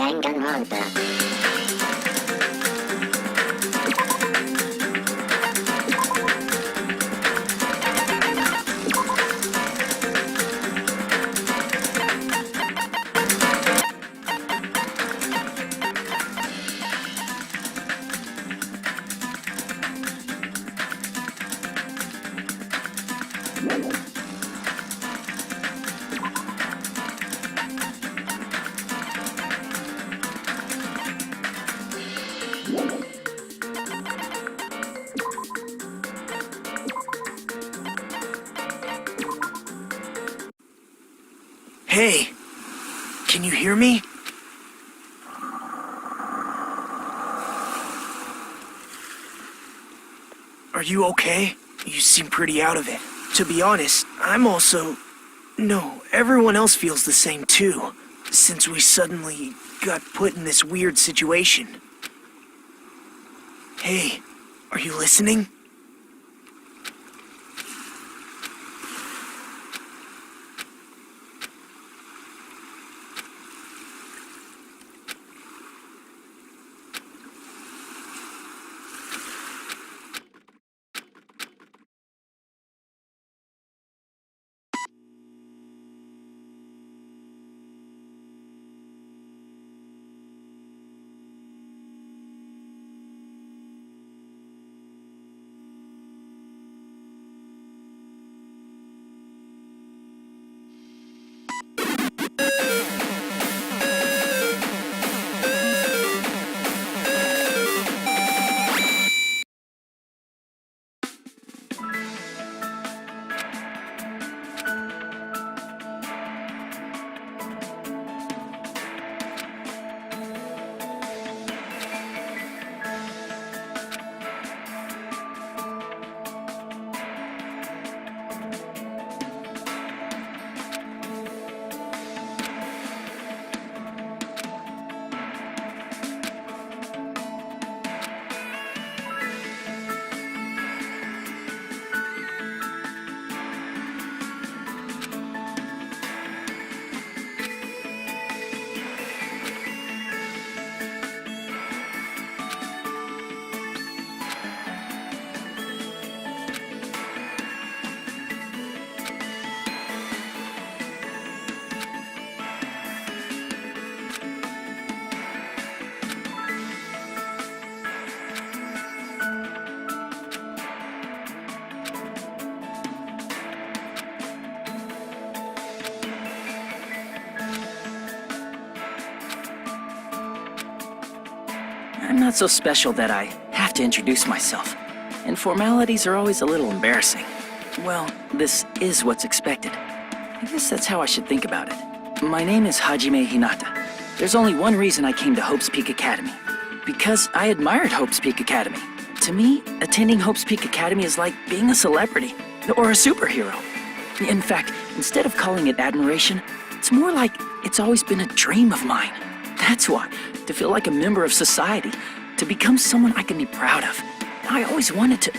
Danganronpa. Hey, can you hear me? Are you okay? You seem pretty out of it. To be honest, I'm also... No, everyone else feels the same too, since we suddenly got put in this weird situation. Hey, are you listening? I'm not so special that I have to introduce myself, and formalities are always a little embarrassing. Well, this is what's expected. I guess that's how I should think about it. My name is Hajime Hinata. There's only one reason I came to Hope's Peak Academy. Because I admired Hope's Peak Academy. To me, attending Hope's Peak Academy is like being a celebrity, or a superhero. In fact, instead of calling it admiration, it's more like it's always been a dream of mine. That's why, to feel like a member of society, to become someone I can be proud of. I always wanted to...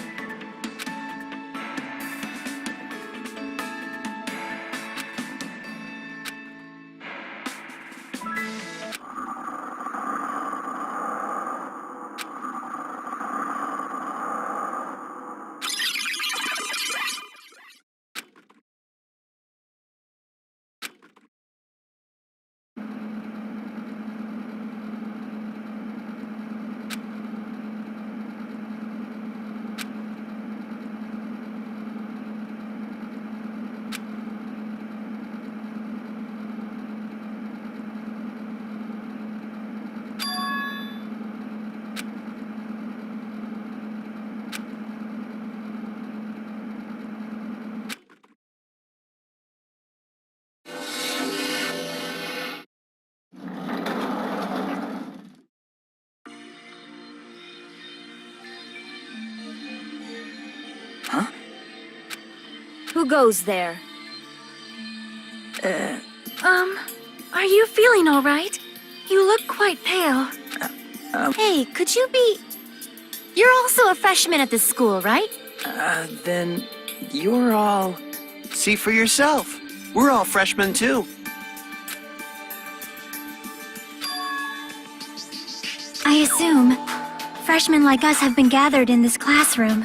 Huh? Who goes there? Are you feeling all right? You look quite pale. Hey, could you be... You're also a freshman at this school, right? Then you're all... See for yourself. We're all freshmen too. assume. Freshmen like us have been gathered in this classroom.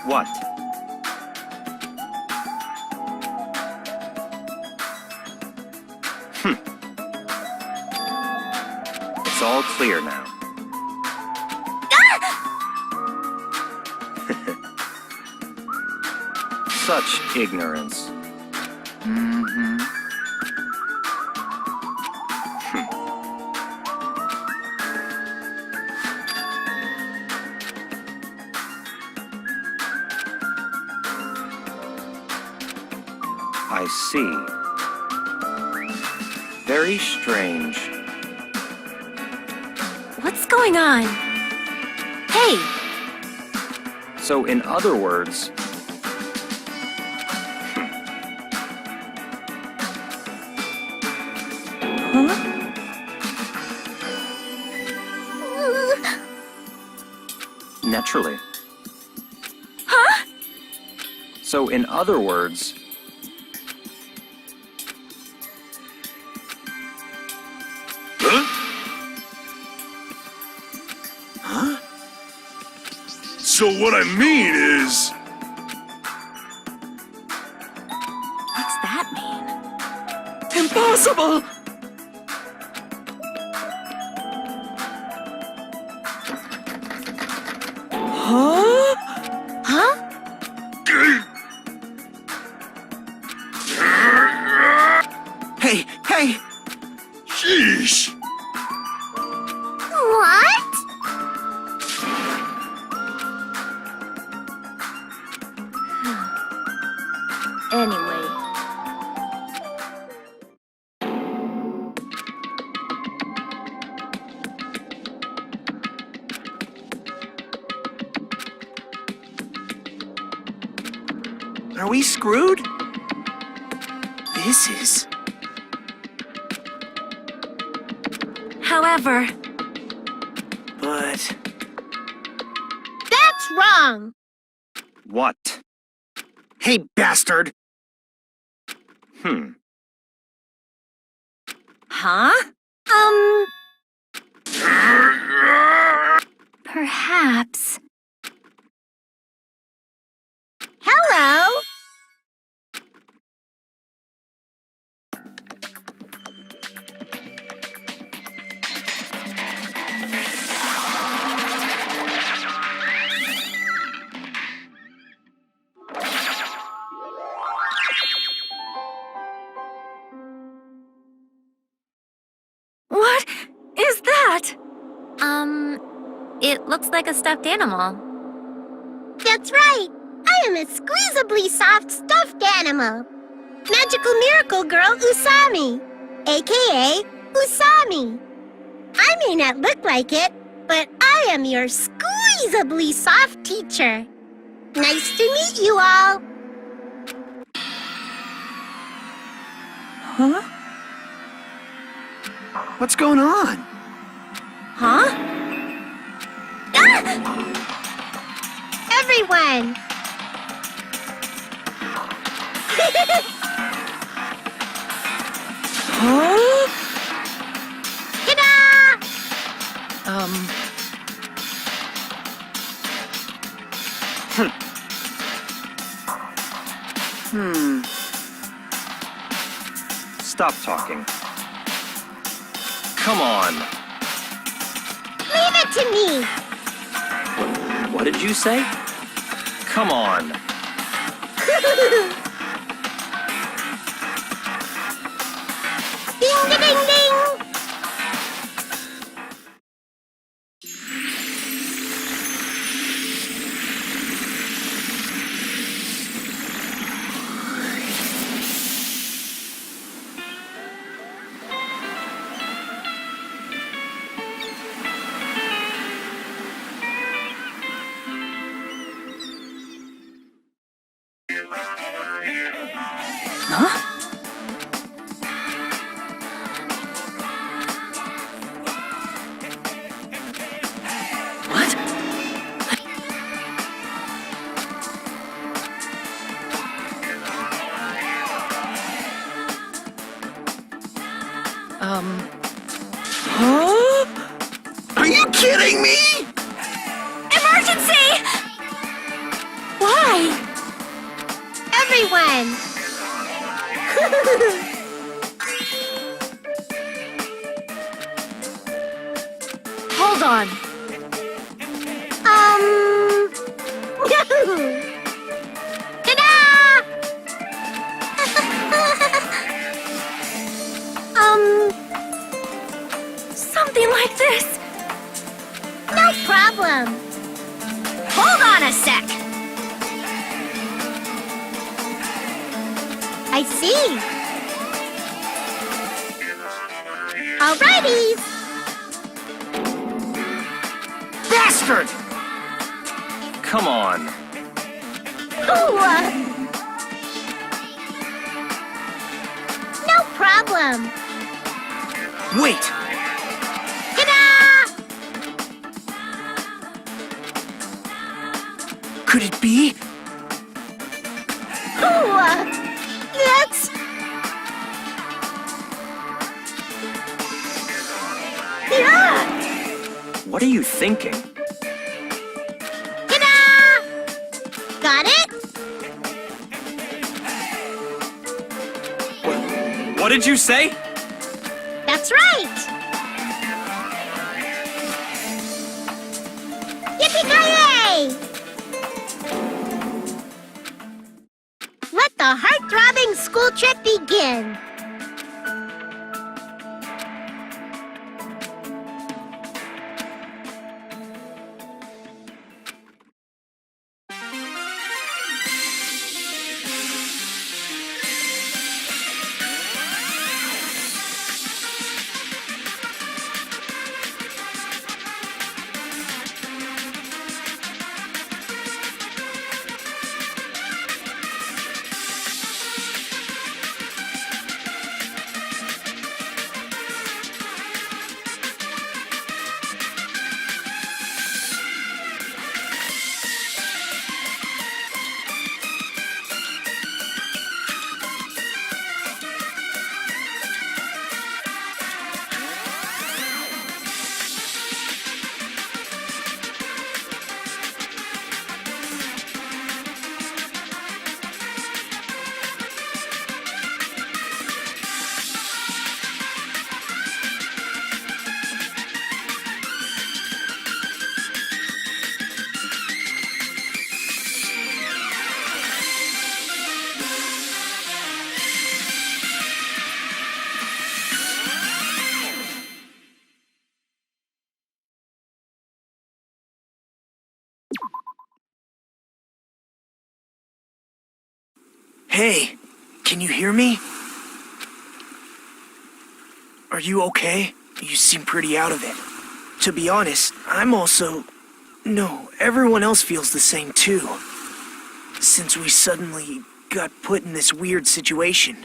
What? It's all clear now. Such ignorance. I see. Very strange. What's going on? Hey, So, in other words, naturally. huh? So, in other words, So what I mean is... What's that mean? Impossible! Huh? Huh? Hey, hey! Sheesh! What? Anyway. Are we screwed? This is... However, But... that's wrong. what? Hey, bastard! Huh? Perhaps. Hello? What is that? It looks like a stuffed animal. That's right. I am a squeezably soft stuffed animal. Magical Miracle Girl Usami, aka Usami. I may not look like it, but I am your squeezably soft teacher. Nice to meet you all. Huh? What's going on? Huh? Everyone. Huh? Ta-da! Stop talking. Come on. Leave it to me. What did you say? Come on. Ding ding ding ding. kidding me? Emergency! Why? Everyone! Hold on. Ta-da! Something like this. No problem. Hold on a sec. I see. Alrighty. Bastard! Come on. Ooh, no problem. Wait, Ta-da! could it be? Ooh, that's... Yeah! What are you thinking? Ta-da! Got it? What did you say? That's right! Yippee-ki-yay! Let the heart-throbbing school trip begin! Hey, can you hear me? Are you okay? You seem pretty out of it. To be honest, I'm also... No, everyone else feels the same too. Since we suddenly got put in this weird situation.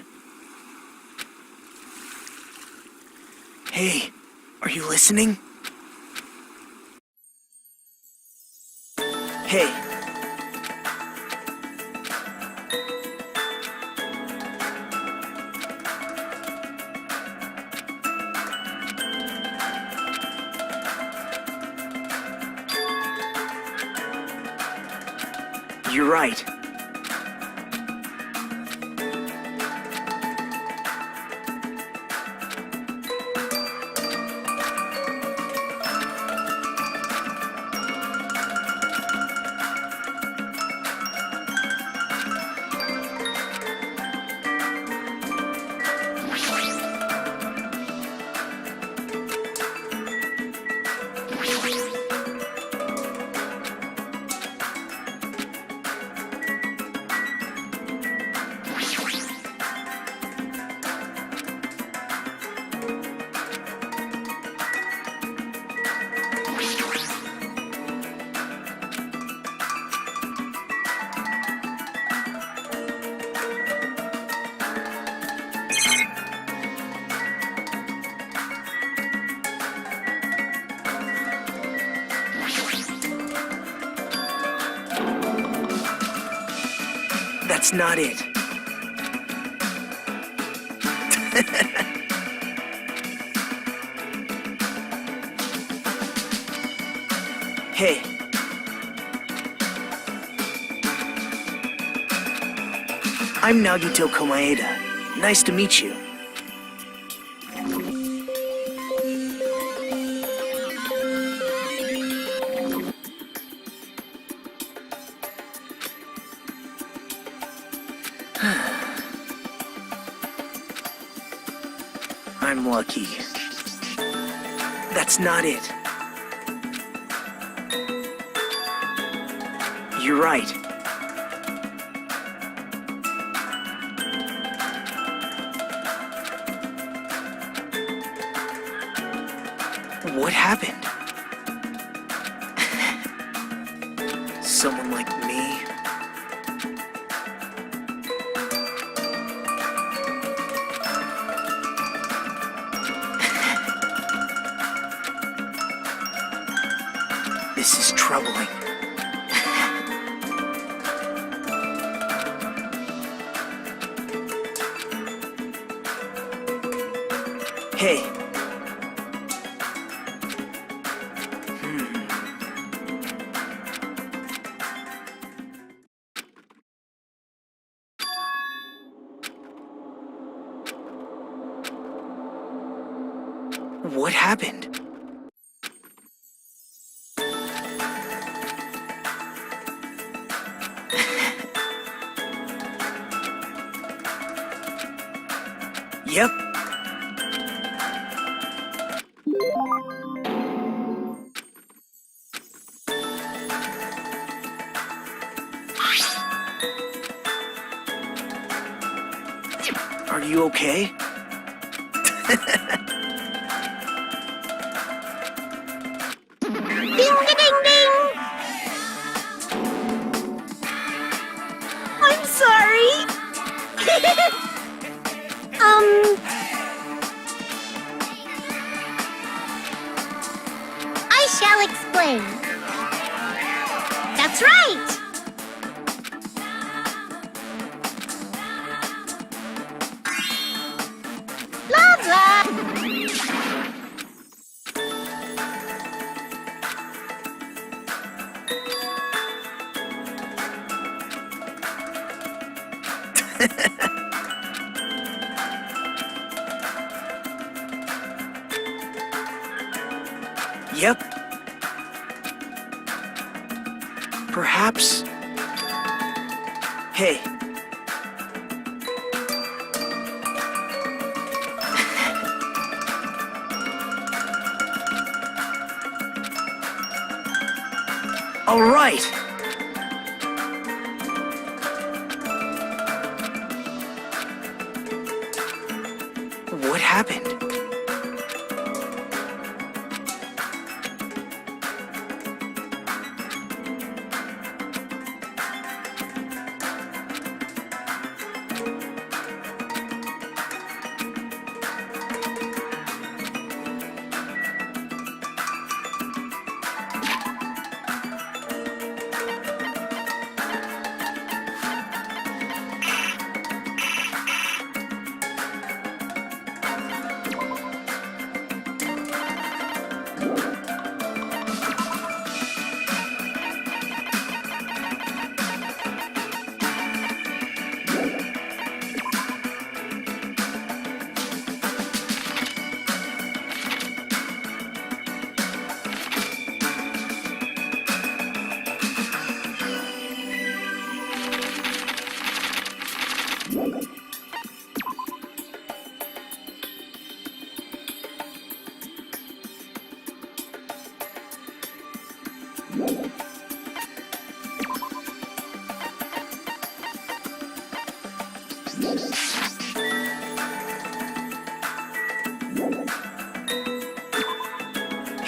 Hey, are you listening? Hey. You're right. That's not it. Hey. I'm Nagito Komaeda. Nice to meet you. I'm lucky. That's not it. You're right. What happened? Someone like me? This is troubling. Hey. What happened? Yep. Are you okay? Ding-a-ding-ding! I'm sorry. I shall explain. That's right. Blah, blah. Yep. Perhaps. Hey. All right. What happened?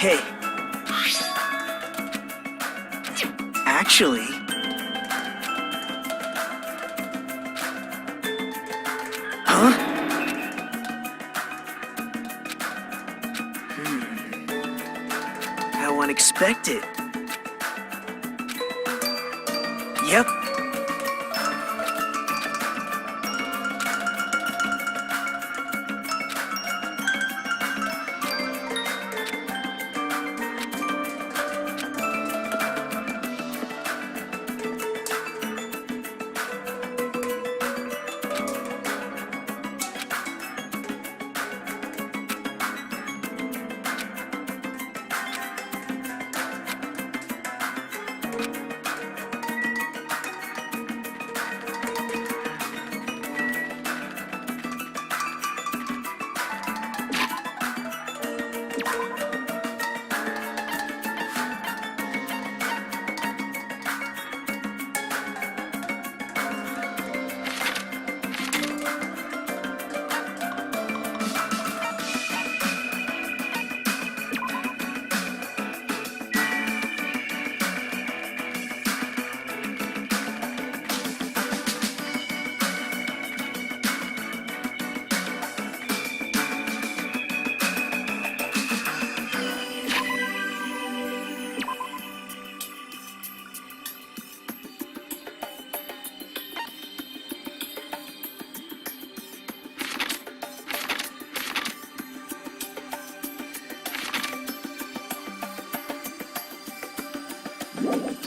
Hey. Actually... Huh? How unexpected. Yep. Man.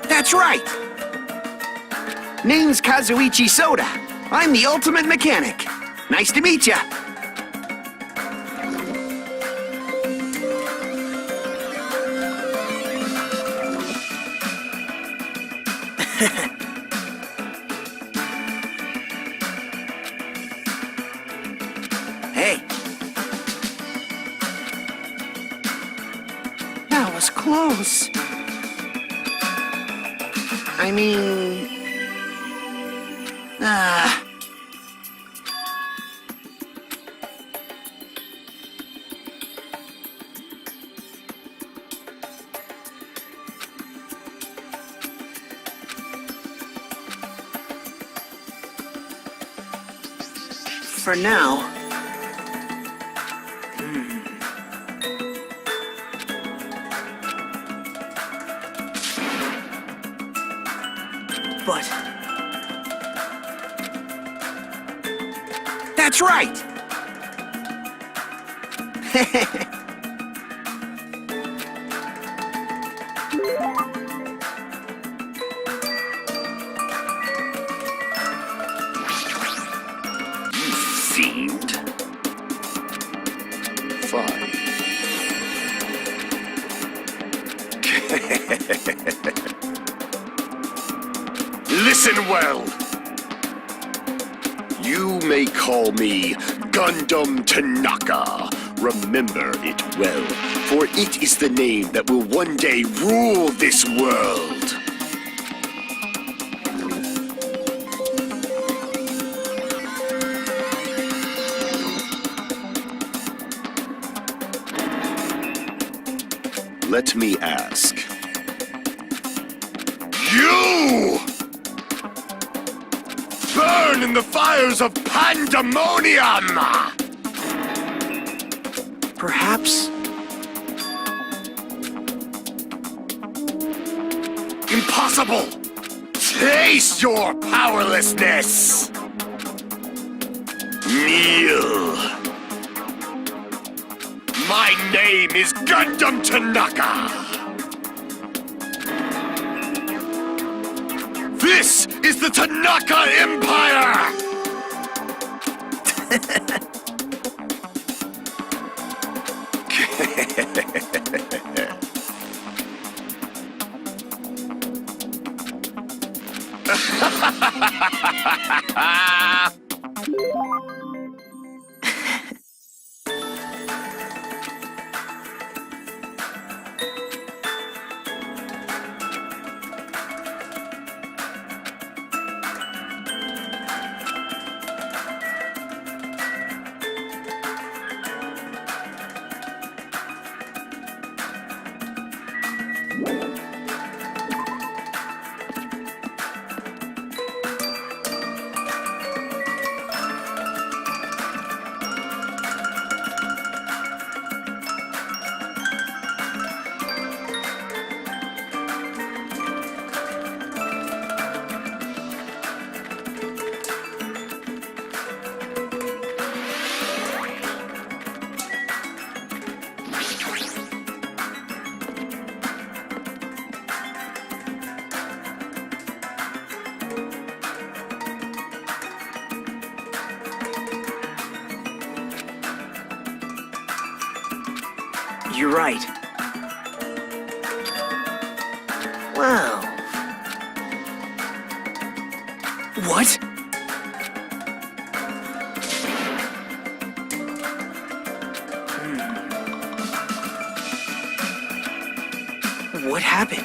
That's right! Name's Kazuichi Soda. I'm the ultimate mechanic. Nice to meet ya. Hey. That was close. I mean... For now... But... That's right! Fiend. Fine. Listen well. You may call me Gundam Tanaka. Remember it well, for it is the name that will one day rule this world. Let me ask. You! Burn in the fires of pandemonium! Perhaps... Impossible! Taste your powerlessness! Kneel! My name is Gundam Tanaka! This is the Tanaka Empire! you're right. Well... What? What happened?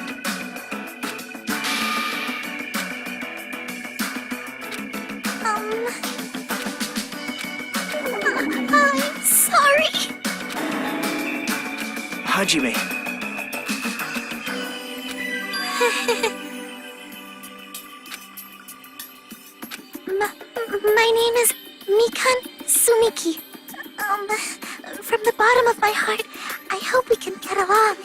I'm sorry. Hajime. My name is Mikan Sumiki. From the bottom of my heart, I hope we can get along.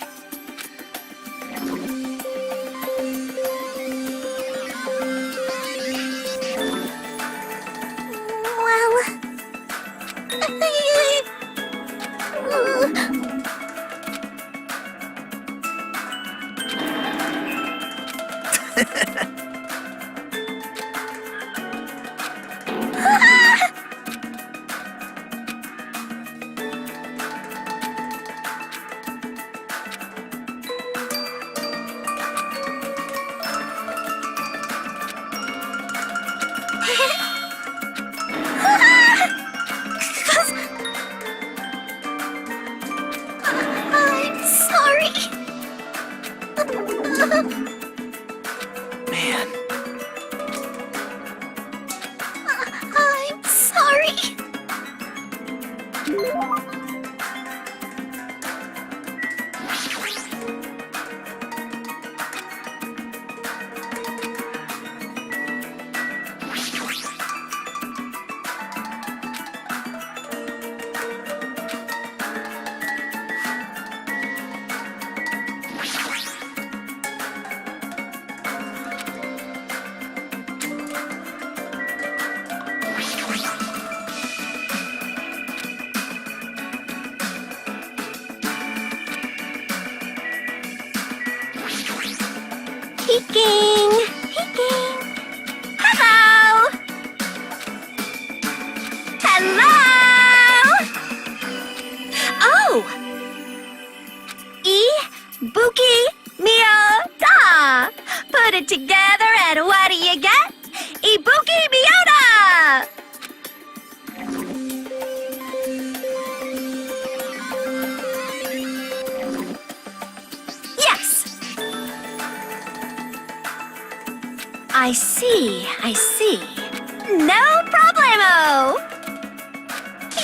I'm sorry. Man. I'm sorry. Peeking! Peeking! Hello! Hello! Oh! Ibuki Miyota! Put it together and what do you get? Ibuki Miyota! Yes! I see, I see. No problemo!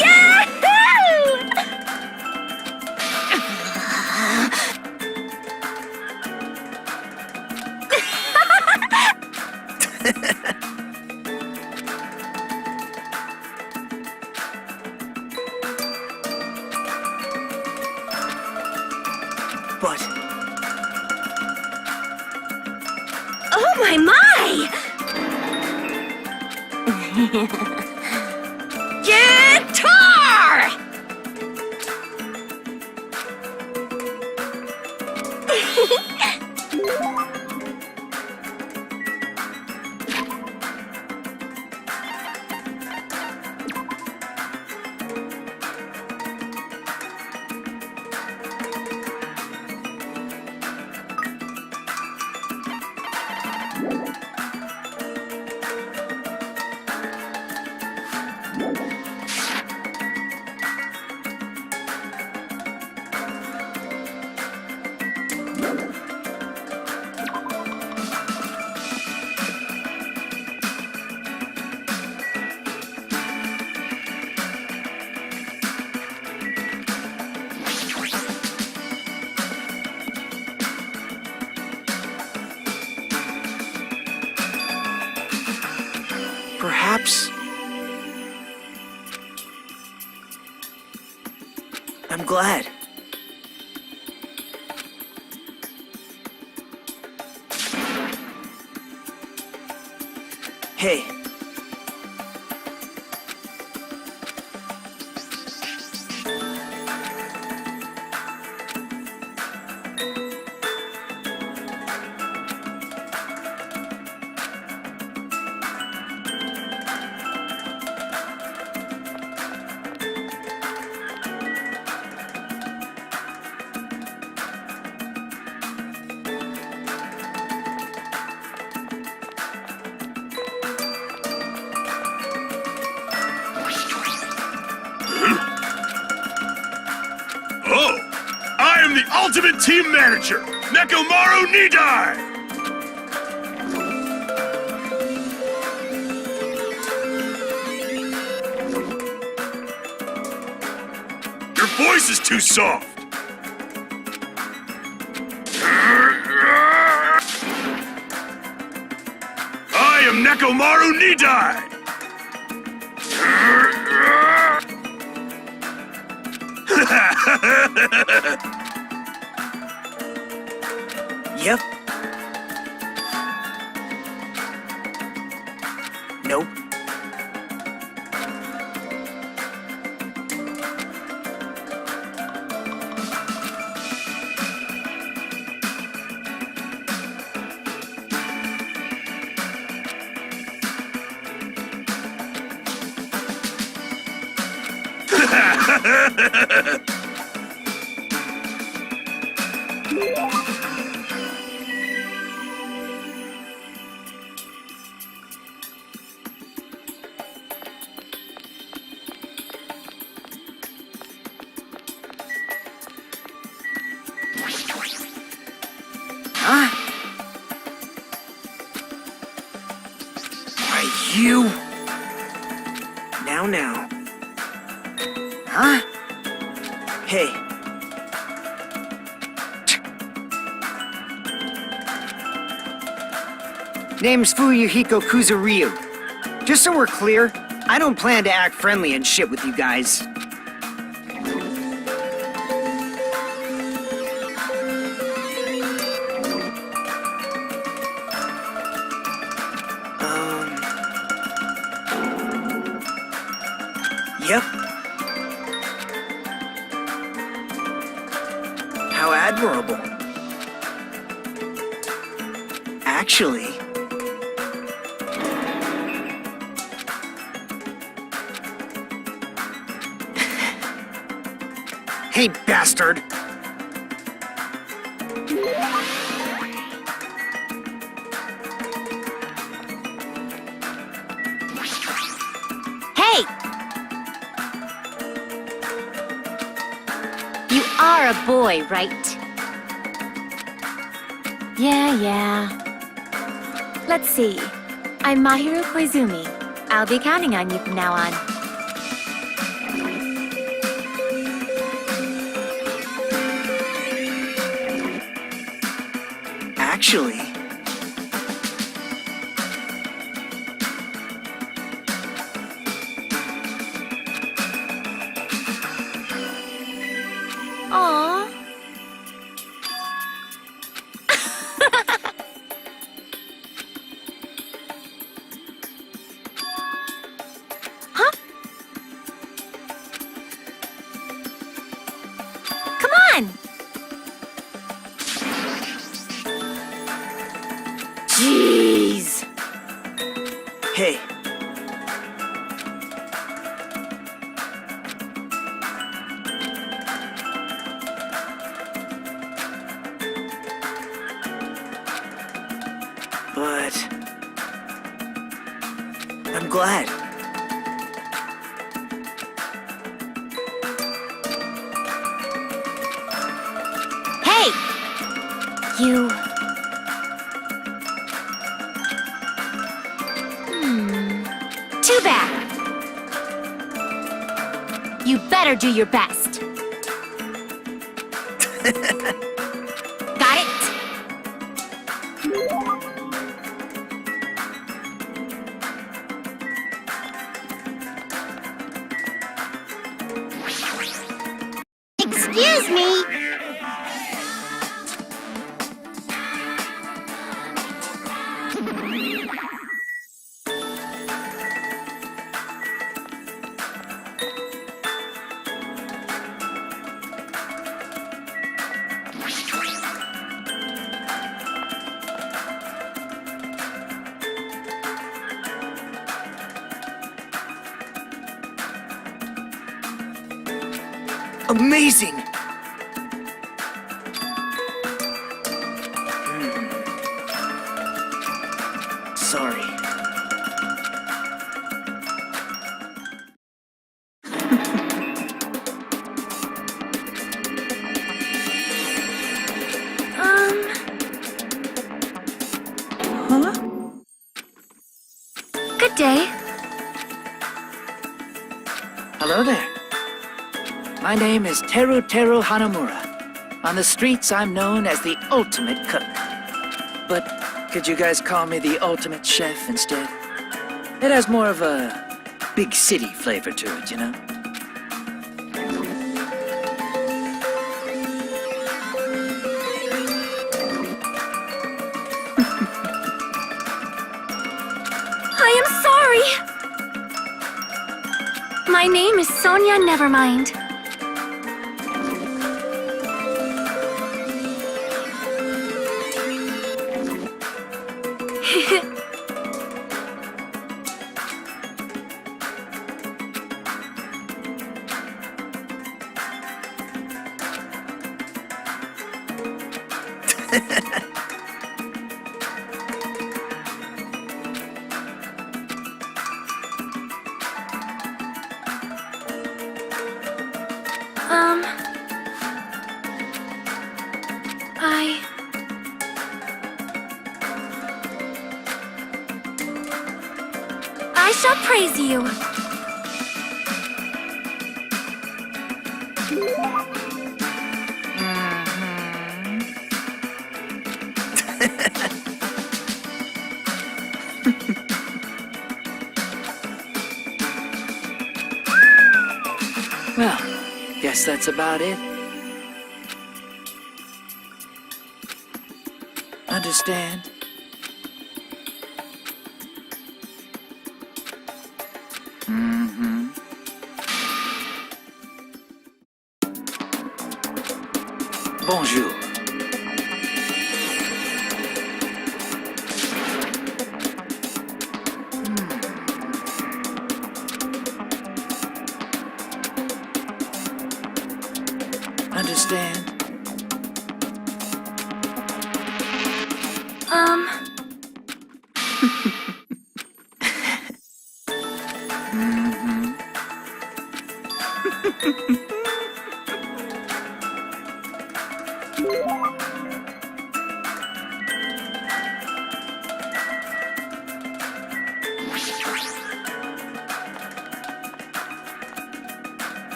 Yahoo! But... Oh my my! Guitar! Perhaps... I'm glad. Hey. Ultimate Team Manager, Nekomaru Nidai! Your voice is too soft. I am Nekomaru Nidai! Yep. Nope. Huh? Why, you... Now. Huh? Hey. Name's Fuyuhiko Kuzuryu. Just so we're clear, I don't plan to act friendly and shit with you guys. Yep. How admirable. Actually... Hey, bastard! Hey! You are a boy, right? Yeah. Let's see. I'm Mahiru Koizumi. I'll be counting on you from now on. Actually... Aww. Huh? Come on! Jeez. Hey. But... I'm glad. Hey! You... Too bad. You better do your best. Got it? Excuse me. Amazing! Sorry. day. Hello there. My name is Teru Hanamura. On the streets, I'm known as the ultimate cook. But could you guys call me the ultimate chef instead? It has more of a big city flavor to it, you know? I am sorry. My name is Sonia Nevermind. I shall praise you. Well, guess that's about it. Understand? Bonjour. Understand?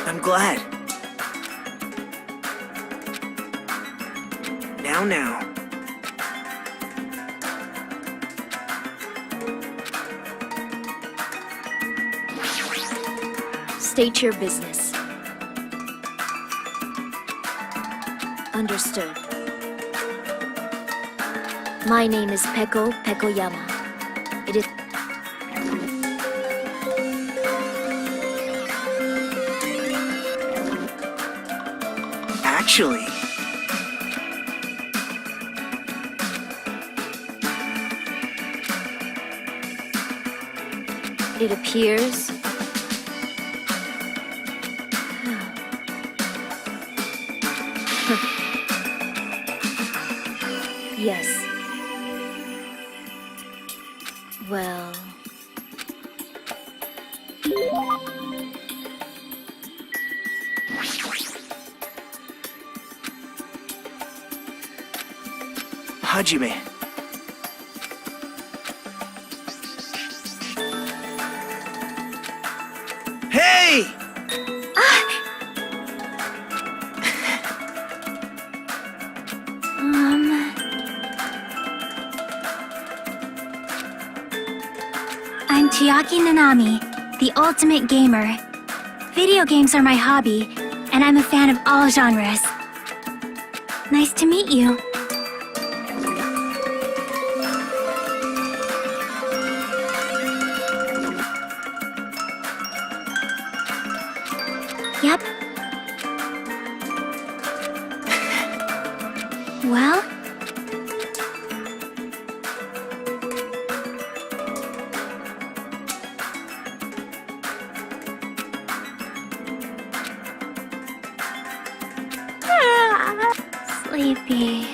I'm glad. Now. State your business. Understood. My name is Peko Pekoyama. It is... Actually, It appears... Yes. Well... Hajime. Hey! I'm Chiaki Nanami, the ultimate gamer. Video games are my hobby, and I'm a fan of all genres. Nice to meet you. Yep. Well? sleepy.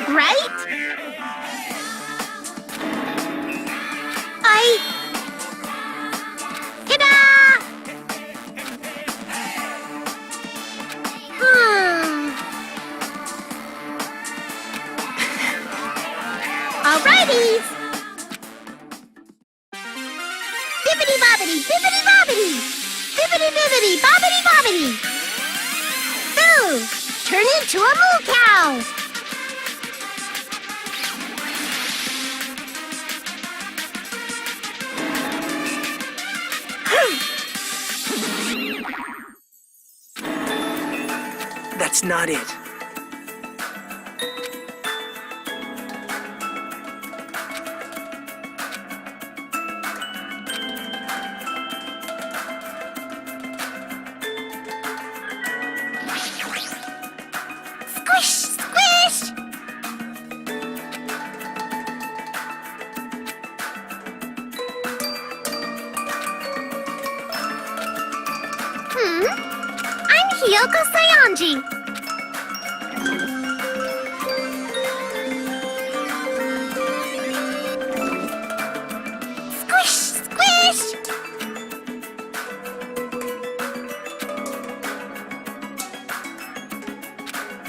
Right? Ta-da! Alrighties! Bibbidi bobbidi, bibbidi bobbidi! Bibbidi bibbidi, bobbidi bobbidi! Boo! Turn into a moo cow! That's not it. Squish, squish! I'm Hiyoko Sayanji. Squish, squish!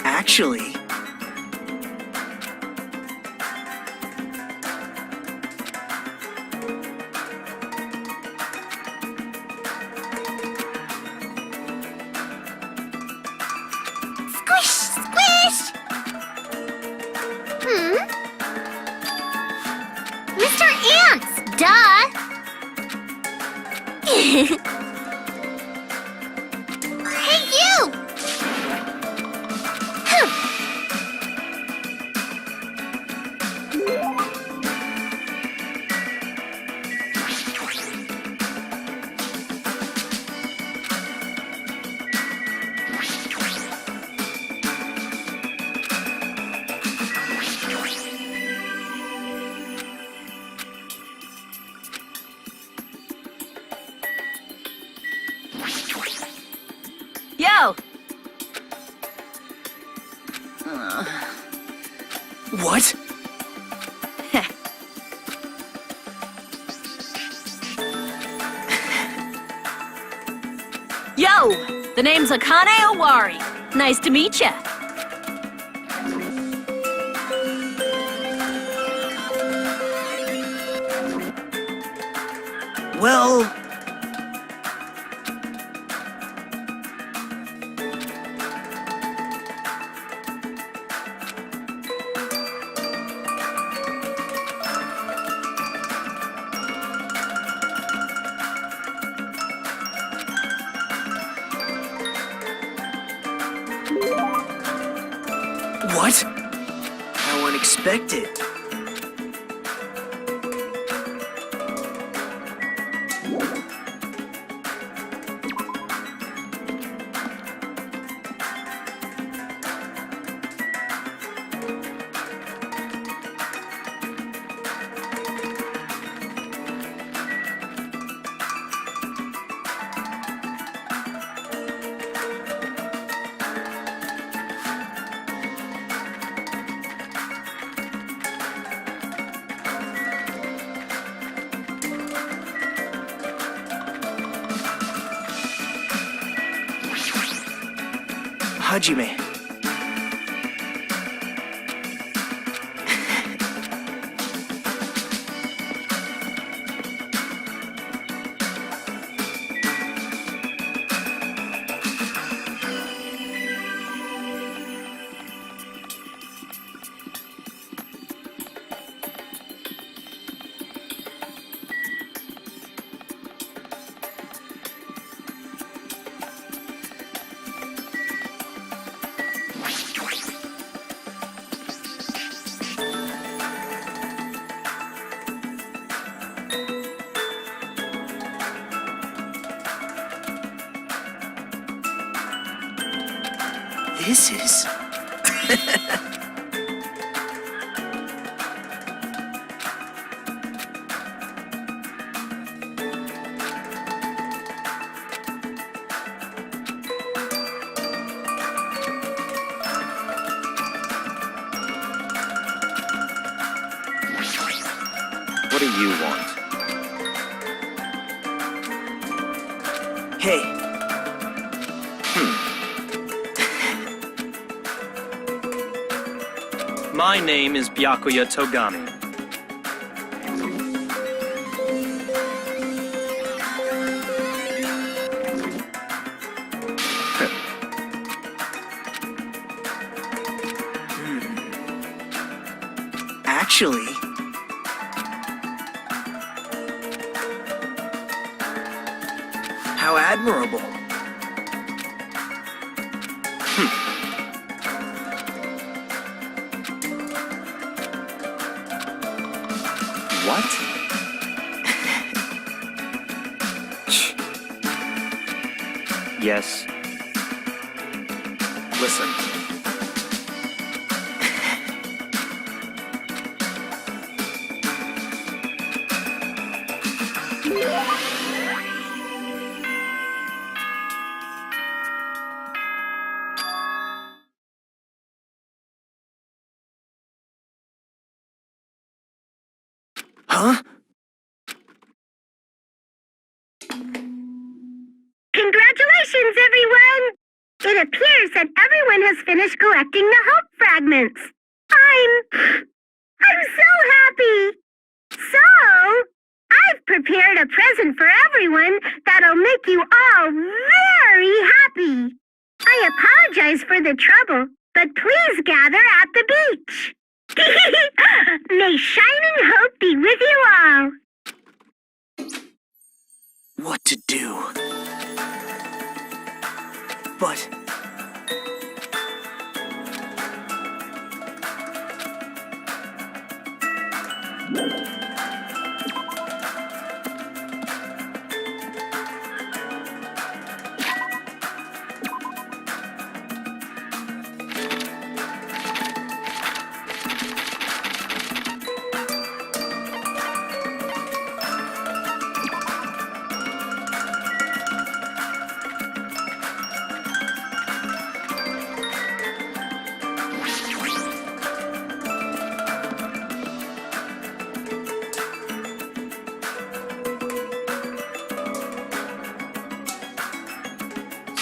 Actually, Squish, squish! Mr. Ants, duh! Hey, you! Yo! what? Yo! The name's Akane Owari. Nice to meet ya. Well, What? How unexpected. Hajime. This is... What do you want? Hey, My name is Byakuya Togami. actually... How admirable. What? Yes. Listen. Huh? Congratulations, everyone! It appears that everyone has finished collecting the hope fragments. I'm so happy! So, I've prepared a present for everyone that'll make you all very happy. I apologize for the trouble, but please gather at the beach. May shining hope be with you all. What to do? But...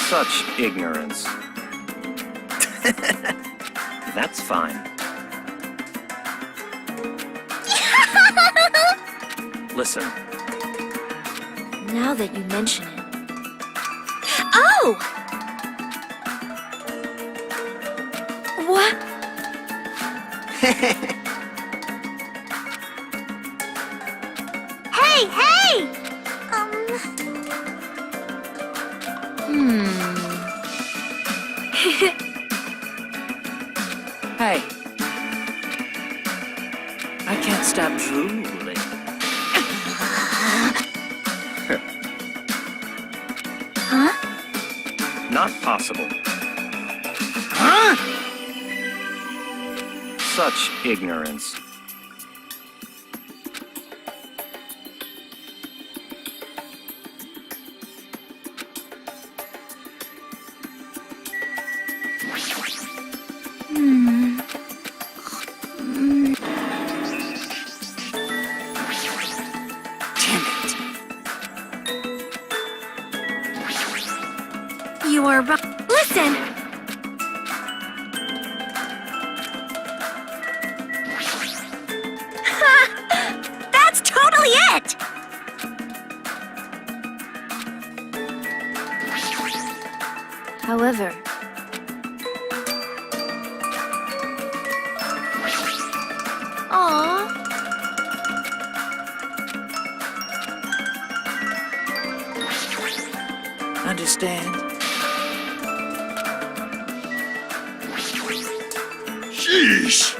Such ignorance. That's fine. Listen. Now that you mention it. Oh! What? Hey, hey! Hey. I can't stop drooling. Huh? Not possible. Huh? Such ignorance. You are right. Listen! That's totally it! However... Aww... Understand? Sheesh!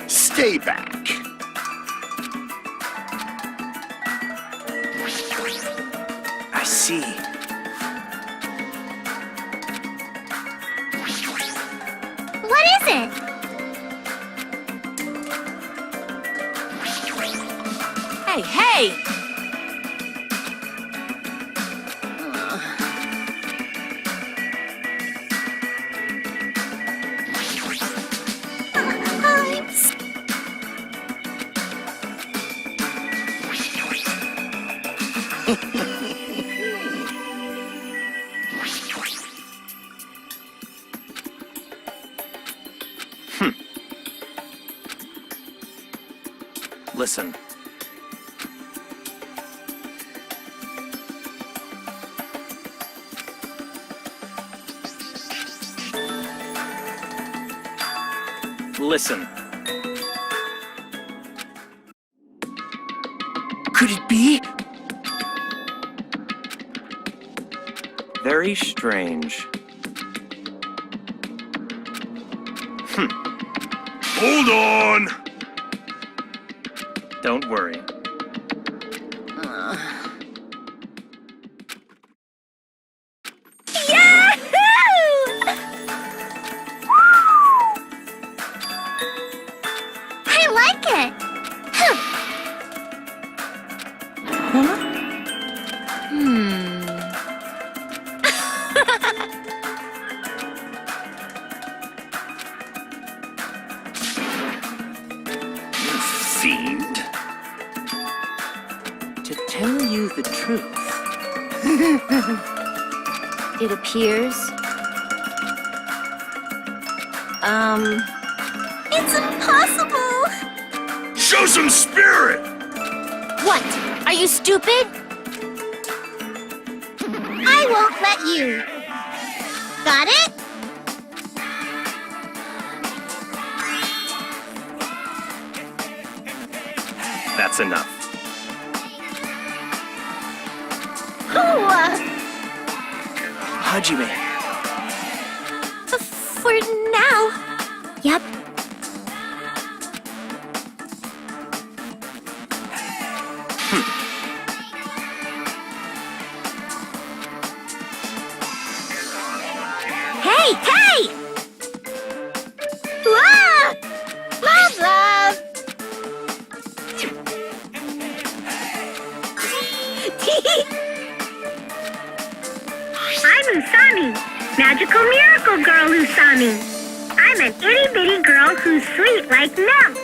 Stay back. I see. What is it? Hey, hey! Listen. Listen. Could it be? Very strange. Hold on! Don't worry. I like it! Fiend. To tell you the truth, It appears... It's impossible! Show some spirit! What? Are you stupid? I won't let you. Got it? That's enough. Hajime. For now. Yep. Hey, hey! Ah! Love, love! I'm Usami, magical miracle girl Usami. I'm an itty bitty girl who's sweet like milk.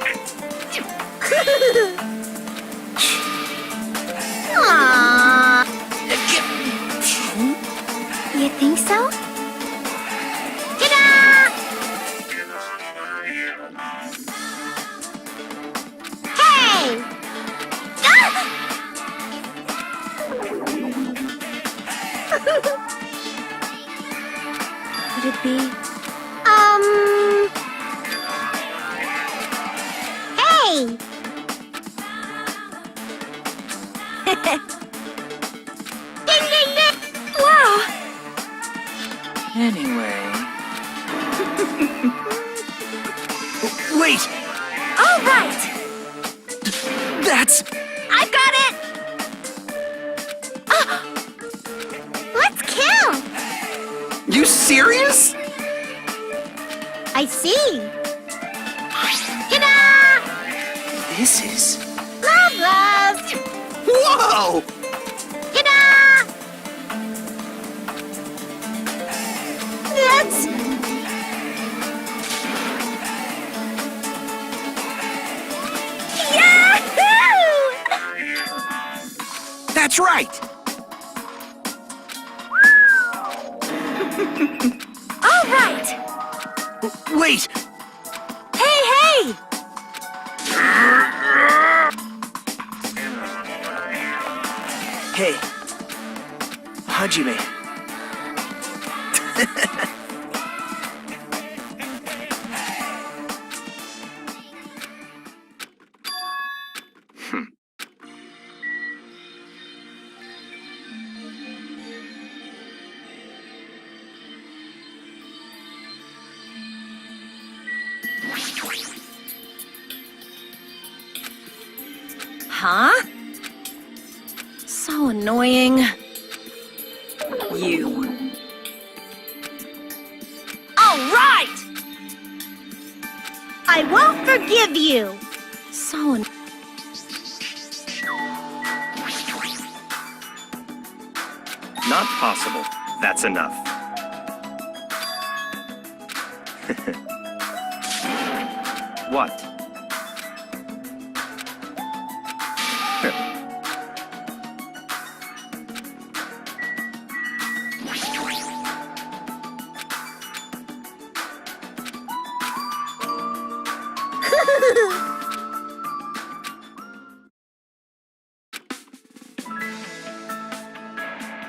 Aww. You think so? Ta-da! Hey! Ah! Could it be? Anyway... Wait! All right! That's... I've got it! Let's kill! You serious? I see. Ta-da! This is... Love, love! Whoa! Ta-da! That's... Yahoo! That's right! All right! Wait! Hey, hey! Hey, Hajime. Huh? So annoying. You. All right! I won't forgive you! So Not possible. That's enough. What?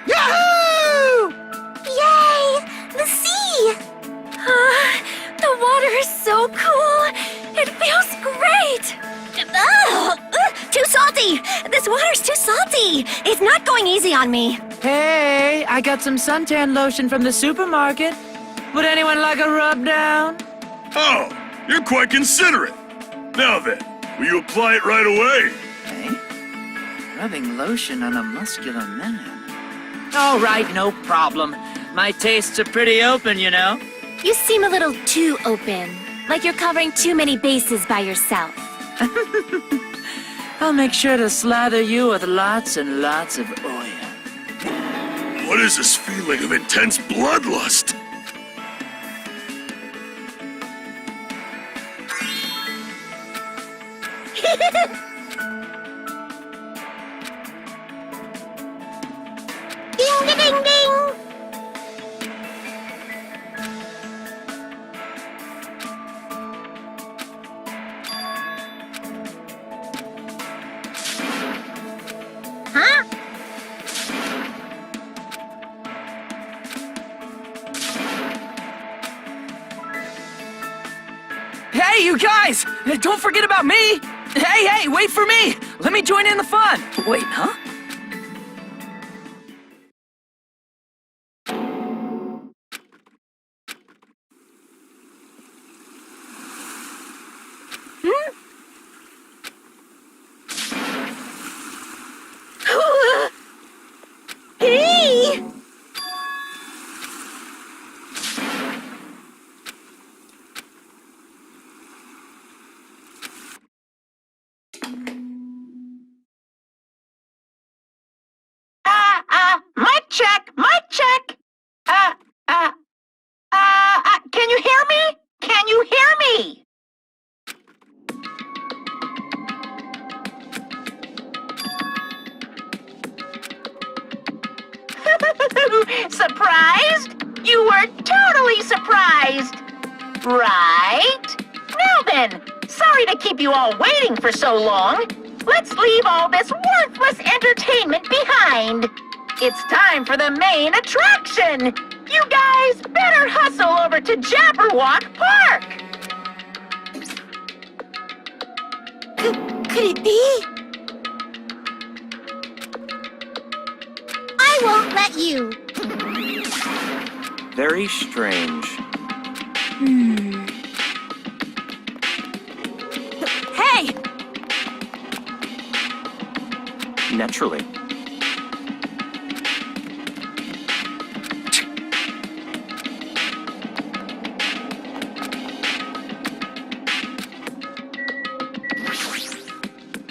Yahoo! Yay! The sea! the water is so cool. It feels great. Ugh! Too salty! This water's too salty! It's not going easy on me. Hey, I got some suntan lotion from the supermarket. Would anyone like a rub down? Oh, you're quite considerate. Now then, will you apply it right away? Hey? Rubbing lotion on a muscular man. All right, no problem. My tastes are pretty open, you know. You seem a little too open. Like you're covering too many bases by yourself. I'll make sure to slather you with lots and lots of oil. What is this feeling of intense bloodlust? Ding-a-ding-ding! Huh? Hey, you guys! Don't forget about me! Hey, wait for me! Let me join in the fun! Wait, huh? Hey! Mic check! Can you hear me? Can you hear me? Surprised? You were totally surprised, right? Now then, sorry to keep you all waiting for so long. Let's leave all this worthless entertainment behind. It's time for the main attraction. You guys better hustle over to Jabberwock Park. Could it be? I won't let you. Very strange. Hey! Naturally.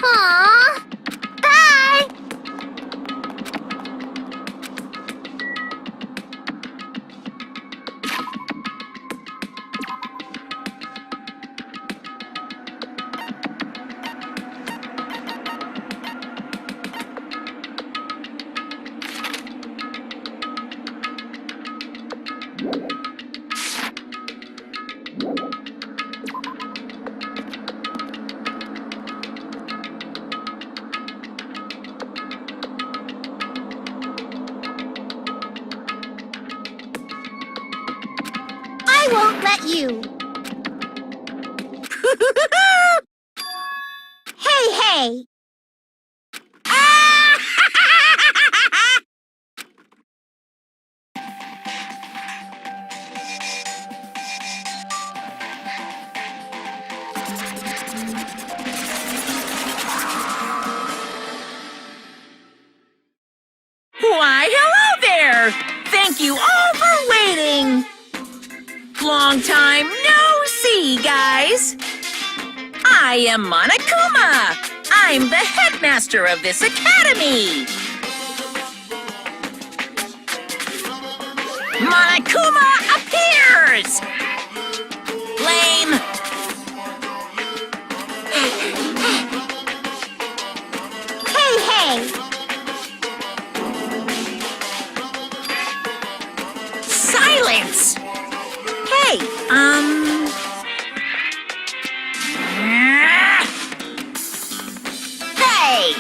Aww. Bye. I won't let you. Hey, hey. Why, hello there! Thank you all for waiting! Long time no see, guys! I am Monokuma! I'm the headmaster of this academy! Monokuma appears! Lame! Hey, hey. Silence! Hey, Hey!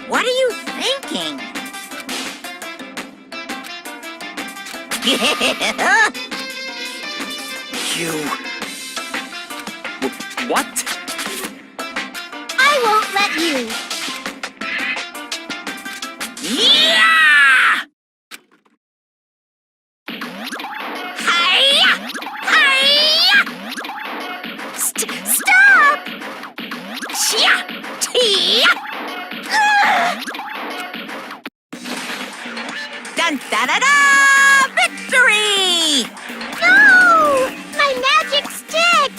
What are you thinking? You... What? I won't let you. Yeah! Hi-ya! Hi-ya! Stop! Chia! Tia! Dun-da-da-da! Victory! No! My magic stick!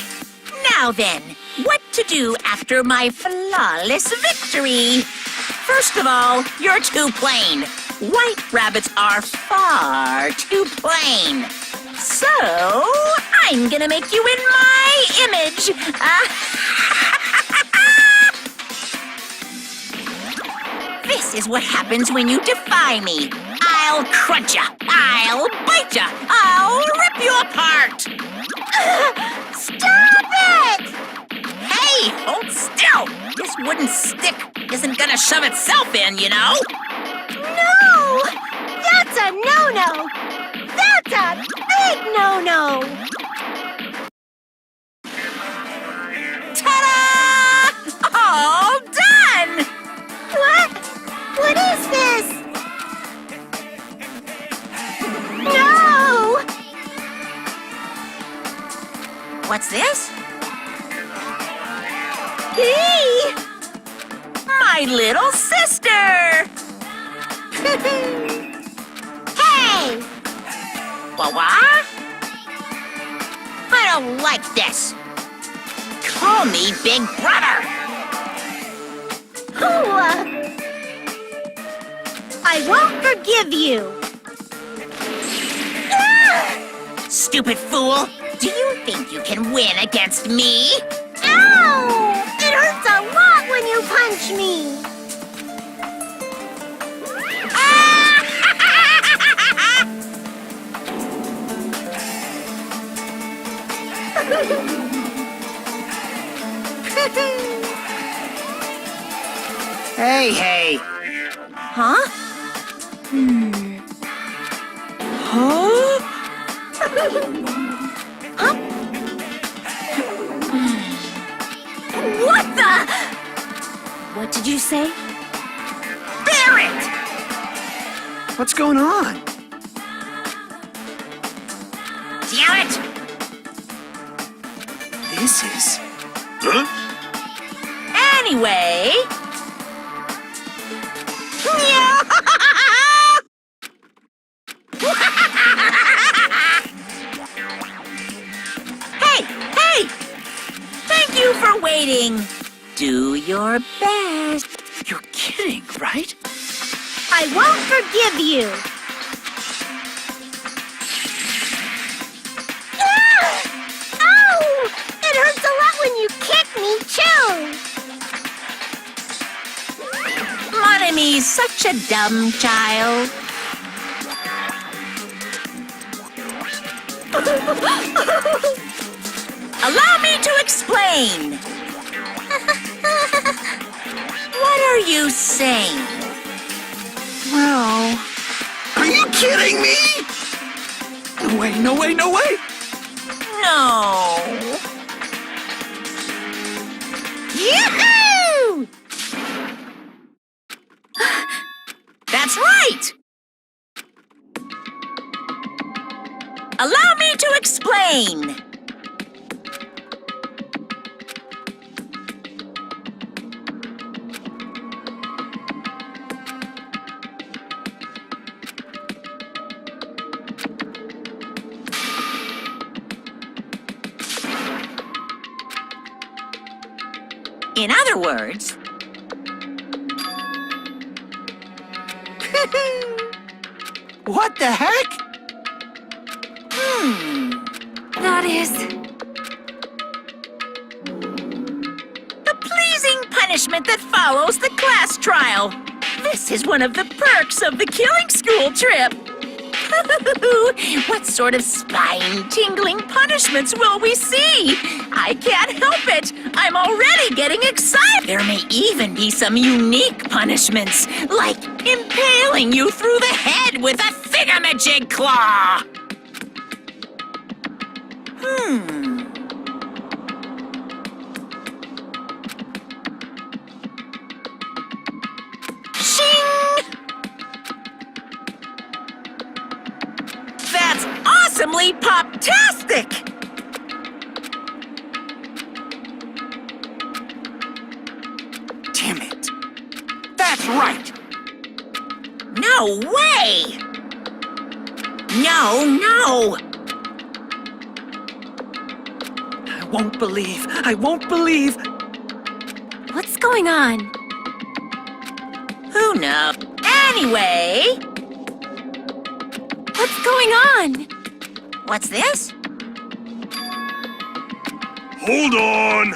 Now then, what to do after my flawless victory? First of all, you're too plain. White rabbits are far too plain. So, I'm gonna make you in my image. This is what happens when you defy me. I'll crunch ya. I'll bite ya. I'll rip you apart. Stop it! Hey, hold still! This wooden stick isn't gonna shove itself in, you know? No! That's a no-no! That's a big no-no! Ta-da! All done! What? What is this? No! What's this? Hey! My little sister! Hey! What? I don't like this. Call me Big Brother. I won't forgive you. Stupid fool. Do you think you can win against me? Ow! It hurts a lot when you punch me. Hey, hey. Huh? Huh? Huh? What the? What did you say? Bear it! What's going on? Damn it! This is... Huh? Anyway... Hey! Hey! Thank you for waiting. Do your best. You're kidding, right? I won't forgive you. Ah! Ow! It hurts a lot when you kick me, too. Mon Ami's such a dumb child. Allow me to explain. What are you saying? Well... Are you kidding me? No way, no way, no way! No. Yahoo! That's right. Allow me to explain. In other words, What the heck? That is... the pleasing punishment that follows the class trial. This is one of the perks of the killing school trip. What sort of spine-tingling punishments will we see? I can't help it. I'm already getting excited. There may even be some unique punishments, like impaling you through the head with a thingamajig claw. Shing! That's awesomely pop-tastic! Damn it. That's right. No way! No! I won't believe. What's going on? Who knows? Anyway, What's going on? what's this? Hold on.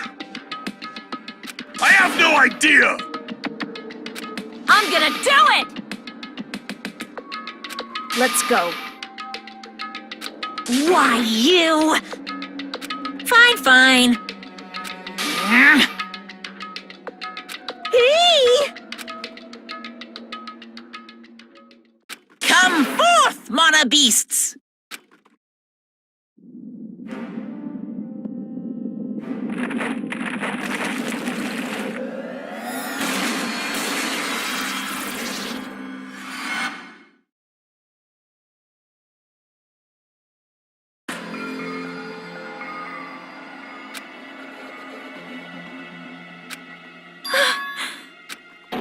I have no idea. I'm gonna do it! Let's go. Why, you... Fine. Hey! Come forth, Mana Beasts!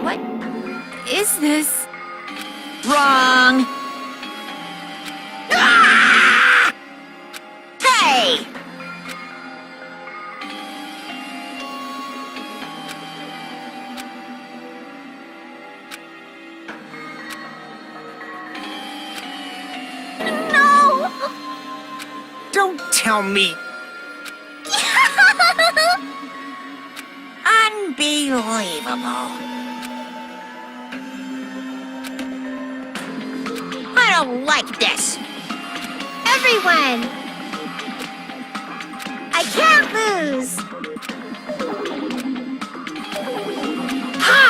What is this? Wrong! Ah! Hey! No! Don't tell me. Unbelievable. I don't like this. Everyone! I can't lose! Ha!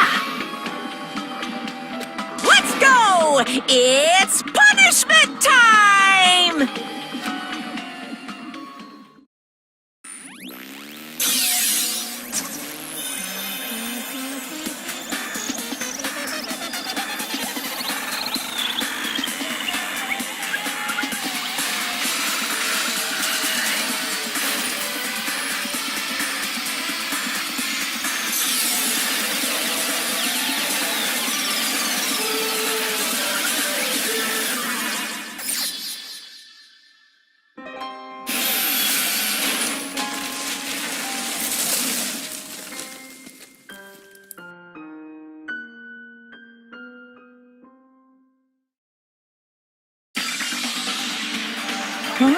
Let's go! It's punishment time! Whoa!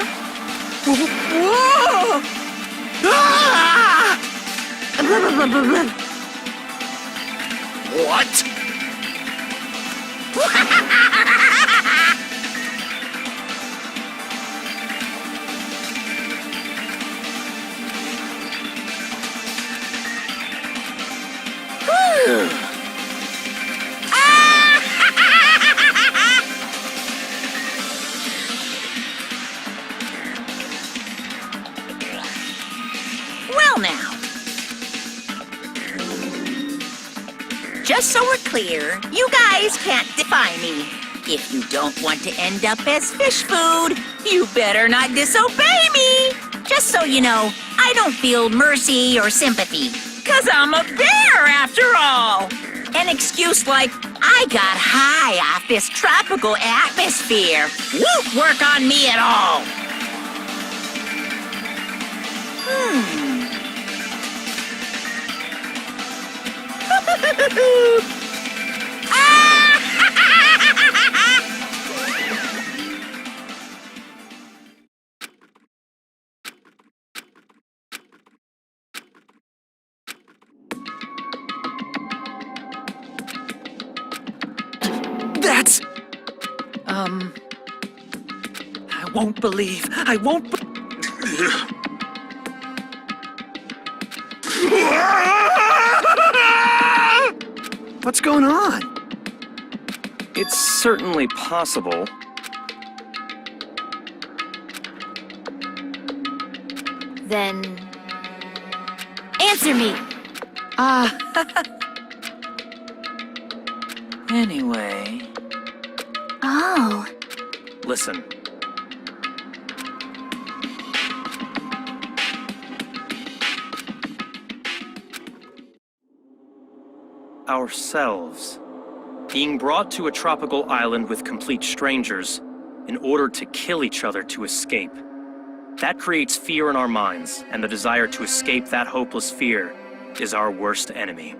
Ah! What? Well now. Just so we're clear, you guys can't defy me. If you don't want to end up as fish food, you better not disobey me. Just so you know, I don't feel mercy or sympathy. 'Cause I'm a bear after all. An excuse like, I got high off this tropical atmosphere, won't work on me at all. That's... I won't believe... I won't... What's going on? It's certainly possible. Then... answer me! Anyway, Oh, Listen. Ourselves. Being brought to a tropical island with complete strangers in order to kill each other to escape. That creates fear in our minds, and the desire to escape that hopeless fear is our worst enemy.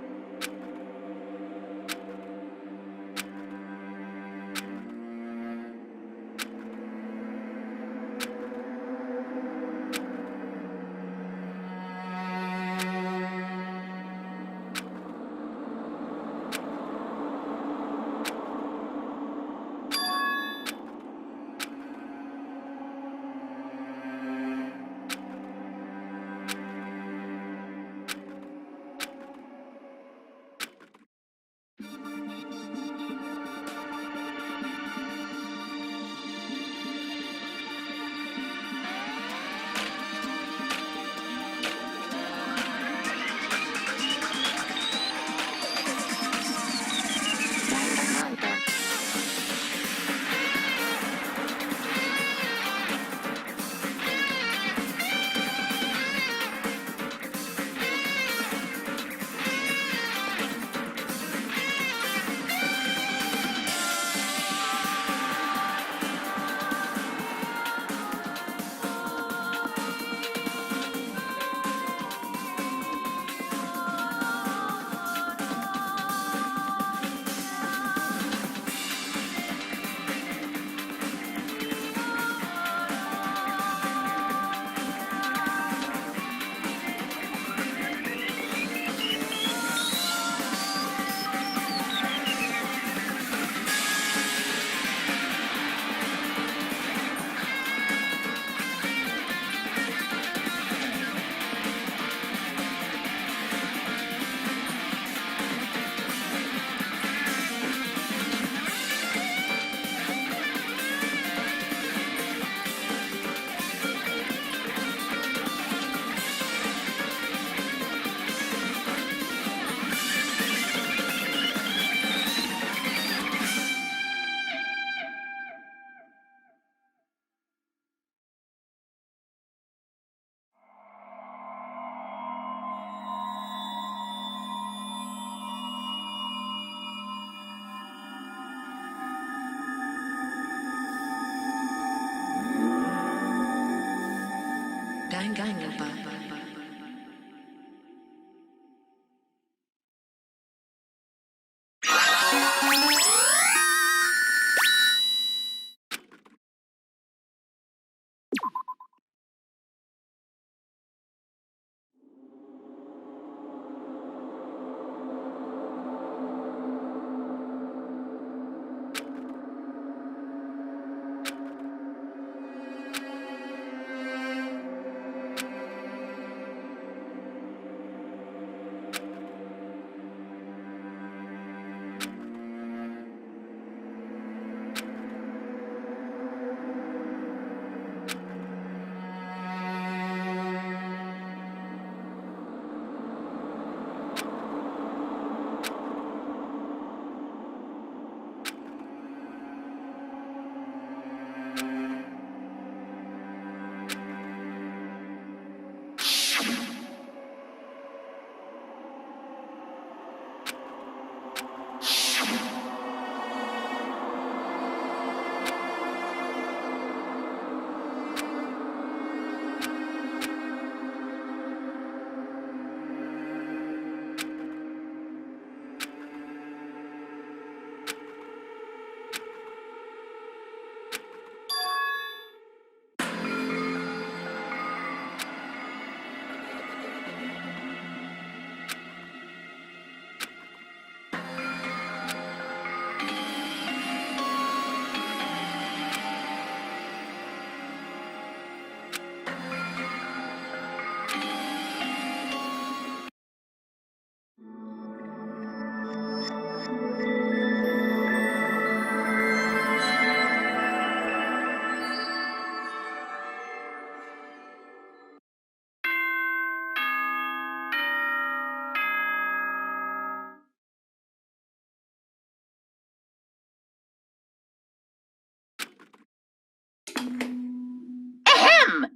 Ahem!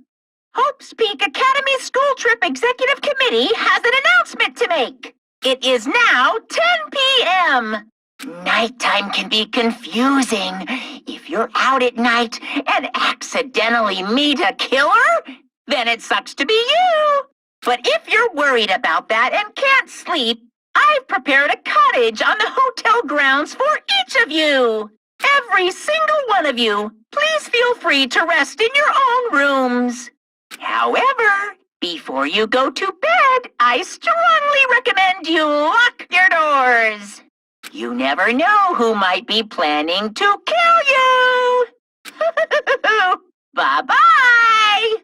Hope's Peak Academy School Trip Executive Committee has an announcement to make. It is now 10 p.m. Nighttime can be confusing. If you're out at night and accidentally meet a killer, then it sucks to be you. But if you're worried about that and can't sleep, I've prepared a cottage on the hotel grounds for each of you. Every single one of you, please feel free to rest in your own rooms. However, before you go to bed, I strongly recommend you lock your doors. You never know who might be planning to kill you. Bye-bye.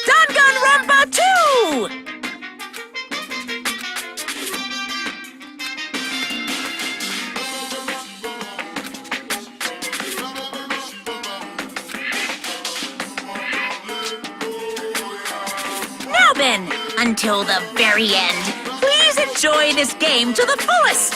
Danganronpa 2! Now then, until the very end, please enjoy this game to the fullest!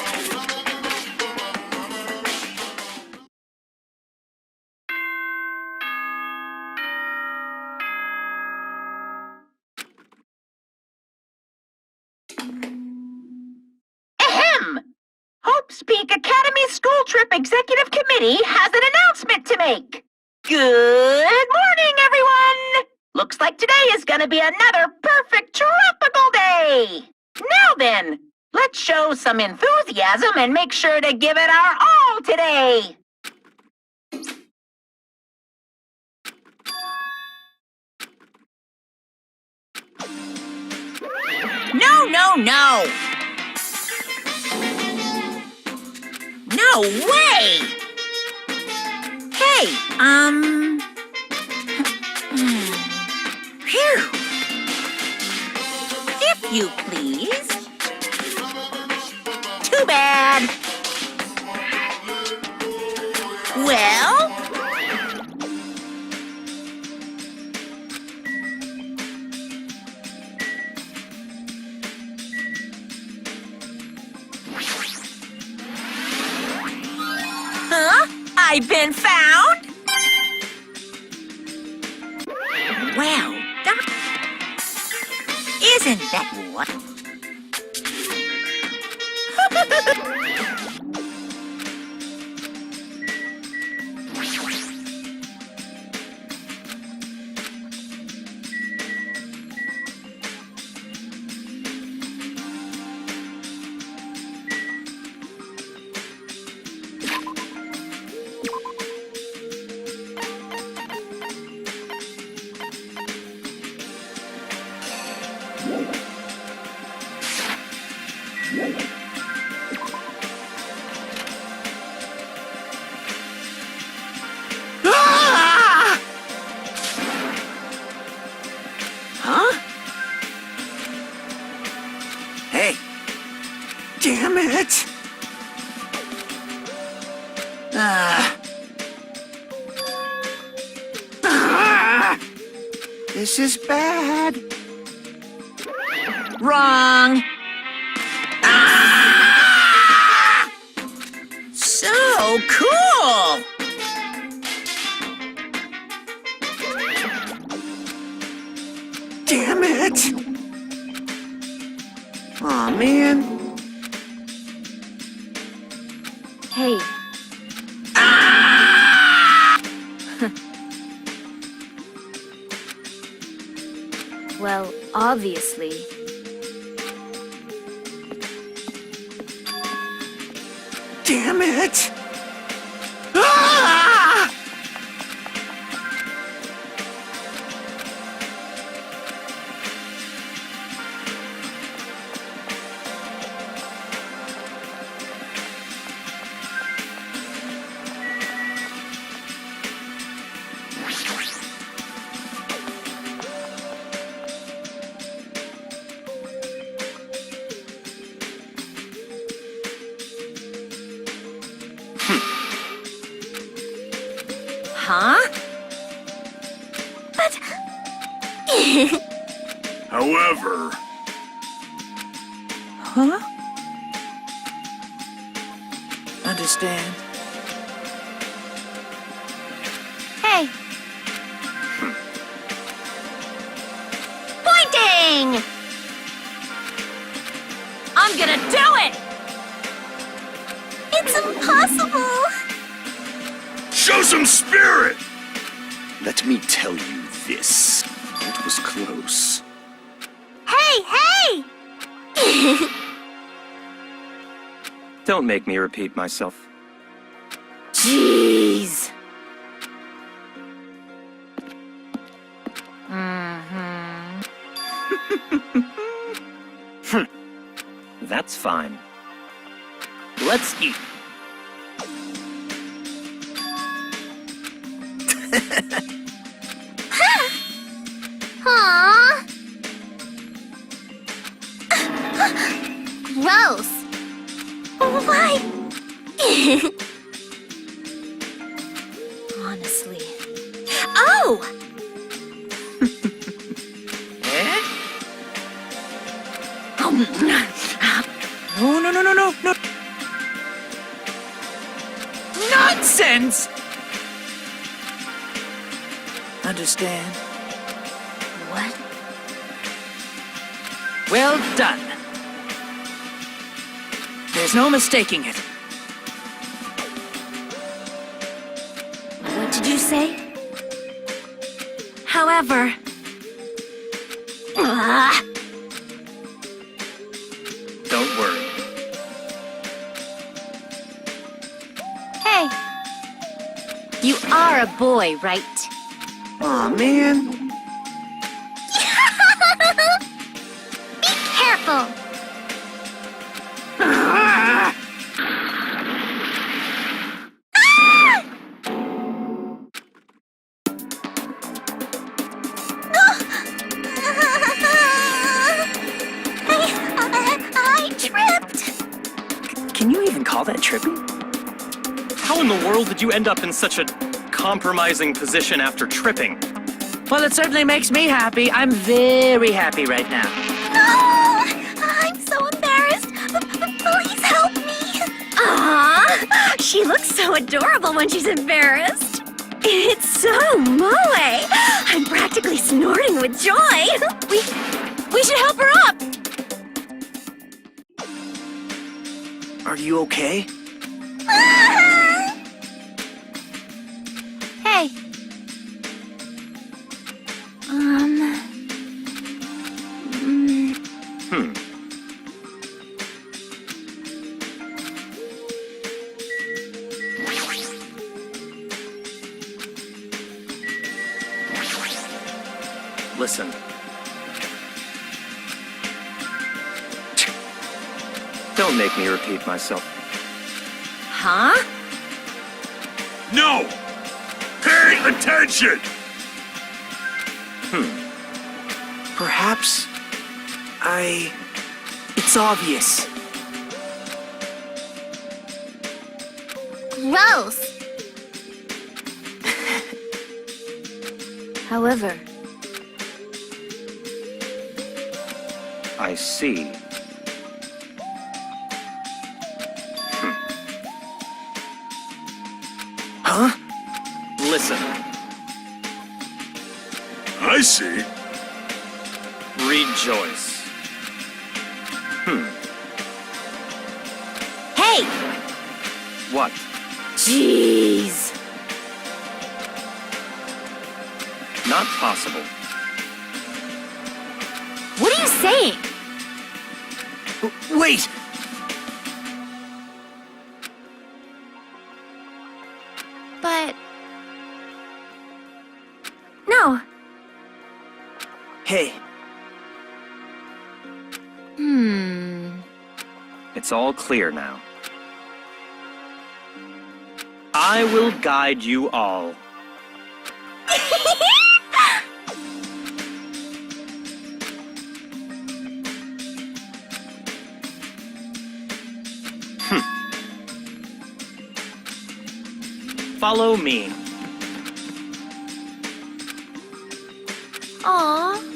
Ahem! Hope's Peak Academy School Trip Executive Committee has an announcement to make. Good morning, everyone! Looks like today is gonna be another perfect tropical day! Now then, let's show some enthusiasm and make sure to give it our all today! No, no, no! No way! Hey, Phew! If you please. To Too bad. Well? Huh? I've been found? Well done. Isn't that what? Huh? Hey. Damn it. This is bad. Wrong. Ah! So cool. Damn it. Aw, man. Hey, well, obviously. Damn it. Ah! Huh? But... However, Huh? Understand. Hey, Pointing. I'm gonna do it. It's impossible! show some spirit! Let me tell you this. It was close. Hey, hey! Don't make me repeat myself. Jeez. That's fine. Let's eat. Aww! Gross! Why? Honestly. Oh! No. Nonsense! Understand. what? Well done. There's no mistaking it. What did you say? However... Ah, Don't worry. Hey, you are a boy, right? Aw, man. be careful! I tripped! call that tripping? How in the world did you end up in such a compromising position after tripping? Well, it certainly makes me happy. I'm very happy right now. No! I'm so embarrassed. Please help me. Aww, she looks so adorable when she's embarrassed. It's so moe. I'm practically snorting with joy. We should help her up. Are you okay? Hey. Listen. Don't make me repeat myself. Huh? No! Pay attention! Perhaps it's obvious. Gross. However, I see. Huh? Listen. I see. Rejoice. hey! What? Jeez. Not possible. What are you saying? Wait! But... No. Hey, It's all clear now. I will guide you all. Follow me. Aww.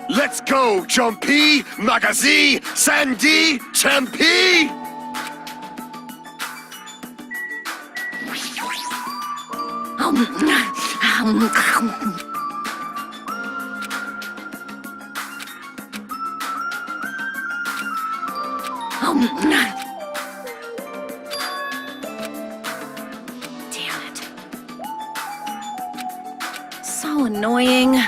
Let's go, Jumpy, Magazi, Sandy, Champi! Damn it. So annoying.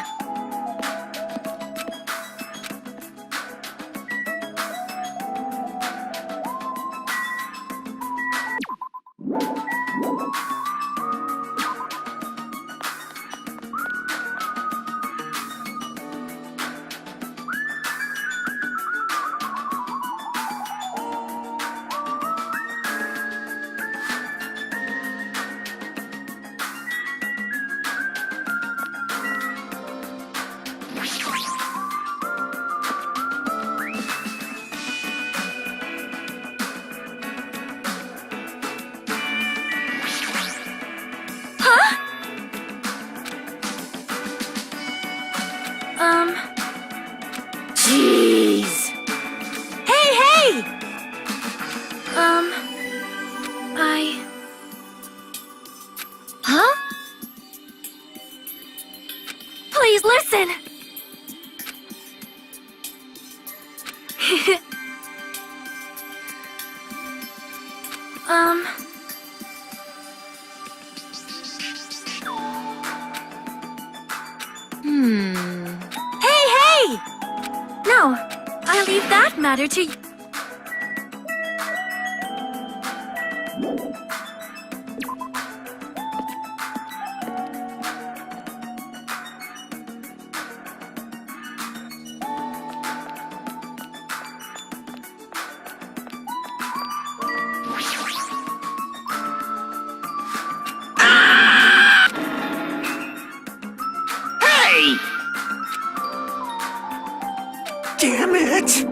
Jeez. Hey! Huh? Please listen. Hey! No, I leave that matter to Hey! Damn it!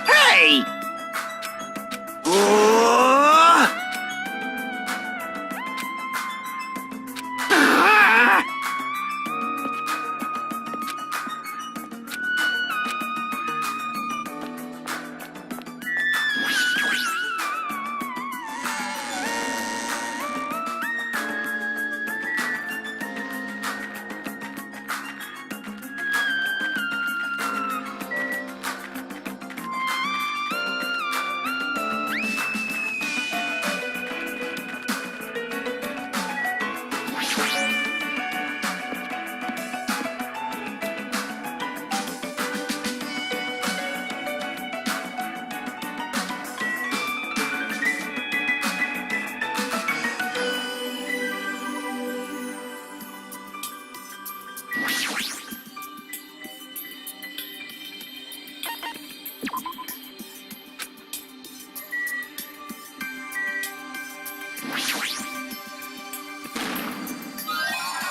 Hey!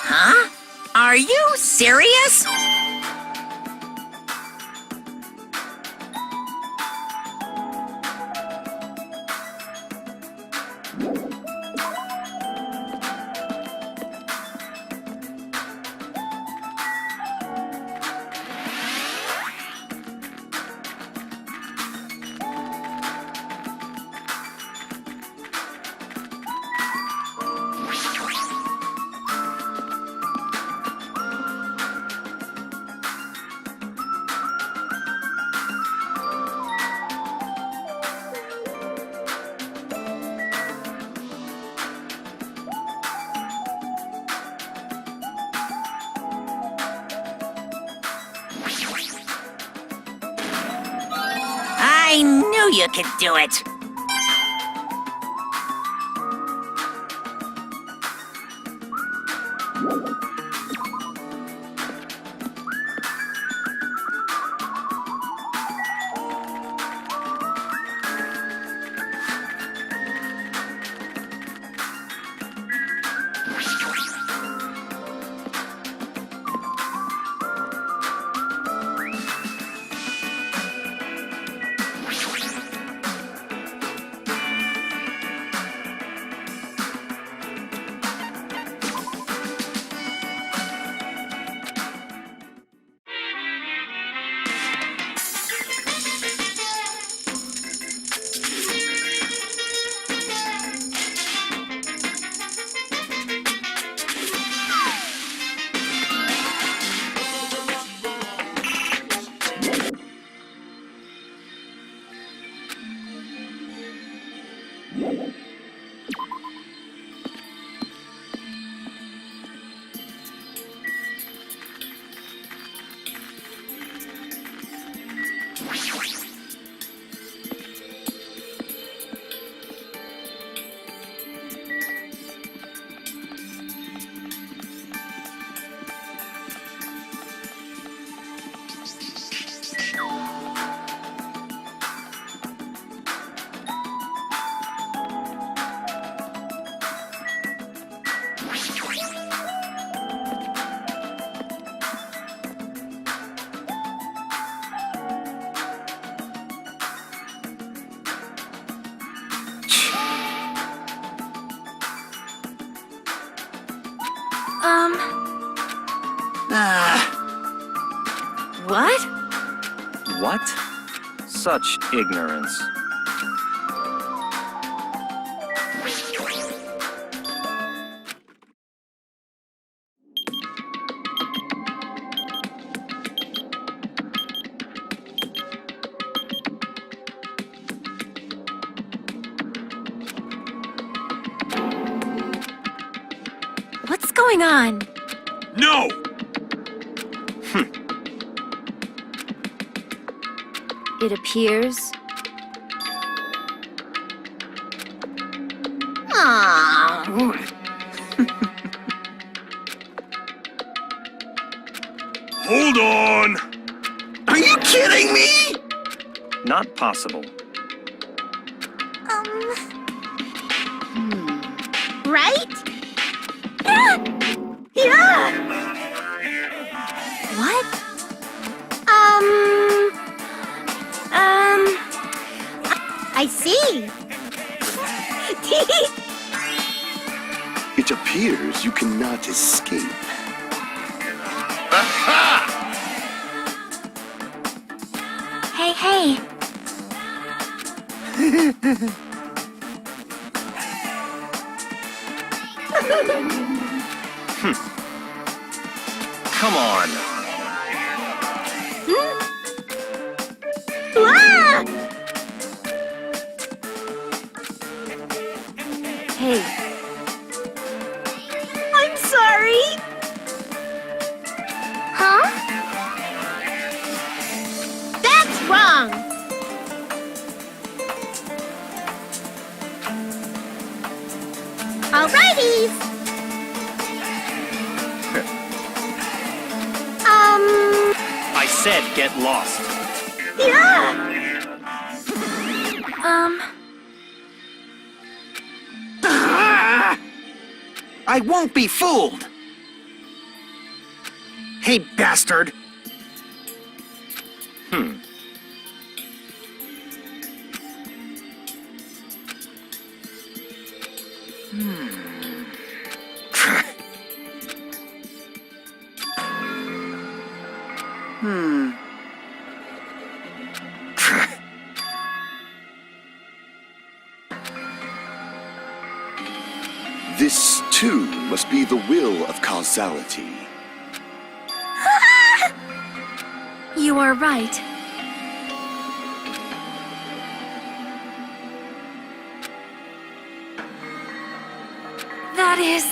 Huh? Are you serious? I knew you could do it. What? What? Such ignorance. going on? No! It appears. Aww. Hold on! Are you kidding me? Not possible. Right? Yeah! What? I see. It appears you cannot escape. Hey, hey. Come on. Ah! Hey, I'm sorry. Huh? That's wrong. Alrighties. I said get lost. Yeah. I won't be fooled! Hey, bastard! This, too, must be the will of causality. you are right. That is...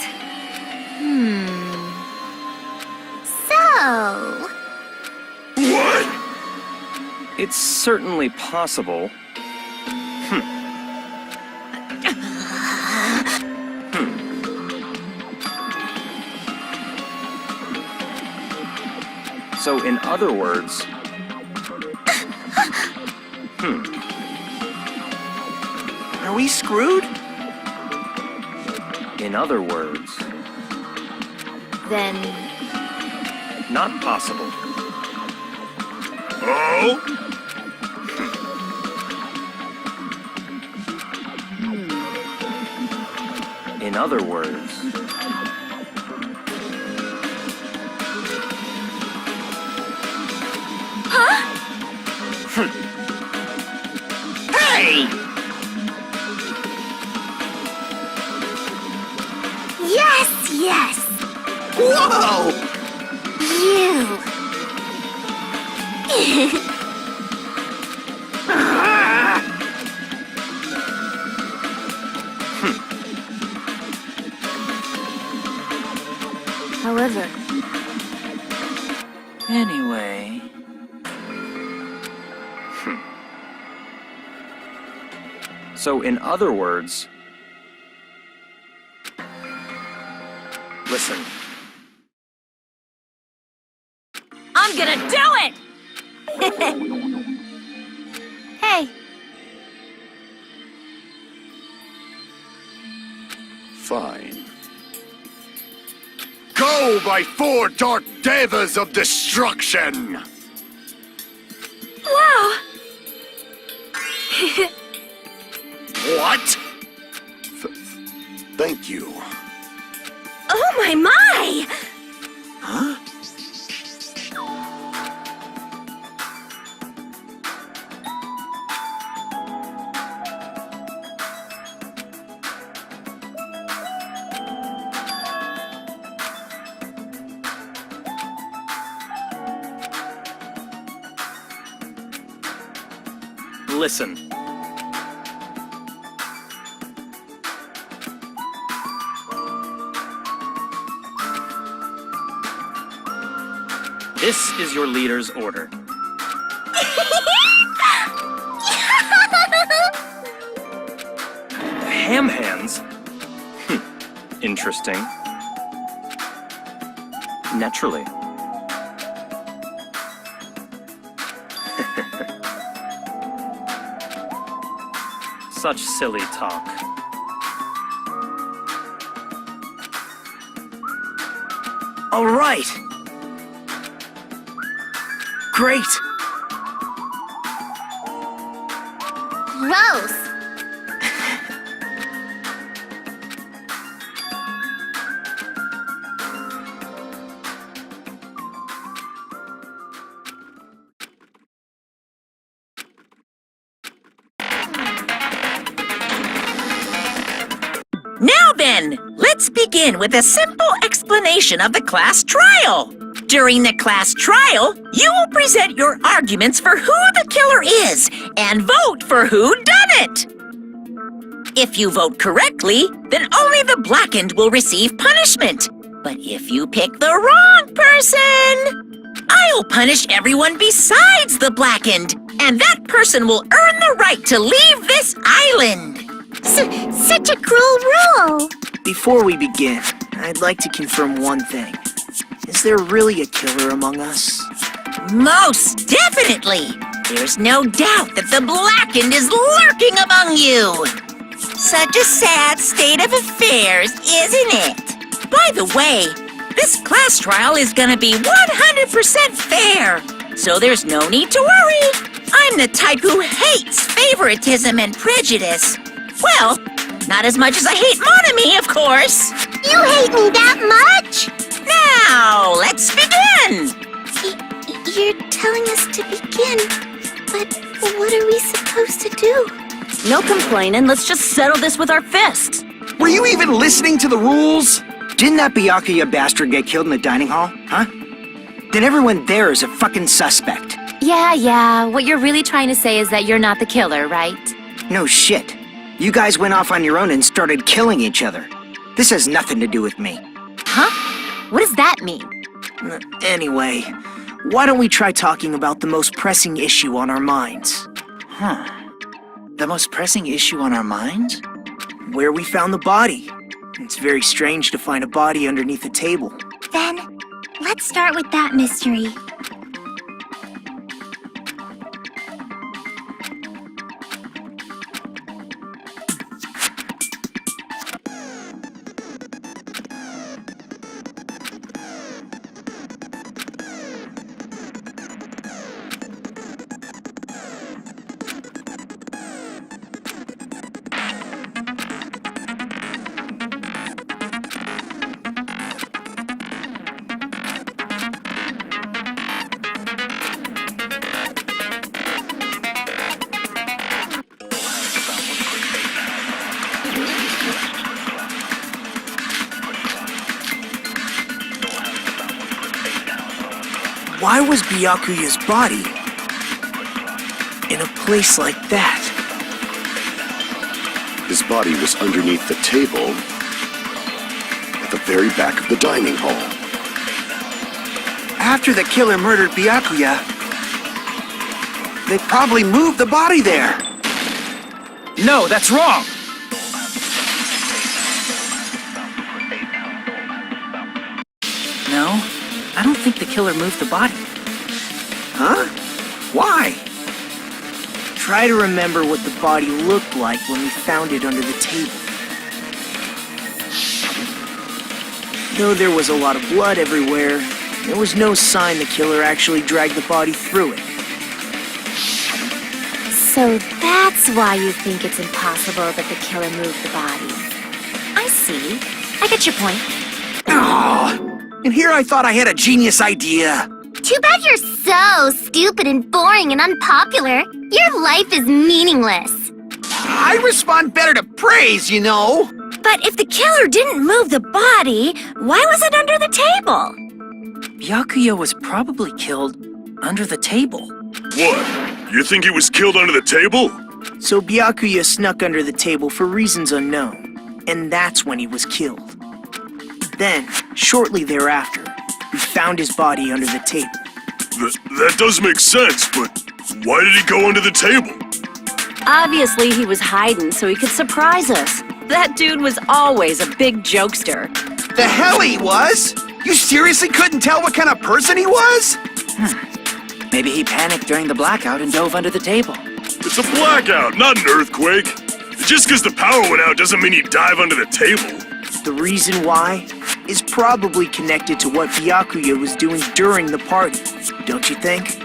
So, What? It's certainly possible. So, in other words... Are we screwed? In other words... Then... Not possible. Oh? In other words... Hey! yes, yes. Whoa! You. However... Anyway... So, in other words... Listen. I'm gonna do it! Hey, Fine. Go, my four dark devas of destruction! Wow! What? Thank you. Oh my my! Huh? Listen. This is your leader's order. Ham hands? Interesting. Naturally. Such silly talk. All right. Great. Gross. Now then, let's begin with a simple explanation of the class trial. During the class trial, you will present your arguments for who the killer is and vote for who done it. If you vote correctly, then only the blackened will receive punishment. But if you pick the wrong person, I'll punish everyone besides the blackened, and that person will earn the right to leave this island. Such a cruel rule. Before we begin, I'd like to confirm one thing. Is there really a killer among us? Most definitely. There's no doubt that the blackened is lurking among you. Such a sad state of affairs, isn't it? By the way, this class trial is gonna be 100% fair, so there's no need to worry. I'm the type who hates favoritism and prejudice. Well, not as much as I hate monogamy, of course. You hate me that much? Now, let's begin! You're telling us to begin, but what are we supposed to do? No complaining, let's just settle this with our fists. Were you even listening to the rules? Didn't that Byakuya bastard get killed in the dining hall, huh? Then everyone there is a fucking suspect. Yeah, what you're really trying to say is that you're not the killer, right? No shit. You guys went off on your own and started killing each other. This has nothing to do with me. Huh? What does that mean? Anyway, why don't we try talking about the most pressing issue on our minds? Huh. The most pressing issue on our minds? Where we found the body. It's very strange to find a body underneath a table. Then, let's start with that mystery. Why was Byakuya's body in a place like that? His body was underneath the table at the very back of the dining hall. After the killer murdered Byakuya, they probably moved the body there. No, that's wrong! No, I don't think the killer moved the body. Huh? Why? Try to remember what the body looked like when we found it under the table. Though there was a lot of blood everywhere, there was no sign the killer actually dragged the body through it. So that's why you think it's impossible that the killer moved the body. I see. I get your point. Oh, and here I thought I had a genius idea. Too bad you're so stupid and boring and unpopular. Your life is meaningless. I respond better to praise, you know. But if the killer didn't move the body, why was it under the table? Byakuya was probably killed under the table. What? You think he was killed under the table? So Byakuya snuck under the table for reasons unknown, and that's when he was killed. Then, shortly thereafter, we found his body under the table. That does make sense, but why did he go under the table? Obviously, he was hiding so he could surprise us. That dude was always a big jokester. The hell he was? You seriously couldn't tell what kind of person he was? Maybe he panicked during the blackout and dove under the table. It's a blackout, not an earthquake. Just because the power went out doesn't mean you dive under the table. The reason why is probably connected to what Byakuya was doing during the party, don't you think?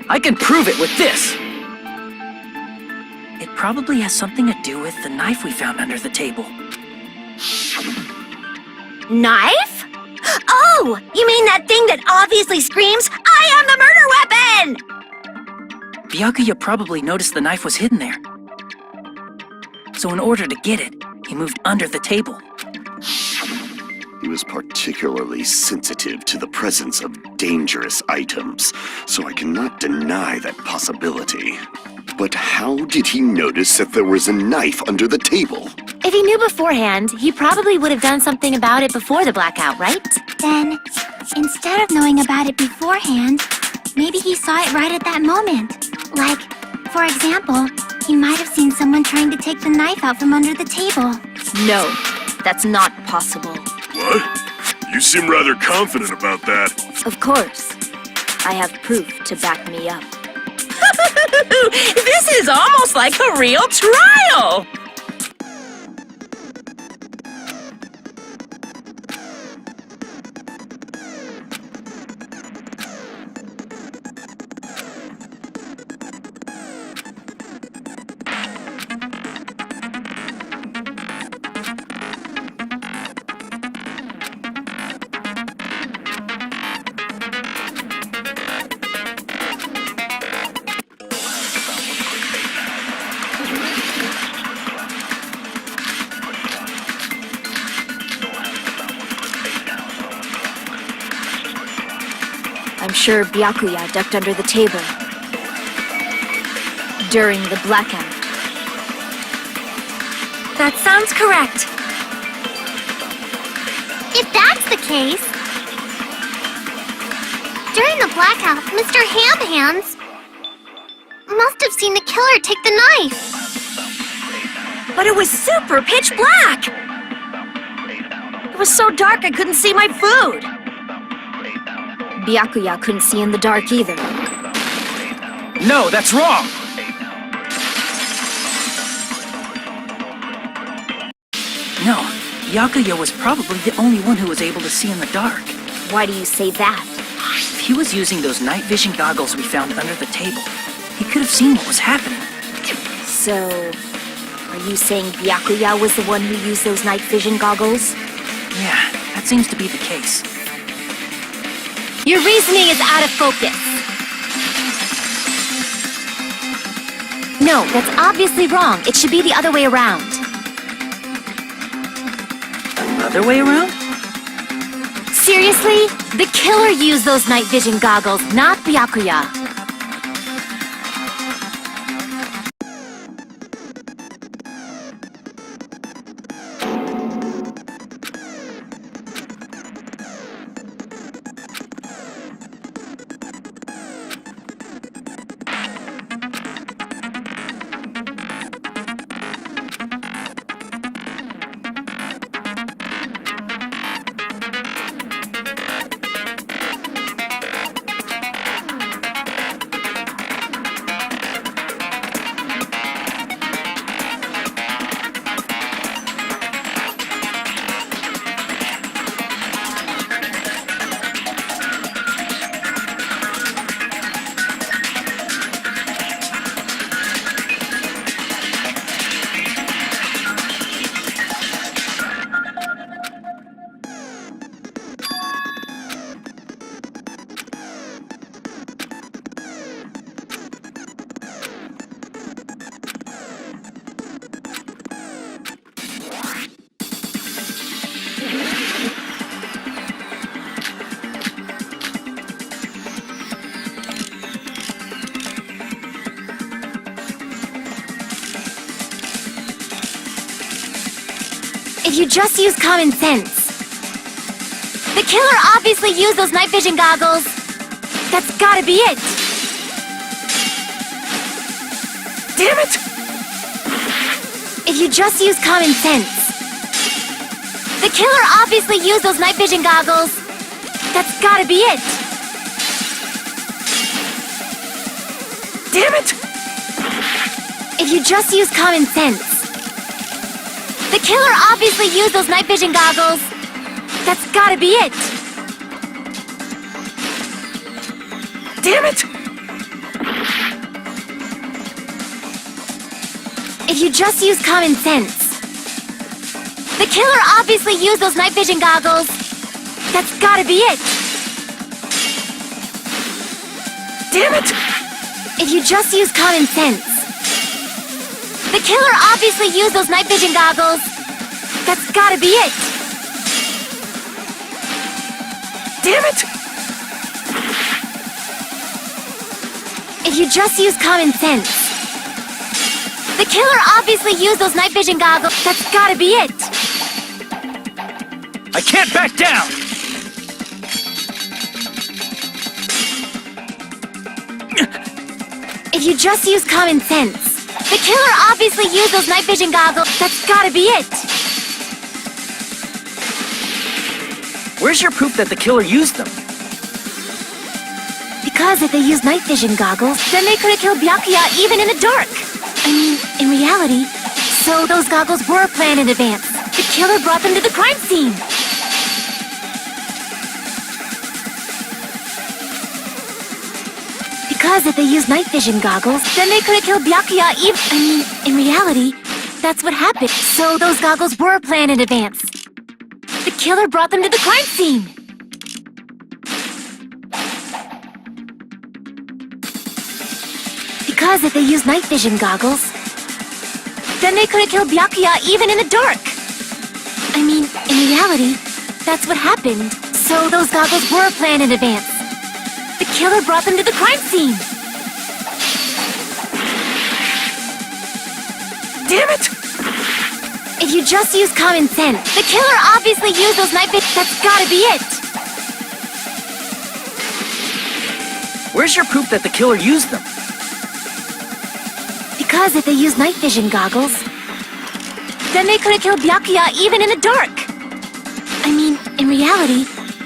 I can prove it with this! It probably has something to do with the knife we found under the table. Knife? Oh, you mean that thing that obviously screams, "I am the murder weapon!" Byakuya probably noticed the knife was hidden there. So in order to get it, he moved under the table. He was particularly sensitive to the presence of dangerous items, so I cannot deny that possibility. But how did he notice that there was a knife under the table? If he knew beforehand, he probably would have done something about it before the blackout, right? Then, instead of knowing about it beforehand, maybe he saw it right at that moment. Like, for example, he might have seen someone trying to take the knife out from under the table. No, that's not possible. What? You seem rather confident about that. Of course. I have proof to back me up. This is almost like a real trial! I'm sure Byakuya ducked under the table during the blackout. That sounds correct. If that's the case, during the blackout, Mr. Ham-Hands must have seen the killer take the knife. But it was super pitch black! It was so dark I couldn't see my food. Byakuya couldn't see in the dark either. No, that's wrong! No, Byakuya was probably the only one who was able to see in the dark. Why do you say that? If he was using those night vision goggles we found under the table, he could have seen what was happening. So, are you saying Byakuya was the one who used those night vision goggles? Yeah, that seems to be the case. Your reasoning is out of focus. No, that's obviously wrong. It should be the other way around. Other way around? Seriously? The killer used those night vision goggles, not Byakuya. If you just use common sense. The killer obviously used those night vision goggles. That's gotta be it. Damn it! If you just use common sense. The killer obviously used those night vision goggles. That's gotta be it. Damn it! If you just use common sense. The killer obviously used those night vision goggles. That's gotta be it. Damn it! If you just use common sense. The killer obviously used those night vision goggles. That's gotta be it. Damn it! If you just use common sense. The killer obviously used those night vision goggles. That's gotta be it. Damn it! If you just use common sense. The killer obviously used those night vision goggles. That's gotta be it. I can't back down! If you just use common sense. The killer obviously used those night vision goggles. That's gotta be it. Where's your proof that the killer used them? Because if they used night vision goggles, then they could have killed Byakuya even in the dark. I mean, in reality, so those goggles were planned in advance. The killer brought them to the crime scene. Because if they used night vision goggles, then they could have killed Byakuya even... I mean, in reality, that's what happened. So those goggles were planned in advance. The killer brought them to the crime scene. Because if they used night vision goggles, then they could have killed Byakuya even in the dark. I mean, in reality, that's what happened. So those goggles were planned in advance. The killer brought them to the crime scene. Damn it! If you just use common sense, the killer obviously used those night vision. That's gotta be it. Where's your proof that the killer used them? Because if they used night vision goggles, then they could have killed Byakuya even in the dark. I mean, in reality,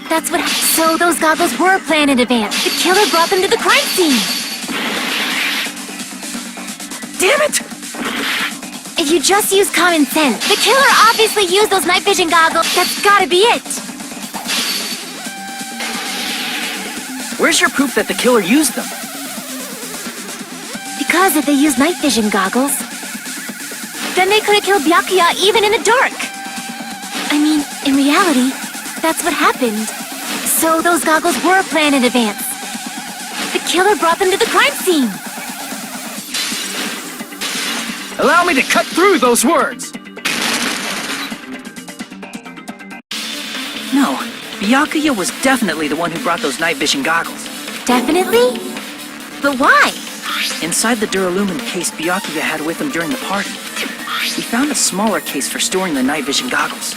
that's what happened. So those goggles were planned in advance. The killer brought them to the crime scene. Damn it! If you just use common sense, the killer obviously used those night vision goggles. That's gotta be it. Where's your proof that the killer used them? Because if they used night vision goggles, then they could have killed Byakuya even in the dark. I mean, in reality, that's what happened. So those goggles were planned in advance. The killer brought them to the crime scene. Allow me to cut through those words! No, Byakuya was definitely the one who brought those night vision goggles. Definitely? But why? Inside the Duralumin case Byakuya had with him during the party, we found a smaller case for storing the night vision goggles.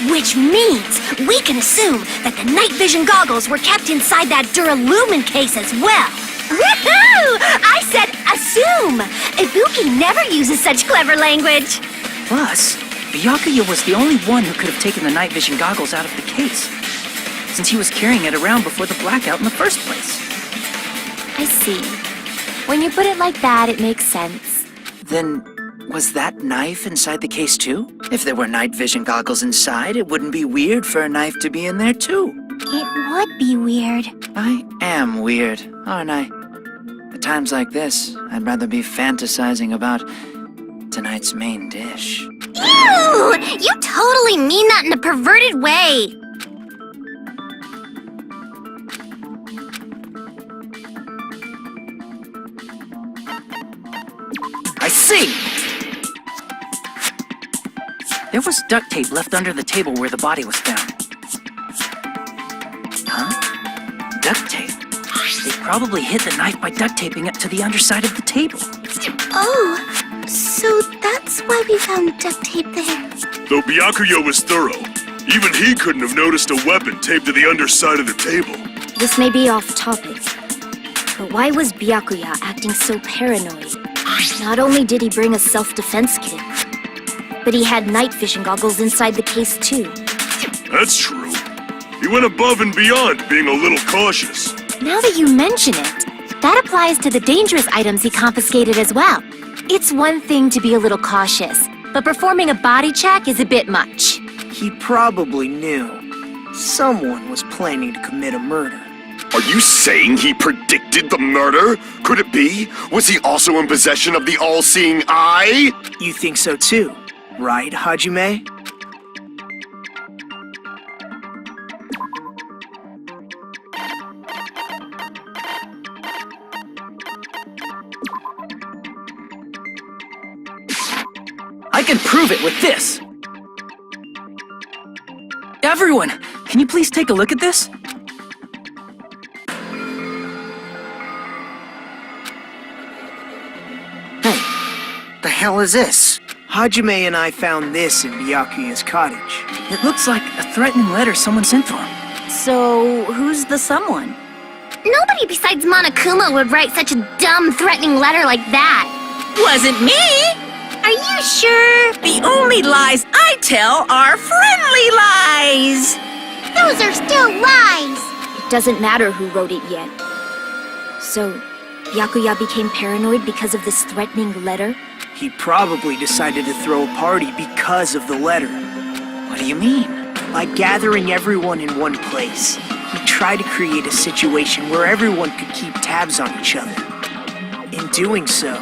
Which means we can assume that the night vision goggles were kept inside that Duralumin case as well. Woohoo! I said assume! Ibuki never uses such clever language. Plus, Byakuya was the only one who could have taken the night vision goggles out of the case, since he was carrying it around before the blackout in the first place. I see. When you put it like that, it makes sense. Then, was that knife inside the case too? If there were night vision goggles inside, it wouldn't be weird for a knife to be in there too. It would be weird. I am weird, aren't I? At times like this, I'd rather be fantasizing about tonight's main dish. Ew! You totally mean that in a perverted way. I see! There was duct tape left under the table where the body was found. Huh? Duct tape? They probably hid the knife by duct taping it to the underside of the table. Oh, so that That's why we found duct tape there. Though Byakuya was thorough, even he couldn't have noticed a weapon taped to the underside of the table. This may be off topic, but why was Byakuya acting so paranoid? Not only did he bring a self-defense kit, but he had night vision goggles inside the case too. That's true. He went above and beyond, being a little cautious. Now that you mention it, that applies to the dangerous items he confiscated as well. It's one thing to be a little cautious, but performing a body check is a bit much. He probably knew someone was planning to commit a murder. Are you saying he predicted the murder? Could it be? Was he also in possession of the all-seeing eye? You think so too, right, Hajime? I can prove it with this! Everyone, can you please take a look at this? Hey, the hell is this? Hajime and I found this in Byakuya's cottage. It looks like a threatening letter someone sent to him. So, who's the someone? Nobody besides Monokuma would write such a dumb, threatening letter like that. Wasn't me! Are you sure? The only lies I tell are friendly lies! Those are still lies. It doesn't matter who wrote it yet. So, Byakuya became paranoid because of this threatening letter? He probably decided to throw a party because of the letter. What do you mean? By gathering everyone in one place, he tried to create a situation where everyone could keep tabs on each other. In doing so,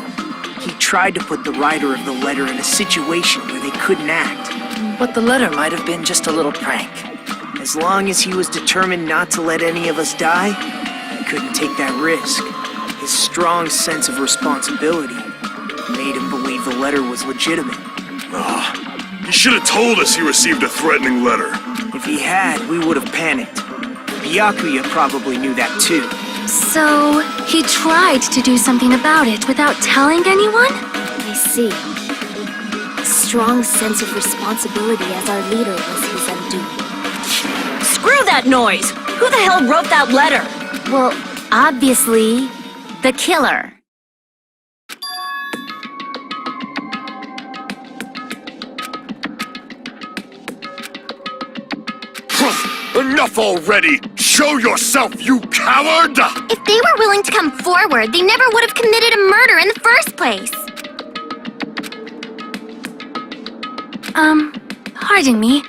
he tried to put the writer of the letter in a situation where they couldn't act. But the letter might have been just a little prank. As long as he was determined not to let any of us die, he couldn't take that risk. His strong sense of responsibility made him believe the letter was legitimate. He should have told us he received a threatening letter. If he had, we would have panicked. Byakuya probably knew that too. So, he tried to do something about it without telling anyone? I see. A strong sense of responsibility as our leader was his undoing. Screw that noise! Who the hell wrote that letter? Well, obviously, the killer. Enough already! Show yourself, you coward! If they were willing to come forward, they never would have committed a murder in the first place. Pardon me.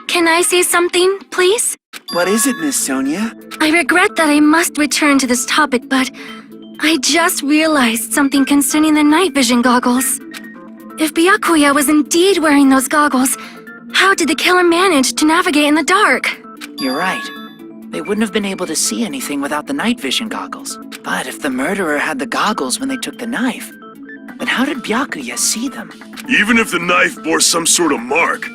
Can I say something, please? What is it, Miss Sonia? I regret that I must return to this topic, but I just realized something concerning the night vision goggles. If Byakuya was indeed wearing those goggles, how did the killer manage to navigate in the dark? You're right. They wouldn't have been able to see anything without the night vision goggles. But if the murderer had the goggles when they took the knife, then how did Byakuya see them? Even if the knife bore some sort of mark,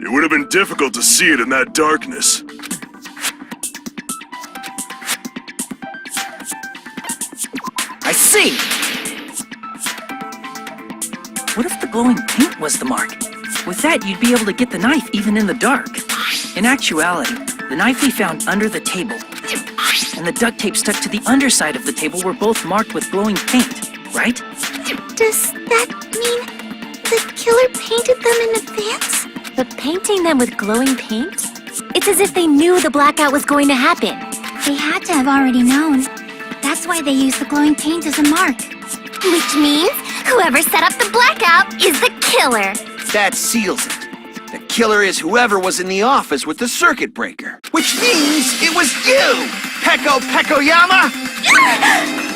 it would have been difficult to see it in that darkness. I see! What if the glowing paint was the mark? With that, you'd be able to get the knife even in the dark. In actuality, the knife we found under the table and the duct tape stuck to the underside of the table were both marked with glowing paint, right? Does that mean the killer painted them in advance? But painting them with glowing paint? It's as if they knew the blackout was going to happen. They had to have already known. That's why they used the glowing paint as a mark. Which means whoever set up the blackout is the killer. That seals it. The killer is whoever was in the office with the circuit breaker. Which means it was you, Peko Pekoyama!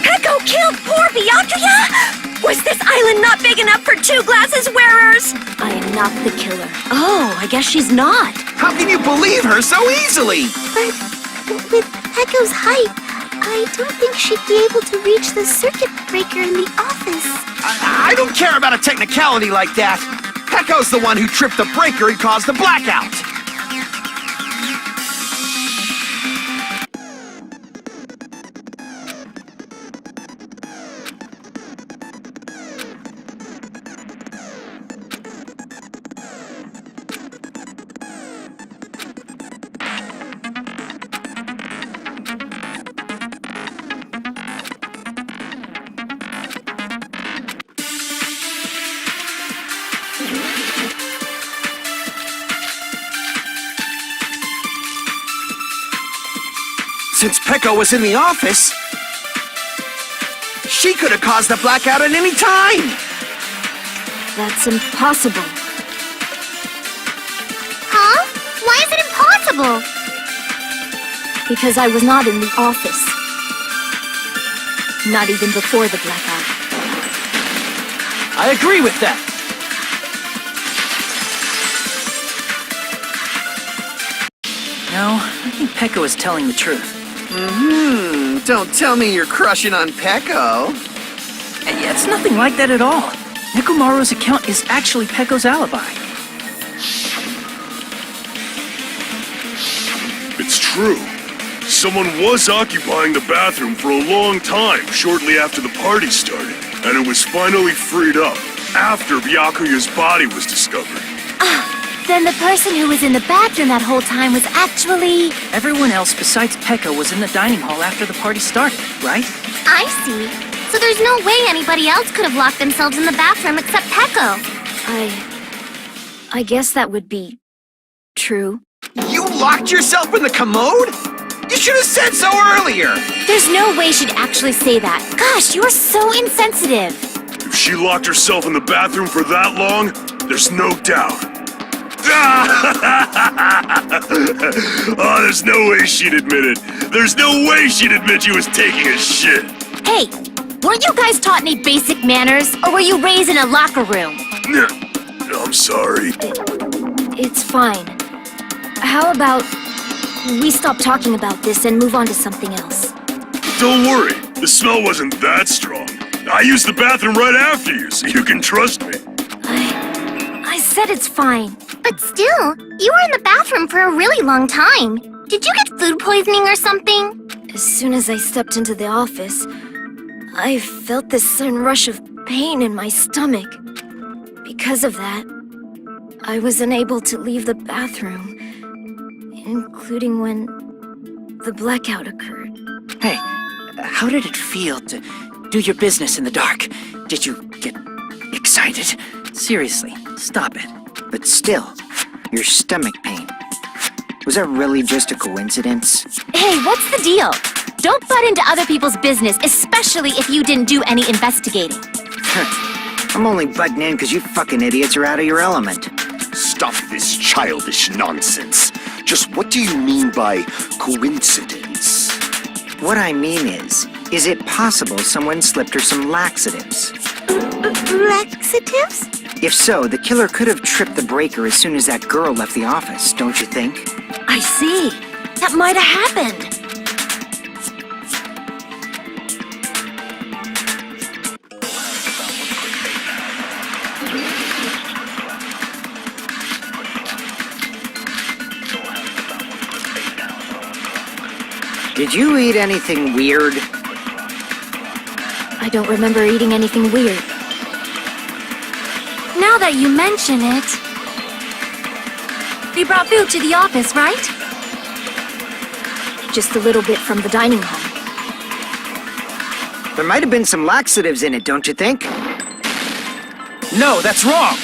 Peko killed poor Byakuya? Was this island not big enough for 2 glasses wearers? I am not the killer. Oh, I guess she's not. How can you believe her so easily? But with Peko's height, I don't think she'd be able to reach the circuit breaker in the office. I don't care about a technicality like that. Peko's the one who tripped the breaker and caused the blackout. Since Pecco was in the office, she could have caused the blackout at any time! That's impossible. Huh? Why is it impossible? Because I was not in the office. Not even before the blackout. I agree with that. No, I think Pecco is telling the truth. Don't tell me you're crushing on Pecco. And yeah, it's nothing like that at all. Nekomaru's account is actually Pecco's alibi. It's true. Someone was occupying the bathroom for a long time shortly after the party started, and it was finally freed up after Byakuya's body was discovered. Then the person who was in the bathroom that whole time was actually... Everyone else besides Pecco was in the dining hall after the party started, right? I see. So there's no way anybody else could have locked themselves in the bathroom except Pecco. I guess that would be true. You locked yourself in the commode? You should have said so earlier! There's no way she'd actually say that. Gosh, you're so insensitive. If she locked herself in the bathroom for that long, there's no doubt. Oh, there's no way she'd admit it. There's no way she'd admit she was taking a shit. Hey, weren't you guys taught any basic manners, or were you raised in a locker room? I'm sorry. It's fine. How about we stop talking about this and move on to something else? Don't worry, the smell wasn't that strong. I used the bathroom right after you, so you can trust me. I said it's fine. But still, you were in the bathroom for a really long time. Did you get food poisoning or something? As soon as I stepped into the office, I felt this sudden rush of pain in my stomach. Because of that, I was unable to leave the bathroom, including when the blackout occurred. Hey, how did it feel to do your business in the dark? Did you get excited? Seriously, stop it. But still, your stomach pain. Was that really just a coincidence? Hey, what's the deal? Don't butt into other people's business, especially if you didn't do any investigating. I'm only butting in because you fucking idiots are out of your element. Stop this childish nonsense. Just what do you mean by coincidence? What I mean is it possible someone slipped her some laxatives? Laxatives? If so, the killer could have tripped the breaker as soon as that girl left the office, don't you think? I see. That might have happened. Did you eat anything weird? I don't remember eating anything weird. Now that you mention it... You brought food to the office, right? Just a little bit from the dining hall. There might have been some laxatives in it, don't you think? No, that's wrong!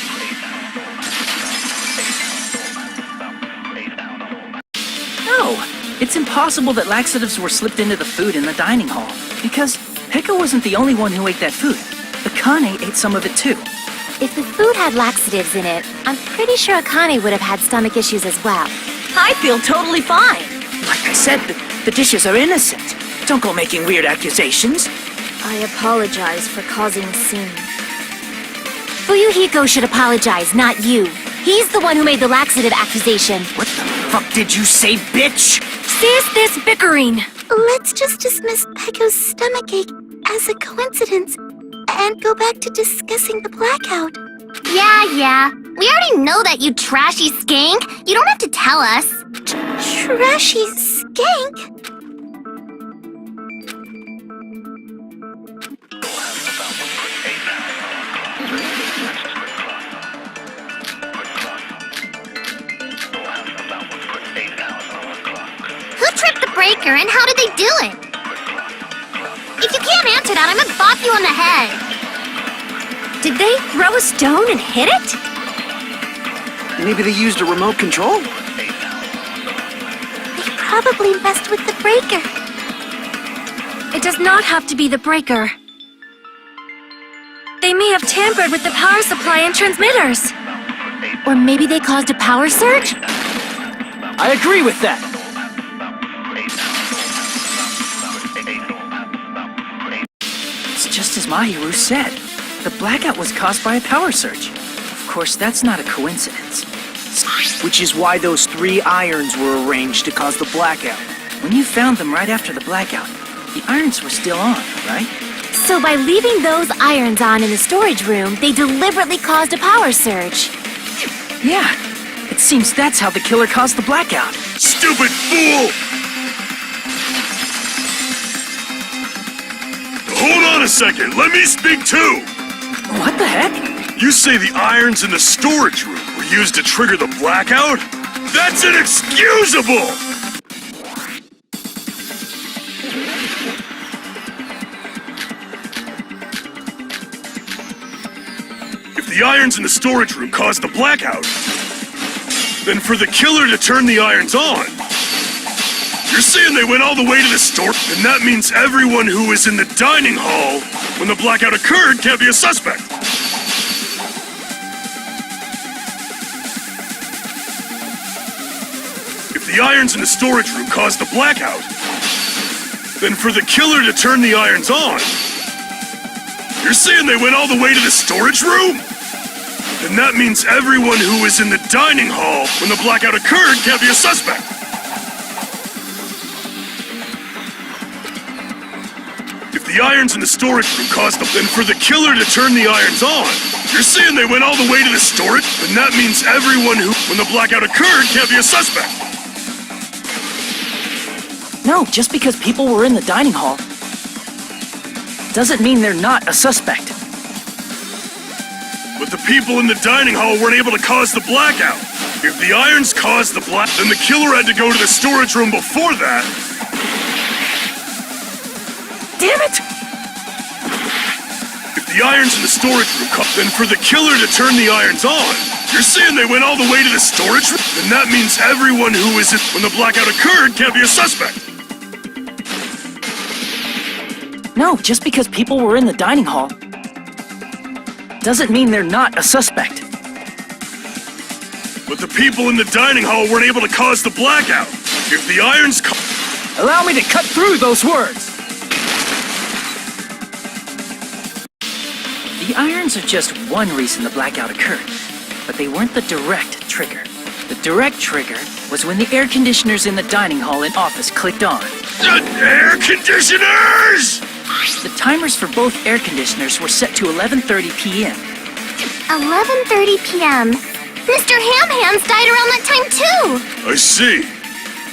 No, it's impossible that laxatives were slipped into the food in the dining hall. Because Pecco wasn't the only one who ate that food. Akane ate some of it too. If the food had laxatives in it, I'm pretty sure Akane would have had stomach issues as well. I feel totally fine. Like I said, the dishes are innocent. Don't go making weird accusations. I apologize for causing a scene. Fuyuhiko should apologize, not you. He's the one who made the laxative accusation. What the fuck did you say, bitch? Cease this bickering! Let's just dismiss Pecco's stomachache as a coincidence and go back to discussing the blackout. Yeah. We already know that, you trashy skank. You don't have to tell us. Trashy skank? Who tripped the breaker and how did they do it? If you can't answer that, I'm gonna bop you on the head. Did they throw a stone and hit it? Maybe they used a remote control? They probably messed with the breaker. It does not have to be the breaker. They may have tampered with the power supply and transmitters. Or maybe they caused a power surge? I agree with that. It's just as Mahiru said. The blackout was caused by a power surge. Of course, that's not a coincidence. Which is why those 3 irons were arranged to cause the blackout. When you found them right after the blackout, the irons were still on, right? So by leaving those irons on in the storage room, they deliberately caused a power surge. Yeah. It seems that's how the killer caused the blackout. Stupid fool! Hold on a second, let me speak too! What the heck? You say the irons in the storage room were used to trigger the blackout? That's inexcusable! If the irons in the storage room caused the blackout, then for the killer to turn the irons on, you're saying they went all the way to the store? And that means everyone who was in the dining hall when the blackout occurred can't be a suspect. If the irons in the storage room caused the blackout, then for the killer to turn the irons on, you're saying they went all the way to the storage room? Then that means everyone who was in the dining hall when the blackout occurred can't be a suspect. If the irons in the storage room caused them, then for the killer to turn the irons on, you're saying they went all the way to the storage? Then that means everyone who, when the blackout occurred, can't be a suspect. No, just because people were in the dining hall doesn't mean they're not a suspect. But the people in the dining hall weren't able to cause the blackout. If the irons caused the then the killer had to go to the storage room before that. Damn it! If the irons in the storage room then for the killer to turn the irons on, you're saying they went all the way to the storage room? Then that means everyone who was in when the blackout occurred can't be a suspect. No, just because people were in the dining hall doesn't mean they're not a suspect. But the people in the dining hall weren't able to cause the blackout. If the irons Allow me to cut through those words! The irons are just one reason the blackout occurred, but they weren't the direct trigger. The direct trigger was when the air conditioners in the dining hall and office clicked on. Air conditioners! The timers for both air conditioners were set to 11:30 p.m. 11:30 p.m. Mr. Ham-Hands died around that time too! I see.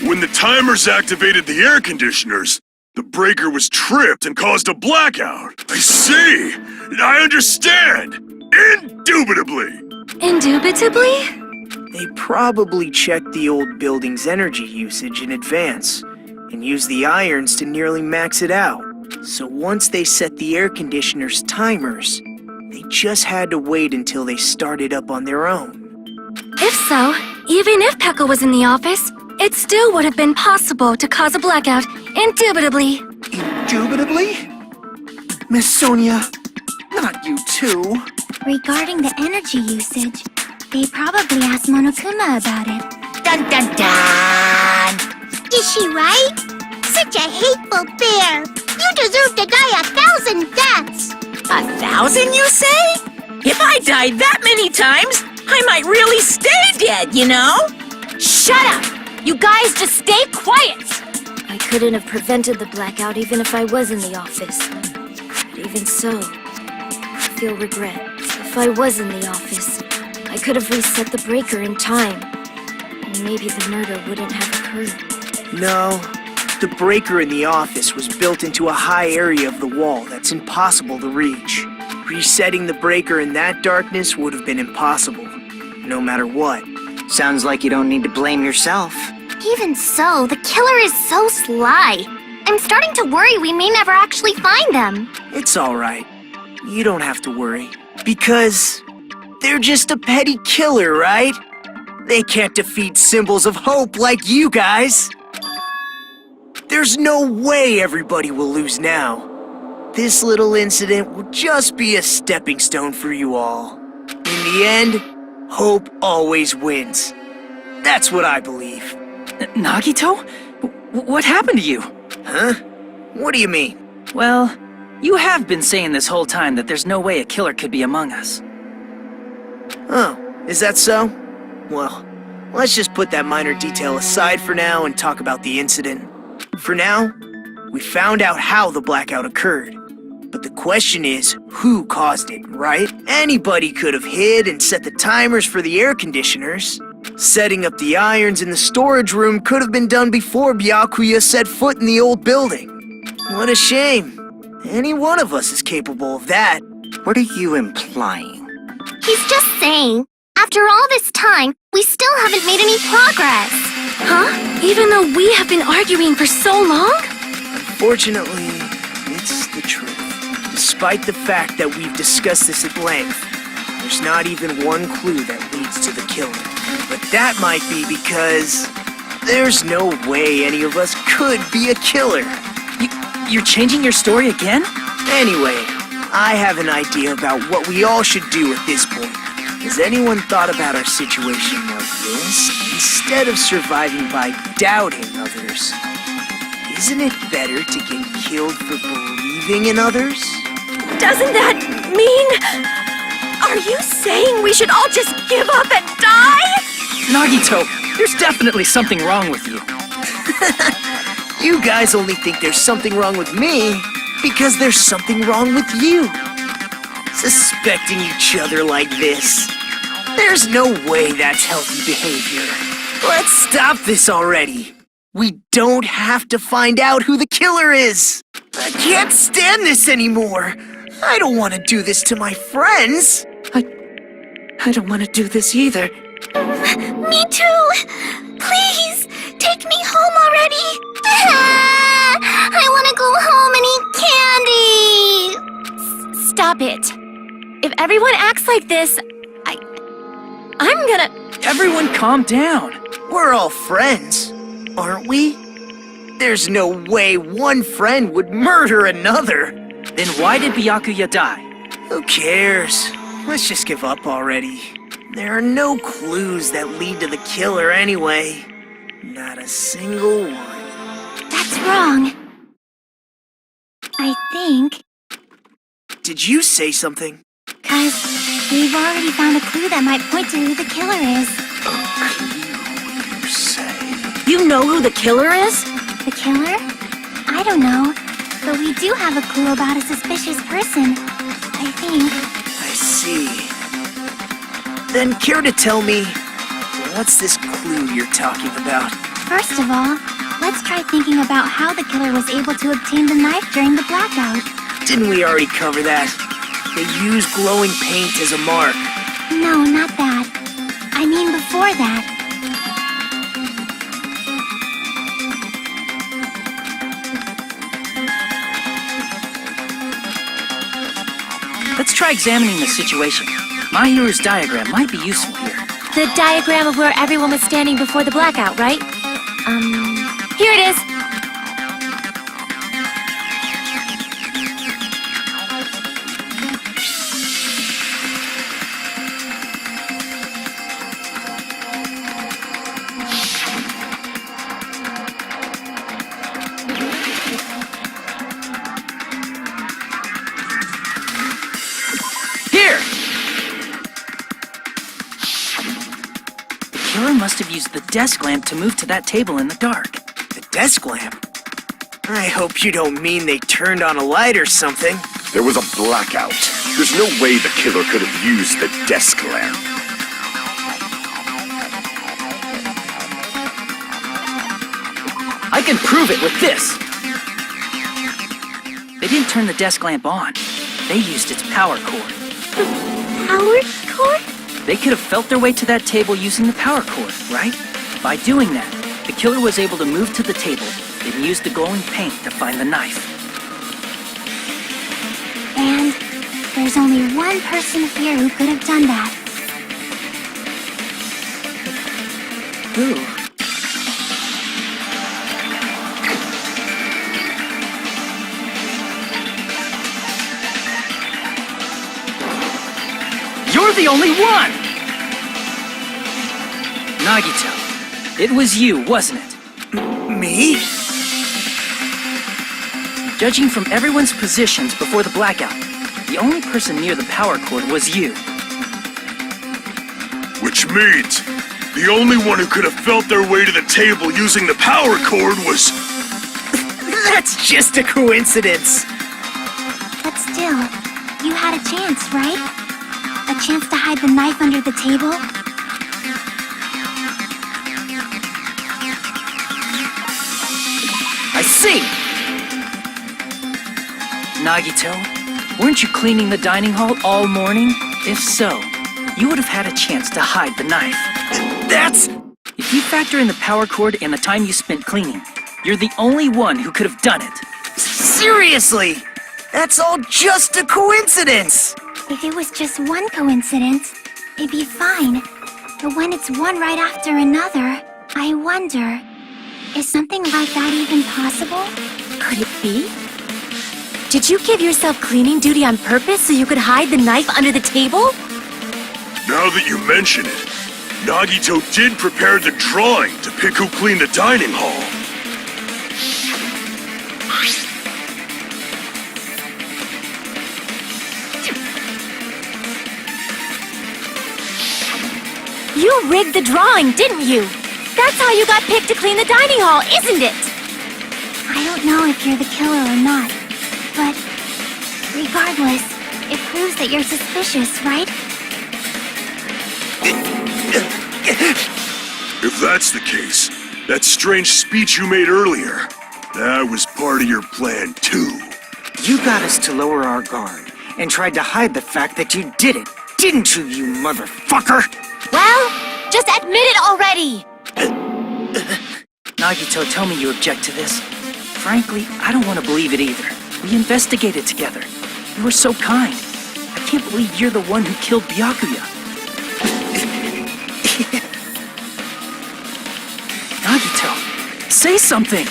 When the timers activated the air conditioners, the breaker was tripped and caused a blackout. I see. I understand. Indubitably. Indubitably? They probably checked the old building's energy usage in advance and used the irons to nearly max it out. So once they set the air conditioner's timers, they just had to wait until they started up on their own. If so, even if Pekka was in the office, it still would have been possible to cause a blackout, indubitably. Indubitably? Miss Sonia, not you too. Regarding the energy usage, they probably asked Monokuma about it. Dun dun dun! Is she right? Such a hateful bear! You deserve to die 1,000 deaths! 1,000, you say? If I died that many times, I might really stay dead, you know? Shut up! You guys just stay quiet! I couldn't have prevented the blackout even if I was in the office. But even so, I feel regret. If I was in the office, I could have reset the breaker in time. And maybe the murder wouldn't have occurred. No, the breaker in the office was built into a high area of the wall that's impossible to reach. Resetting the breaker in that darkness would have been impossible, no matter what. Sounds like you don't need to blame yourself. Even so, the killer is so sly. I'm starting to worry we may never actually find them. It's alright. You don't have to worry. Because they're just a petty killer, right? They can't defeat symbols of hope like you guys. There's no way everybody will lose now. This little incident will just be a stepping stone for you all. In the end, hope always wins. That's what I believe. Nagito? What happened to you? Huh? What do you mean? Well, you have been saying this whole time that there's no way a killer could be among us. Oh, is that so? Well, let's just put that minor detail aside for now and talk about the incident. For now, we found out how the blackout occurred. But the question is, who caused it, right? Anybody could have hid and set the timers for the air conditioners. Setting up the irons in the storage room could have been done before Byakuya set foot in the old building. What a shame. Any one of us is capable of that. What are you implying? He's just saying, after all this time, we still haven't made any progress. Huh? Even though we have been arguing for so long? Unfortunately, it's the truth. Despite the fact that we've discussed this at length, there's not even one clue that leads to the killing. But that might be because there's no way any of us could be a killer. You're changing your story again? Anyway, I have an idea about what we all should do at this point. Has anyone thought about our situation like this? Instead of surviving by doubting others, isn't it better to get killed for believing in others? Doesn't that mean... Are you saying we should all just give up and die? Nagito, there's definitely something wrong with you. You guys only think there's something wrong with me because there's something wrong with you. Suspecting each other like this. There's no way that's healthy behavior. Let's stop this already. We don't have to find out who the killer is. I can't stand this anymore. I don't want to do this to my friends. I don't want to do this either. Me too! Please, take me home already! I want to go home and eat candy! Stop it. If everyone acts like this, I'm gonna... Everyone calm down. We're all friends, aren't we? There's no way one friend would murder another. Then why did Byakuya die? Who cares? Let's just give up already. There are no clues that lead to the killer anyway. Not a single one. That's wrong. I think, Did you say something? 'cause we've already found a clue that might point to who the killer is. You say? You know who the killer is? The killer? I don't know, but we do have a clue about a suspicious person, I think. I see. Then care to tell me, what's this clue you're talking about? First of all, let's try thinking about how the killer was able to obtain the knife during the blackout. Didn't we already cover that? They used glowing paint as a mark. No, not that. I mean before that. Let's try examining the situation. Mahiru's diagram might be useful here. The diagram of where everyone was standing before the blackout, right? Here it is. The killer must have used the desk lamp to move to that table in the dark. The desk lamp? I hope you don't mean they turned on a light or something. There was a blackout. There's no way the killer could have used the desk lamp. I can prove it with this! They didn't turn the desk lamp on. They used its power cord. Power cord? They could have felt their way to that table using the power cord, right? By doing that, the killer was able to move to the table, then use the glowing paint to find the knife. And there's only one person here who could have done that. Who? the only one! Nagito, it was you, wasn't it? Me? Judging from everyone's positions before the blackout, the only person near the power cord was you. Which means the only one who could have felt their way to the table using the power cord was... That's just a coincidence. But still, you had a chance, right? A chance to hide the knife under the table? I see! Nagito, weren't you cleaning the dining hall all morning? If so, you would have had a chance to hide the knife. That's... If you factor in the power cord and the time you spent cleaning, you're the only one who could have done it. Seriously! That's all just a coincidence! If it was just one coincidence, it'd be fine. But when it's one right after another, I wonder, is something like that even possible? Could it be? Did you give yourself cleaning duty on purpose so you could hide the knife under the table? Now that you mention it, Nagito did prepare the drawing to pick who cleaned the dining hall. You rigged the drawing, didn't you? That's how you got picked to clean the dining hall, isn't it? I don't know if you're the killer or not, but regardless, it proves that you're suspicious, right? If that's the case, that strange speech you made earlier, that was part of your plan too. You got us to lower our guard and tried to hide the fact that you did it, didn't you, you motherfucker? Well, just admit it already! Nagito, tell me you object to this. Frankly, I don't want to believe it either. We investigated together. You were so kind. I can't believe you're the one who killed Byakuya. Nagito, say something!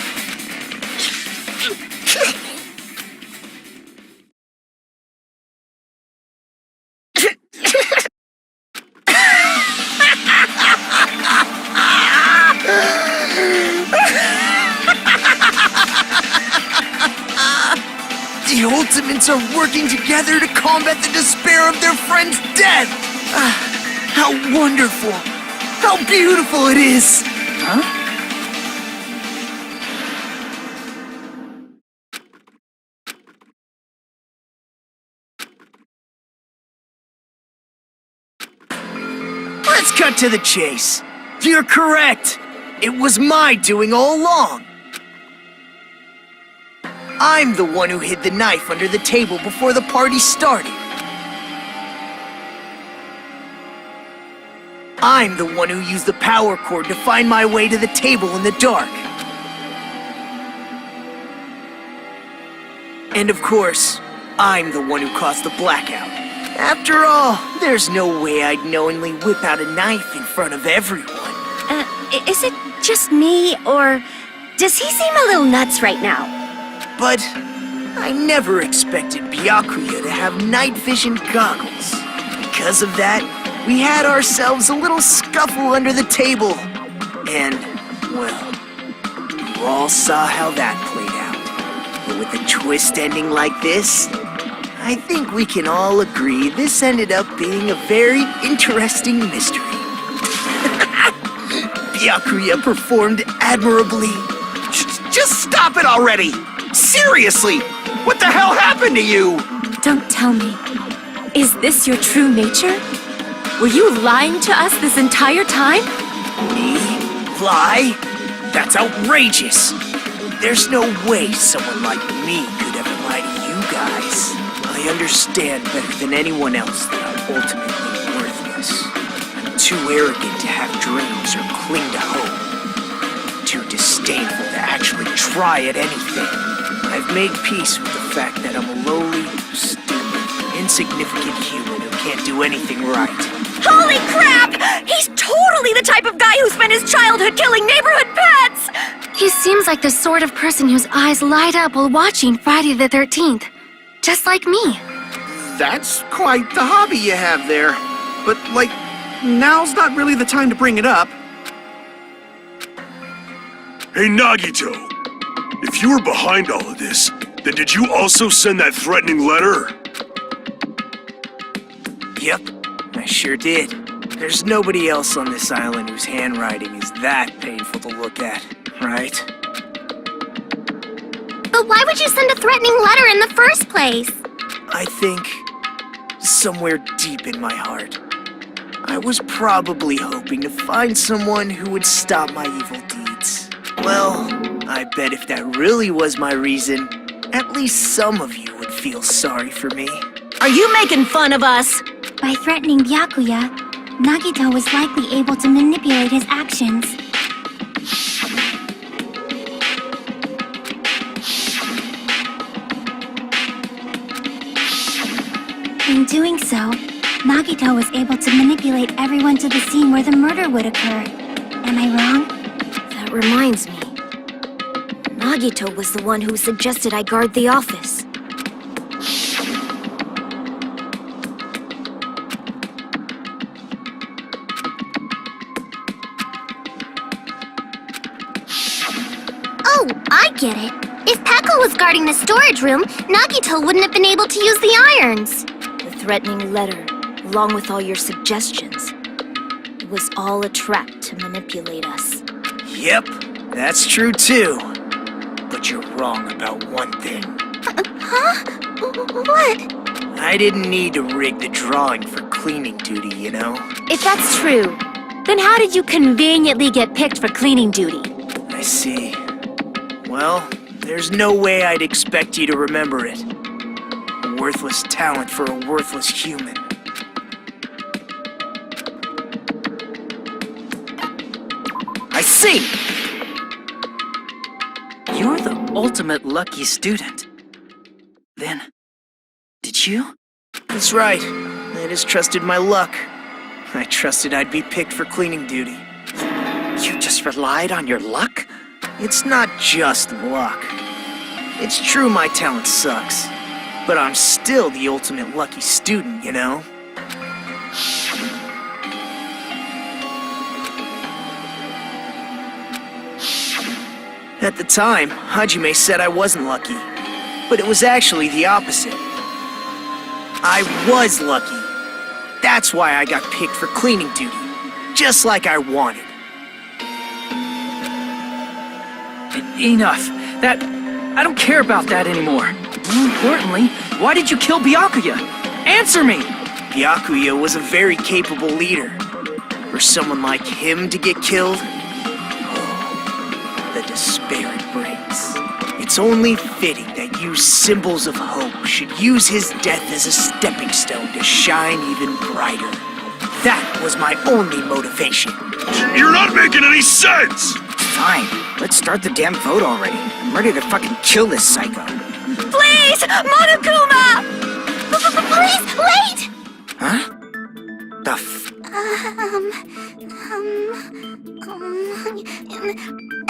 The Ultimates are working together to combat the despair of their friend's death! How wonderful! How beautiful it is! Huh? Let's cut to the chase. You're correct. It was my doing all along. I'm the one who hid the knife under the table before the party started. I'm the one who used the power cord to find my way to the table in the dark. And of course, I'm the one who caused the blackout. After all, there's no way I'd knowingly whip out a knife in front of everyone. Is it just me, or does he seem a little nuts right now? But I never expected Byakuya to have night vision goggles. Because of that, we had ourselves a little scuffle under the table. And, well, you all saw how that played out. But with a twist ending like this, I think we can all agree this ended up being a very interesting mystery. Byakuya performed admirably. Just stop it already! Seriously! What the hell happened to you? Don't tell me. Is this your true nature? Were you lying to us this entire time? Me? Lie? That's outrageous. There's no way someone like me could ever lie to you guys. I understand better than anyone else that I'm ultimately worthless. I'm too arrogant to have dreams or cling to hope. Too disdainful to actually try at anything. I've made peace with the fact that I'm a lowly, stupid, insignificant human who can't do anything right. Holy crap! He's totally the type of guy who spent his childhood killing neighborhood pets! He seems like the sort of person whose eyes light up while watching Friday the 13th. Just like me. That's quite the hobby you have there. but, like, now's not really the time to bring it up. Hey, Nagito. If you were behind all of this, then did you also send that threatening letter? Yep, I sure did. There's nobody else on this island whose handwriting is that painful to look at, right? But why would you send a threatening letter in the first place? I think, somewhere deep in my heart, I was probably hoping to find someone who would stop my evil deeds. Well, I bet if that really was my reason, at least some of you would feel sorry for me. Are you making fun of us? By threatening Byakuya, Nagito was likely able to manipulate his actions. In doing so, Nagito was able to manipulate everyone to the scene where the murder would occur. Am I wrong? That reminds me. Nagito was the one who suggested I guard the office. Oh, I get it. If Peko was guarding the storage room, Nagito wouldn't have been able to use the irons. The threatening letter, along with all your suggestions, it was all a trap to manipulate us. Yep, that's true too. But you're wrong about one thing. Huh? What? I didn't need to rig the drawing for cleaning duty, you know? If that's true, then how did you conveniently get picked for cleaning duty? I see. Well, there's no way I'd expect you to remember it. A worthless talent for a worthless human. I see! You're the ultimate lucky student. Then, did you? That's right. I just trusted my luck. I trusted I'd be picked for cleaning duty. You just relied on your luck? It's not just luck. It's true my talent sucks, but I'm still the ultimate lucky student, you know? At the time, Hajime said I wasn't lucky, but it was actually the opposite. I was lucky. That's why I got picked for cleaning duty, just like I wanted. Enough. I don't care about that anymore. More importantly, why did you kill Byakuya? Answer me! Byakuya was a very capable leader. For someone like him to get killed, the despair it brings. It's only fitting that you symbols of hope should use his death as a stepping stone to shine even brighter. That was my only motivation. You're not making any sense! Fine, let's start the damn vote already. I'm ready to fucking kill this psycho. Please! Monokuma! Please, wait! Huh? The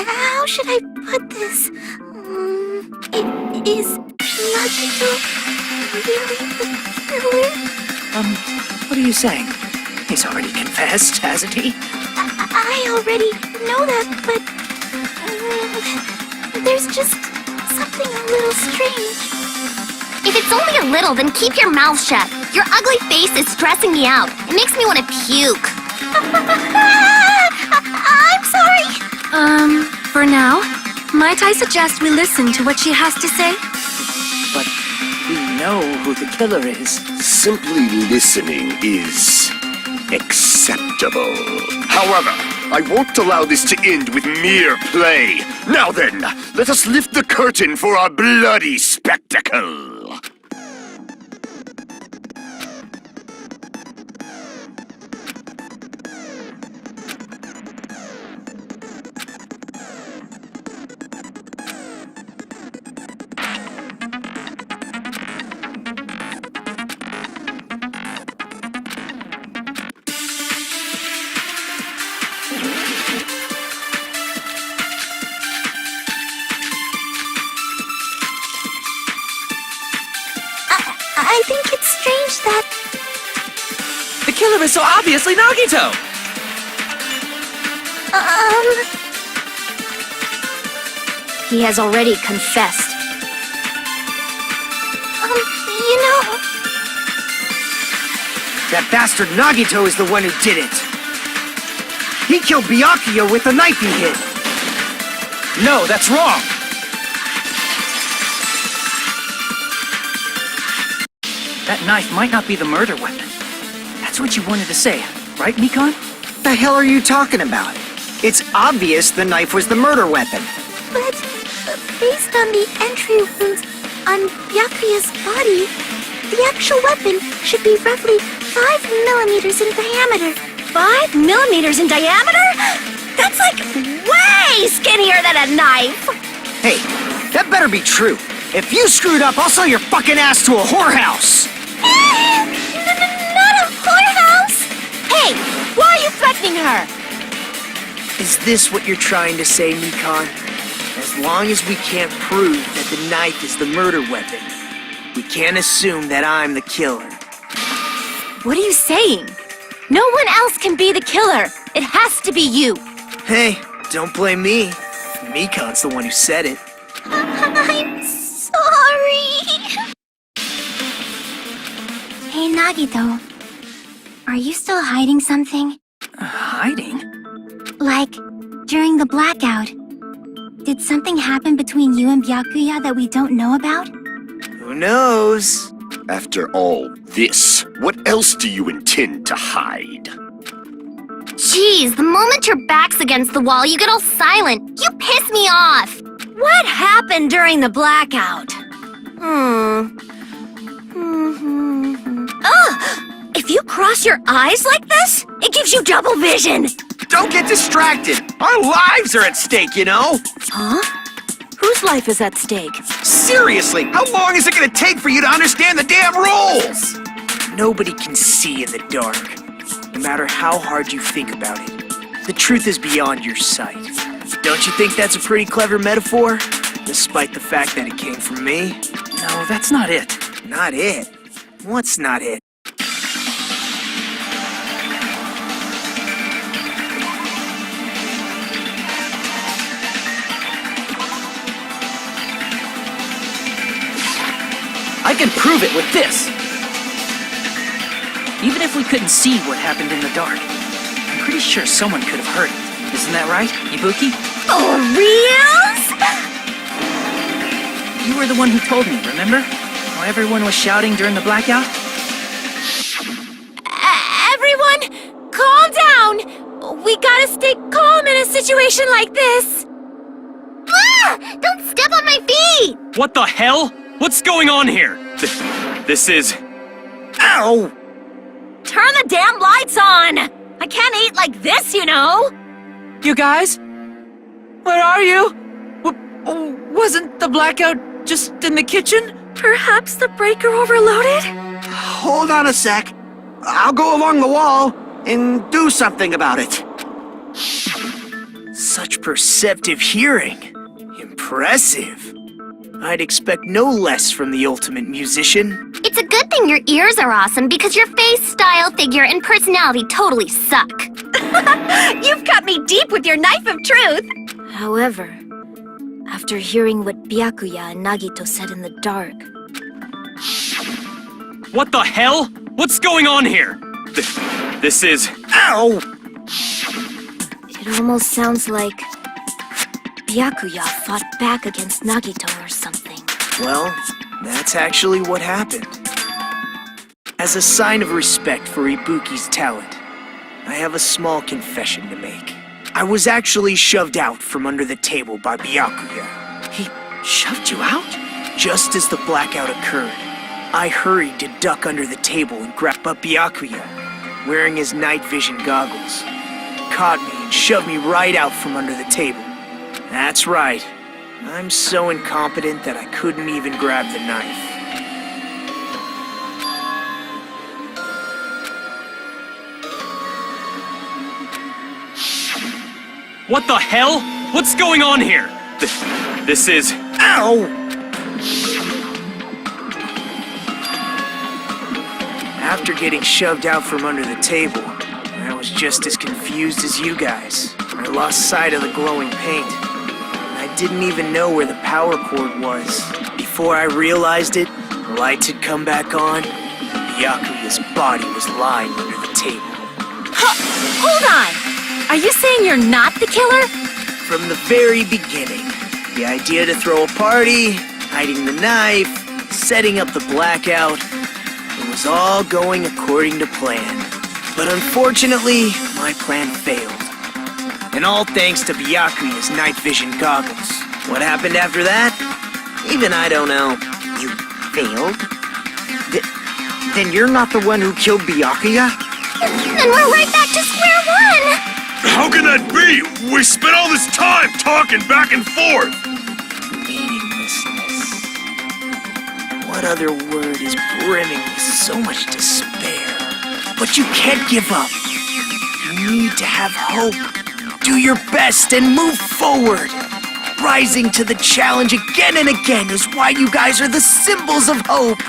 how should I put this? Is Nagito really the killer? What are you saying? He's already confessed, hasn't he? I already know that, but there's just something a little strange. If it's only a little, then keep your mouth shut. Your ugly face is stressing me out. It makes me want to puke. I'm sorry. For now, might I suggest we listen to what she has to say? But we know who the killer is. Simply listening is acceptable. However, I won't allow this to end with mere play. Now then, let us lift the curtain for our bloody spectacle. I think it's strange that... The killer is so obviously Nagito! He has already confessed. You know, That bastard Nagito is the one who did it. He killed Byakuya with the knife he hid. No, that's wrong! That knife might not be the murder weapon. That's what you wanted to say, right, Mikon? The hell are you talking about? It's obvious the knife was the murder weapon. but based on the entry wounds on Byakuya's body, the actual weapon should be roughly 5 millimeters in diameter. 5 millimeters in diameter? That's like way skinnier than a knife! Hey, that better be true. If you screwed up, I'll sell your fucking ass to a whorehouse. Not a whorehouse! Hey, why are you threatening her? Is this what you're trying to say, Mikon? As long as we can't prove that the knife is the murder weapon, we can't assume that I'm the killer. What are you saying? No one else can be the killer. It has to be you. Hey, don't blame me. Mikon's the one who said it. I'm sorry. Hey, Nagito. Are you still hiding something? Hiding? Like, during the blackout, did something happen between you and Byakuya that we don't know about? Who knows? After all this, what else do you intend to hide? Jeez, the moment your back's against the wall, you get all silent. You piss me off. What happened during the blackout? If you cross your eyes like this, it gives you double vision. Don't get distracted. Our lives are at stake, you know? Huh? Whose life is at stake? Seriously, how long is it gonna take for you to understand the damn rules? Nobody can see in the dark, no matter how hard you think about it. The truth is beyond your sight. Don't you think that's a pretty clever metaphor? Despite the fact that it came from me? No, that's not it. Not it? What's not it? I can prove it with this. Even if we couldn't see what happened in the dark, I'm pretty sure someone could have heard it. Isn't that right, Ibuki? Oh, reals? You were the one who told me, remember? How everyone was shouting during the blackout? Everyone, calm down. We gotta stay calm in a situation like this. Ah! Don't step on my feet! What the hell? What's going on here? This is... Ow! Turn the damn lights on. I can't eat like this, you know. You guys? Where are you? Wasn't the blackout just in the kitchen? Perhaps the breaker overloaded? Hold on a sec. I'll go along the wall and do something about it. Such perceptive hearing. Impressive. I'd expect no less from the ultimate musician. It's a good thing your ears are awesome because your face, style, figure, and personality totally suck. You've cut me deep with your knife of truth. However, after hearing what Byakuya and Nagito said in the dark... What the hell? What's going on here? This is... Ow! It almost sounds like Byakuya fought back against Nagito or something. Well, that's actually what happened. As a sign of respect for Ibuki's talent, I have a small confession to make. I was actually shoved out from under the table by Byakuya. He shoved you out? Just as the blackout occurred, I hurried to duck under the table and grab up Byakuya, wearing his night vision goggles. He caught me and shoved me right out from under the table. That's right. I'm so incompetent that I couldn't even grab the knife. What the hell? What's going on here? This is... Ow! After getting shoved out from under the table, I was just as confused as you guys. I lost sight of the glowing paint. I didn't even know where the power cord was. Before I realized it, the lights had come back on, and Byakuya's body was lying under the table. Hold on! Are you saying you're not the killer? From the very beginning, the idea to throw a party, hiding the knife, setting up the blackout, it was all going according to plan. But unfortunately, my plan failed. And all thanks to Byakuya's night vision goggles. What happened after that? Even I don't know. You failed? Then you're not the one who killed Byakuya? Then we're right back to square one! How can that be? We spent all this time talking back and forth! Meaninglessness. What other word is brimming with so much despair? But you can't give up. You need to have hope. Do your best and move forward. Rising to the challenge again and again is why you guys are the symbols of hope.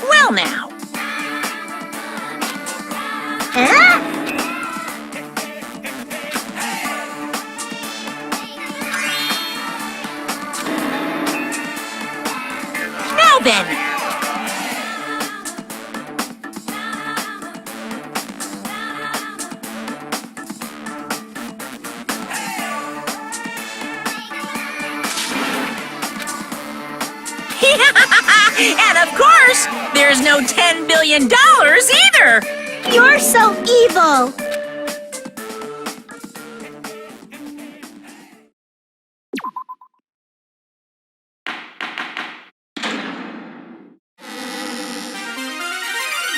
Well now. Huh? Now then. And of course, there's no $10 billion either! You're so evil!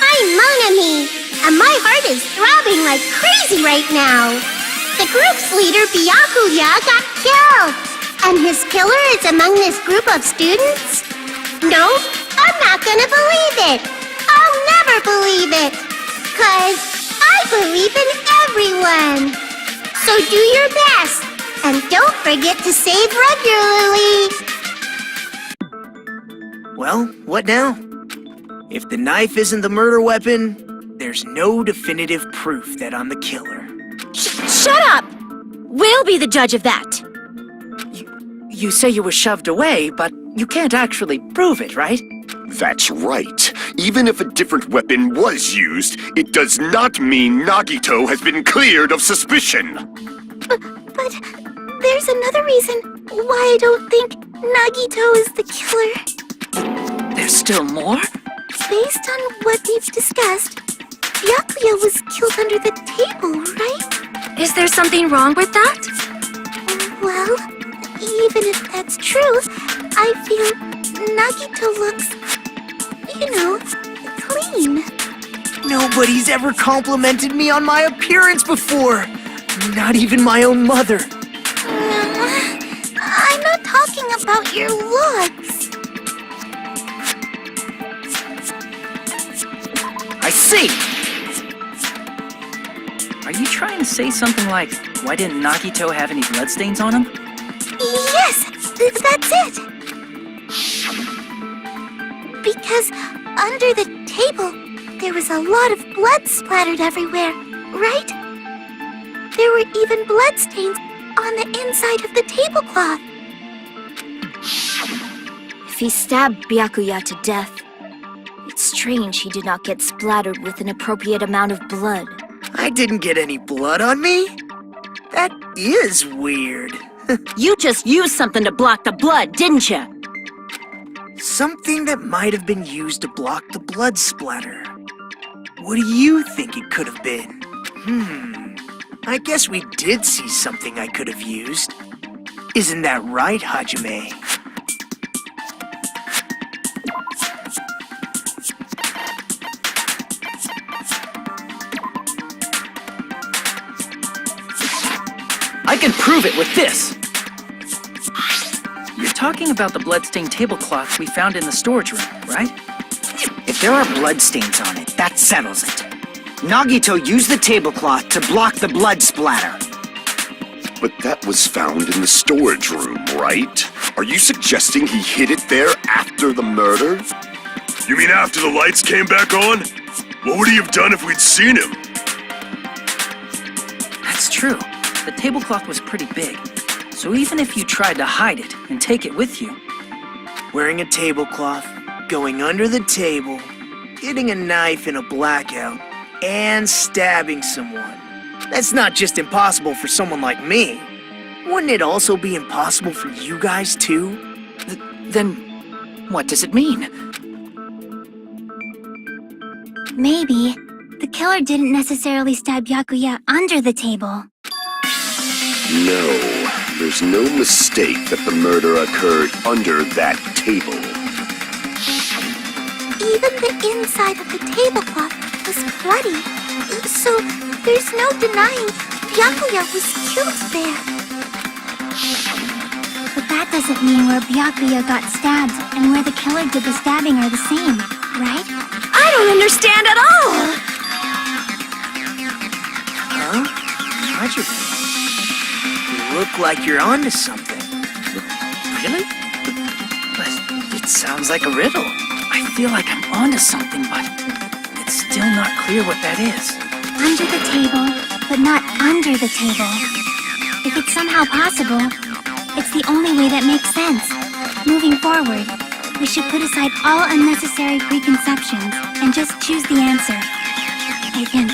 I'm Monami, and my heart is throbbing like crazy right now. The group's leader, Byakuya, got killed, and his killer is among this group of students? No, I'm not gonna believe it. I'll never believe it. 'Cause I believe in everyone. So do your best. And don't forget to save regularly. Well, what now? If the knife isn't the murder weapon, there's no definitive proof that I'm the killer. Shut up! We'll be the judge of that. You say you were shoved away, but you can't actually prove it, right? That's right. Even if a different weapon was used, it does not mean Nagito has been cleared of suspicion. But there's another reason why I don't think Nagito is the killer. There's still more? Based on what we've discussed, Byakuya was killed under the table, right? Is there something wrong with that? Well, even if that's true, I feel Nagito looks, clean. Nobody's ever complimented me on my appearance before. Not even my own mother. I'm not talking about your looks. I see. Are you trying to say something like, why didn't Nagito have any bloodstains on him? Yes, that's it. Because under the table, there was a lot of blood splattered everywhere, right? There were even bloodstains on the inside of the tablecloth. If he stabbed Byakuya to death, it's strange he did not get splattered with an appropriate amount of blood. I didn't get any blood on me? That is weird. You just used something to block the blood, didn't you? Something that might have been used to block the blood splatter. What do you think it could have been? I guess we did see something I could have used. Isn't that right, Hajime? I can prove it with this. You're talking about the bloodstained tablecloth we found in the storage room, right? If there are bloodstains on it, that settles it. Nagito used the tablecloth to block the blood splatter. But that was found in the storage room, right? Are you suggesting he hid it there after the murder? You mean after the lights came back on? What would he have done if we'd seen him? That's true. The tablecloth was pretty big. So even if you tried to hide it and take it with you... Wearing a tablecloth, going under the table, getting a knife in a blackout, and stabbing someone. That's not just impossible for someone like me. Wouldn't it also be impossible for you guys too? Then, what does it mean? Maybe the killer didn't necessarily stab Byakuya under the table. No, there's no mistake that the murder occurred under that table. Even the inside of the tablecloth was bloody, so there's no denying Byakuya was killed there. But that doesn't mean where Byakuya got stabbed and where the killer did the stabbing are the same, right? I don't understand at all! Huh? Roger. You look like you're onto something. Really? But it sounds like a riddle. I feel like I'm onto something, but it's still not clear what that is. Under the table, but not under the table. If it's somehow possible, it's the only way that makes sense. Moving forward, we should put aside all unnecessary preconceptions and just choose the answer. I think.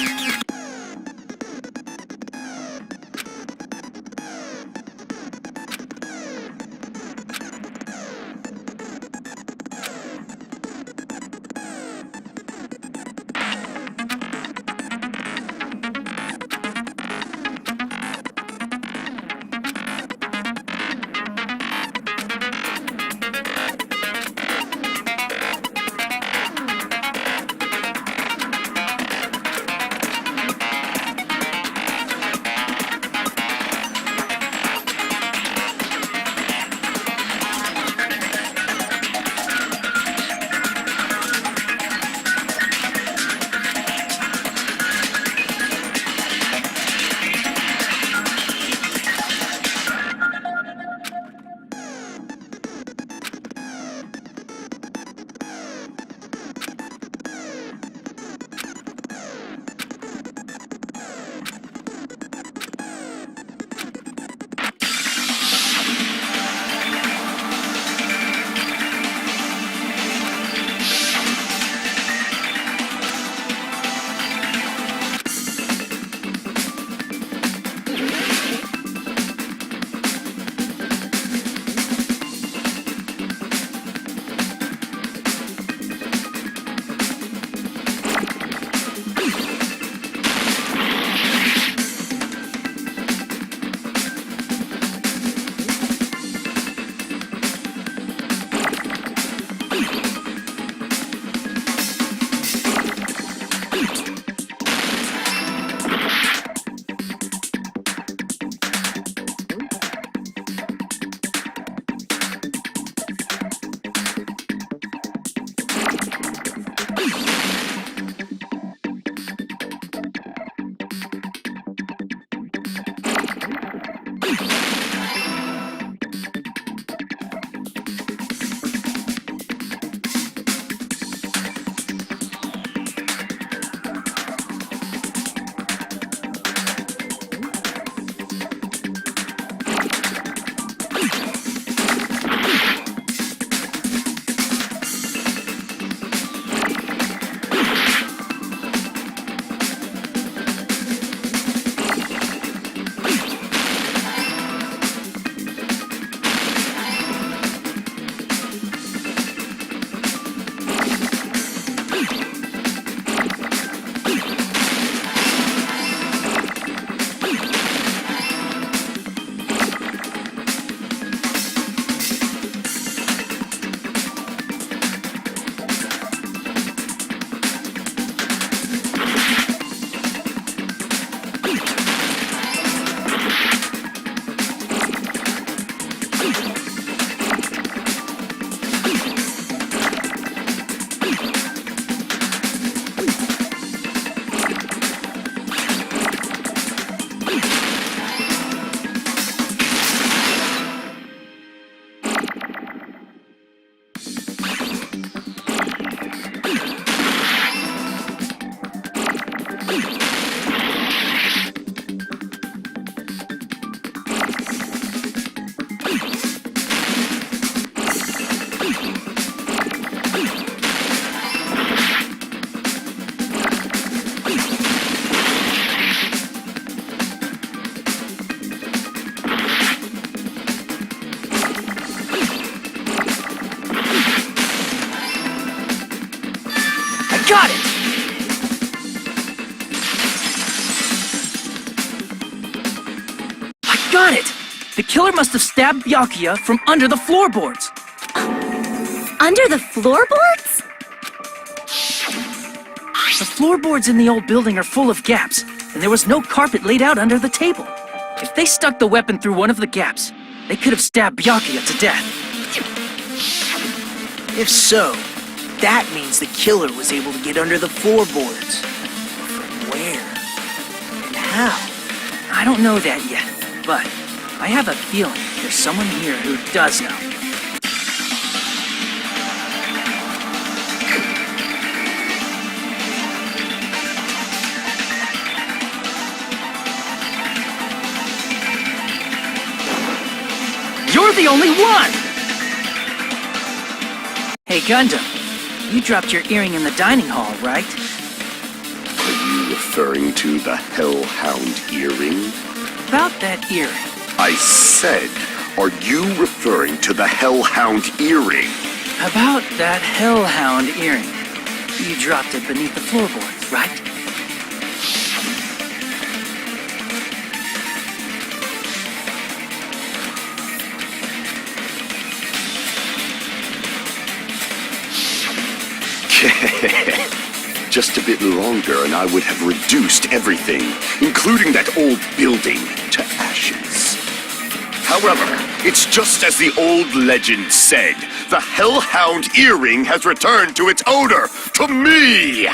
got it! I got it! The killer must have stabbed Byakuya from under the floorboards. Under the floorboards? The floorboards in the old building are full of gaps, and there was no carpet laid out under the table. If they stuck the weapon through one of the gaps, they could have stabbed Byakuya to death. If so, that means the killer was able to get under the floorboards. From where? And how? I don't know that yet, but I have a feeling there's someone here who does know. You're the only one! Hey, Gundam, you dropped your earring in the dining hall, right? Are you referring to the Hellhound earring? About that earring. I said, are you referring to the Hellhound earring? About that Hellhound earring. You dropped it beneath the floorboards, right? Just a bit longer and I would have reduced everything, including that old building, to ashes. However, it's just as the old legend said. The Hellhound earring has returned to its owner, to me!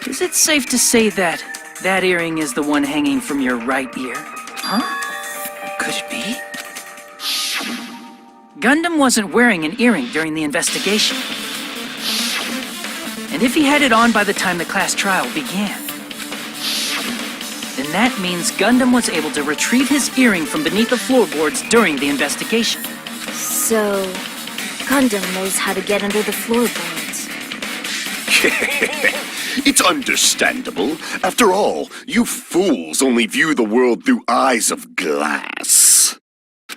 Is it safe to say that that earring is the one hanging from your right ear? Huh? Could it be? Gundam wasn't wearing an earring during the investigation. And if he had it on by the time the class trial began, then that means Gundam was able to retrieve his earring from beneath the floorboards during the investigation. So, Gundam knows how to get under the floorboards. It's understandable. After all, you fools only view the world through eyes of glass.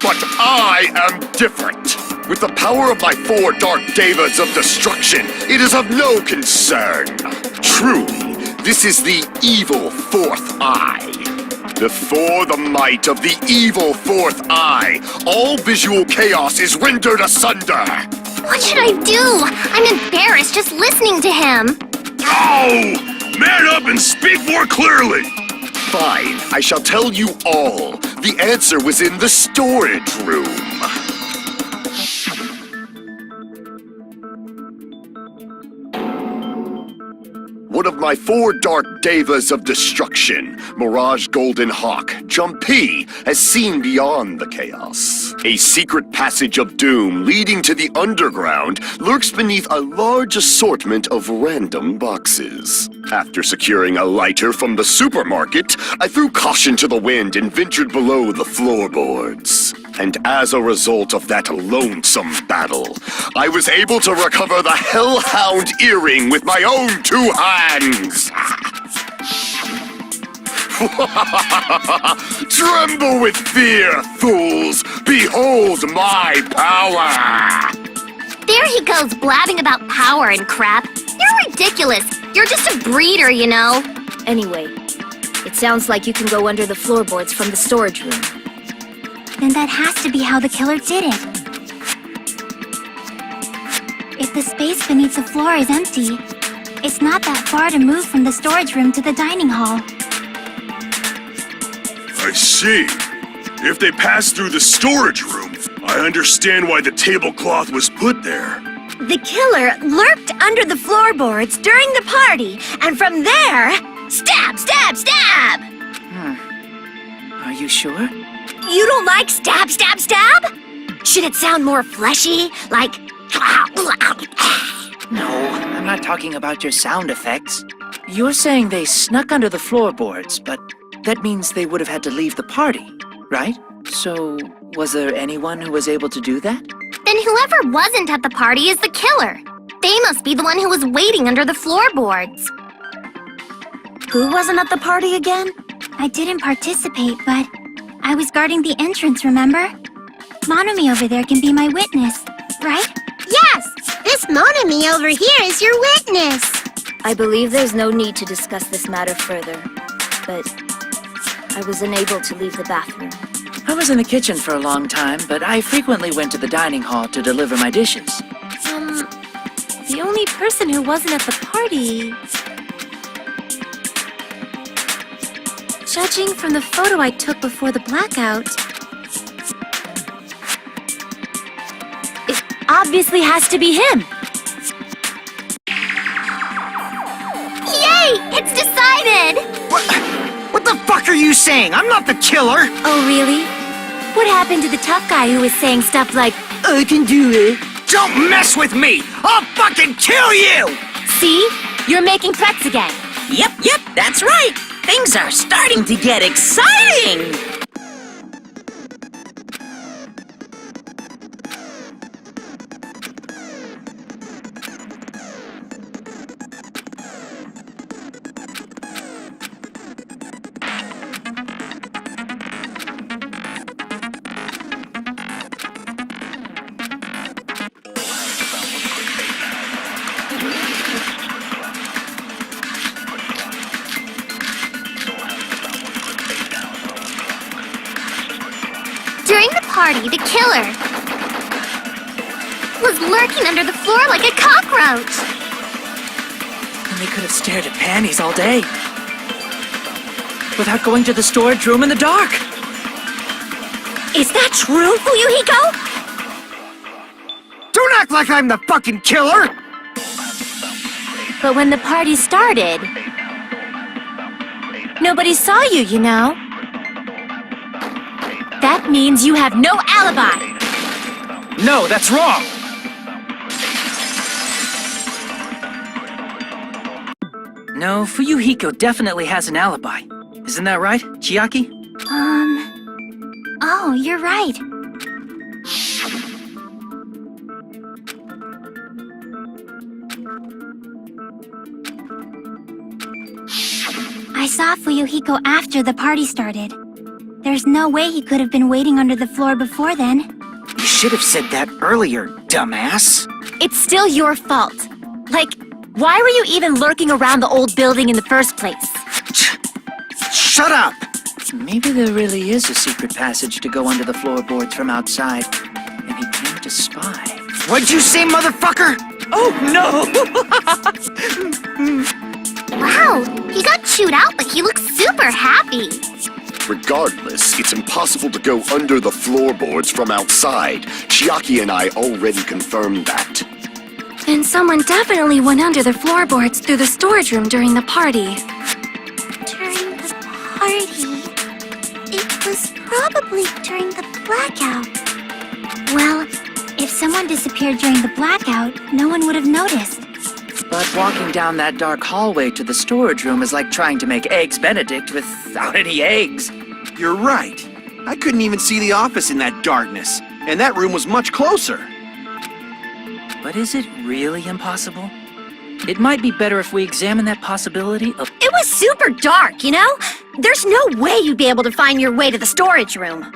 But I am different. With the power of my 4 dark devas of destruction, it is of no concern. Truly, this is the evil 4th eye. Before the might of the evil 4th eye, all visual chaos is rendered asunder. What should I do? I'm embarrassed just listening to him. Oh! Man up and speak more clearly! Fine, I shall tell you all. The answer was in the storage room. One of my 4 dark devas of destruction, Mirage Golden Hawk, Jumpy, has seen beyond the chaos. A secret passage of doom leading to the underground lurks beneath a large assortment of random boxes. After securing a lighter from the supermarket, I threw caution to the wind and ventured below the floorboards. And as a result of that lonesome battle, I was able to recover the Hellhound earring with my own 2 hands! Tremble with fear, fools! Behold my power! There he goes blabbing about power and crap. You're ridiculous. You're just a breeder, you know. Anyway, it sounds like you can go under the floorboards from the storage room. Then that has to be how the killer did it. If the space beneath the floor is empty, it's not that far to move from the storage room to the dining hall. I see. If they passed through the storage room, I understand why the tablecloth was put there. The killer lurked under the floorboards during the party, and from there, stab, stab, stab! Are you sure? You don't like stab, stab, stab? Should it sound more fleshy, like... No, I'm not talking about your sound effects. You're saying they snuck under the floorboards, but that means they would have had to leave the party, right? So, was there anyone who was able to do that? Then whoever wasn't at the party is the killer. They must be the one who was waiting under the floorboards. Who wasn't at the party again? I didn't participate, but I was guarding the entrance, remember? Monomi over there can be my witness, right? Yes, this Monami over here is your witness. I believe there's no need to discuss this matter further, but I was unable to leave the bathroom. I was in the kitchen for a long time, but I frequently went to the dining hall to deliver my dishes. The only person who wasn't at the party... Judging from the photo I took before the blackout... It obviously has to be him. Yay! It's decided! What the fuck are you saying? I'm not the killer! Oh, really? What happened to the tough guy who was saying stuff like, I can do it? Don't mess with me! I'll fucking kill you! See? You're making threats again. Yep, that's right. Things are starting to get exciting. During the party, the killer was lurking under the floor like a cockroach. And they could have stared at panties all day. Without going to the storage room in the dark. Is that true, Fuyuhiko? Don't act like I'm the fucking killer! But when the party started, nobody saw you, you know? That means you have no alibi. No, that's wrong. No, Fuyuhiko definitely has an alibi. Isn't that right, Chiaki? Oh, you're right. I saw Fuyuhiko after the party started. There's no way he could have been waiting under the floor before then. You should have said that earlier, dumbass. It's still your fault. Like, why were you even lurking around the old building in the first place? Shut up! Maybe there really is a secret passage to go under the floorboards from outside, and he came to spy. What'd you say, motherfucker? Oh, no! Wow, he got chewed out, but he looks super happy. Regardless, it's impossible to go under the floorboards from outside. Chiaki and I already confirmed that. Then someone definitely went under the floorboards through the storage room during the party. During the party... It was probably during the blackout. Well, if someone disappeared during the blackout, no one would have noticed. But walking down that dark hallway to the storage room is like trying to make Eggs Benedict without any eggs. You're right. I couldn't even see the office in that darkness, and that room was much closer. But is it really impossible? It might be better if we examine that possibility of... It was super dark, you know? There's no way you'd be able to find your way to the storage room.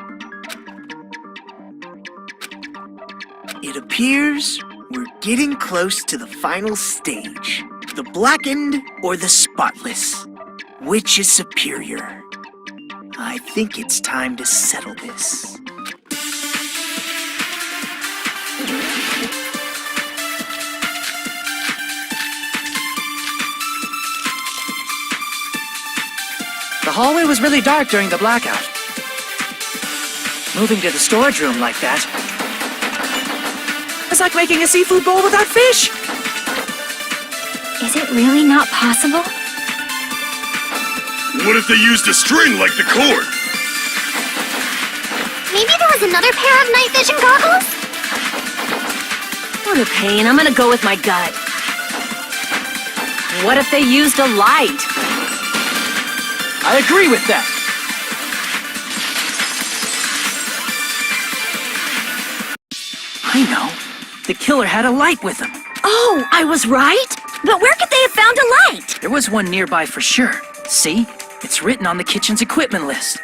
It appears we're getting close to the final stage. The blackened or the spotless? Which is superior? I think it's time to settle this. The hallway was really dark during the blackout. Moving to the storage room like that... It's like making a seafood bowl without fish! Is it really not possible? What if they used a string like the cord? Maybe there was another pair of night vision goggles? What a pain. I'm gonna go with my gut. What if they used a light? I agree with that! I know. The killer had a light with him. Oh, I was right? But where could they have found a light? There was one nearby for sure. See? It's written on the kitchen's equipment list.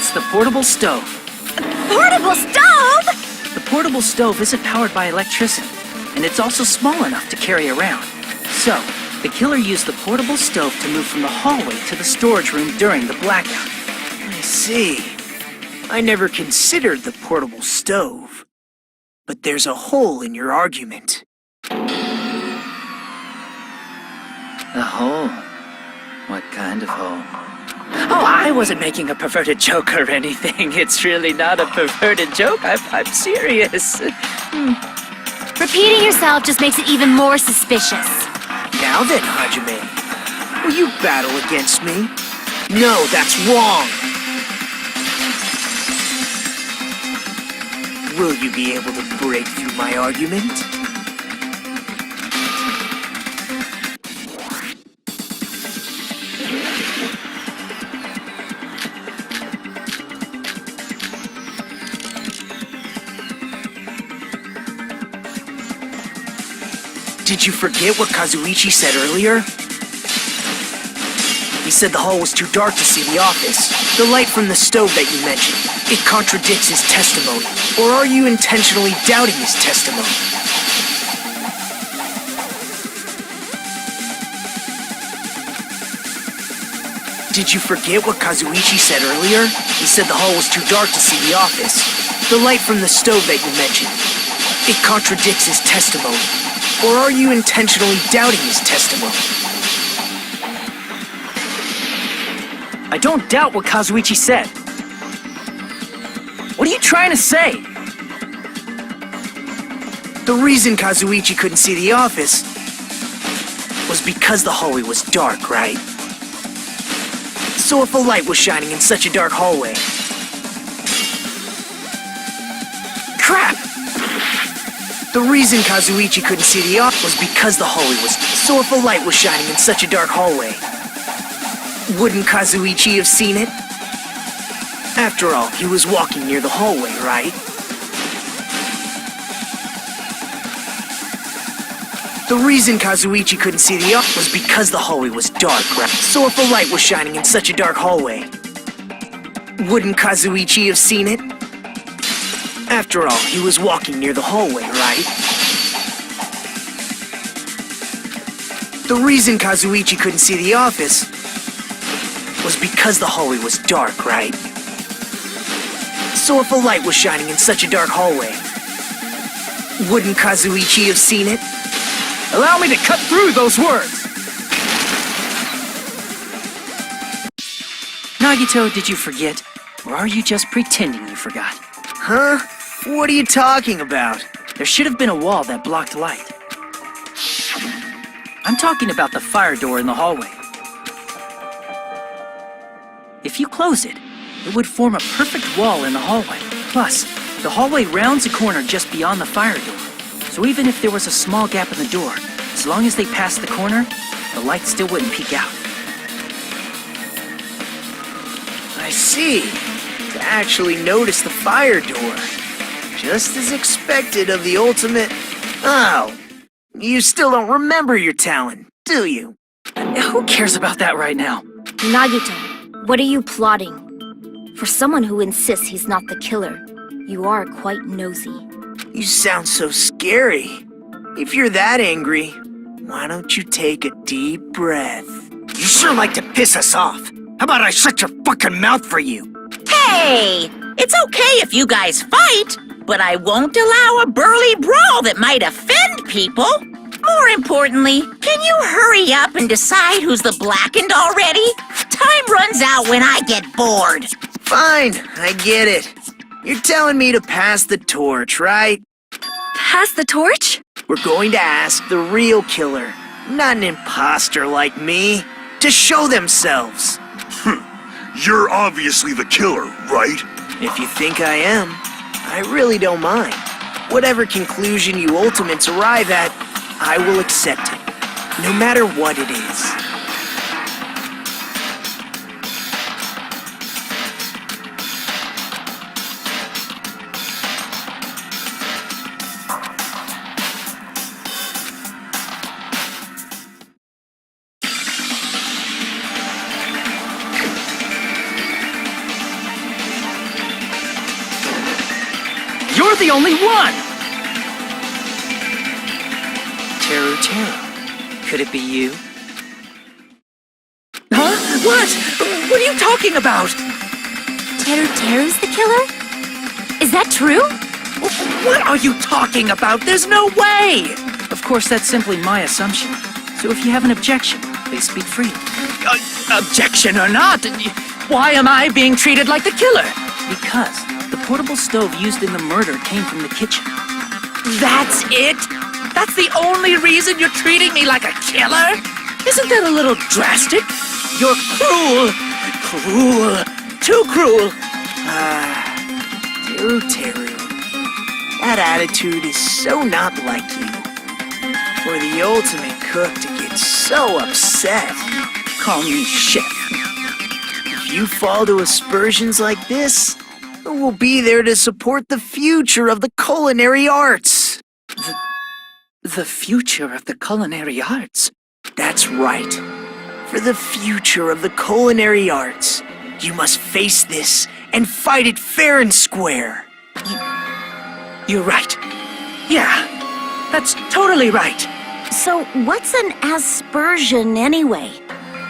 It's the portable stove. Portable stove? The portable stove isn't powered by electricity, and it's also small enough to carry around. So, the killer used the portable stove to move from the hallway to the storage room during the blackout. I see. I never considered the portable stove. But there's a hole in your argument. A hole? What kind of hole? Oh, I wasn't making a perverted joke or anything. It's really not a perverted joke. I'm serious. Repeating yourself just makes it even more suspicious. Now then, Hajime, will you battle against me? No, that's wrong. Will you be able to break through my argument? Did you forget what Kazuichi said earlier? He said the hall was too dark to see the office. The light from the stove that you mentioned, it contradicts his testimony. Or are you intentionally doubting his testimony? Did you forget what Kazuichi said earlier? He said the hall was too dark to see the office. The light from the stove that you mentioned, it contradicts his testimony. Or are you intentionally doubting his testimony? I don't doubt what Kazuichi said. What are you trying to say? The reason Kazuichi couldn't see the office was because the hallway was dark, right? So if a light was shining in such a dark hallway... Crap! The reason Kazuichi couldn't see the office was because the hallway was... So if a light was shining in such a dark hallway, wouldn't Kazuichi have seen it? After all, he was walking near the hallway, right? The reason Kazuichi couldn't see the office was because the hallway was dark, right? So if a light was shining in such a dark hallway, wouldn't Kazuichi have seen it? After all, he was walking near the hallway, right? The reason Kazuichi couldn't see the office was because the hallway was dark, right? So if a light was shining in such a dark hallway, wouldn't Kazuichi have seen it? Allow me to cut through those words! Nagito, did you forget? Or are you just pretending you forgot? Huh? What are you talking about? There should have been a wall that blocked light. I'm talking about the fire door in the hallway. If you close it, it would form a perfect wall in the hallway. Plus, the hallway rounds a corner just beyond the fire door. So even if there was a small gap in the door, as long as they passed the corner, the light still wouldn't peek out. I see. To actually notice the fire door. Just as expected of the ultimate... Oh, you still don't remember your talent, do you? Who cares about that right now? Nagito, what are you plotting? For someone who insists he's not the killer, you are quite nosy. You sound so scary. If you're that angry, why don't you take a deep breath? You sure like to piss us off. How about I shut your fucking mouth for you? Hey! It's okay if you guys fight, but I won't allow a burly brawl that might offend people. More importantly, can you hurry up and decide who's the blackened already? Time runs out when I get bored. Fine, I get it. You're telling me to pass the torch, right? Pass the torch? We're going to ask the real killer, not an imposter like me, to show themselves. You're obviously the killer, right? If you think I am, I really don't mind. Whatever conclusion you ultimates arrive at, I will accept it, no matter what it is. the only one! Teru, could it be you? Huh? What? What are you talking about? Teru's the killer? Is that true? What are you talking about? There's no way! Of course, that's simply my assumption. So if you have an objection, please speak freely. Objection or not, why am I being treated like the killer? Because the portable stove used in the murder came from the kitchen. That's it? That's the only reason you're treating me like a killer? Isn't that a little drastic? You're cruel. Cruel. Too cruel. Teru. That attitude is so not like you. For the ultimate cook to get so upset. Call me chef. If you fall to aspersions like this, who will be there to support the future of the culinary arts? The future of the culinary arts? That's right. For the future of the culinary arts, you must face this and fight it fair and square. You're right. Yeah, that's totally right. So what's an aspersion anyway?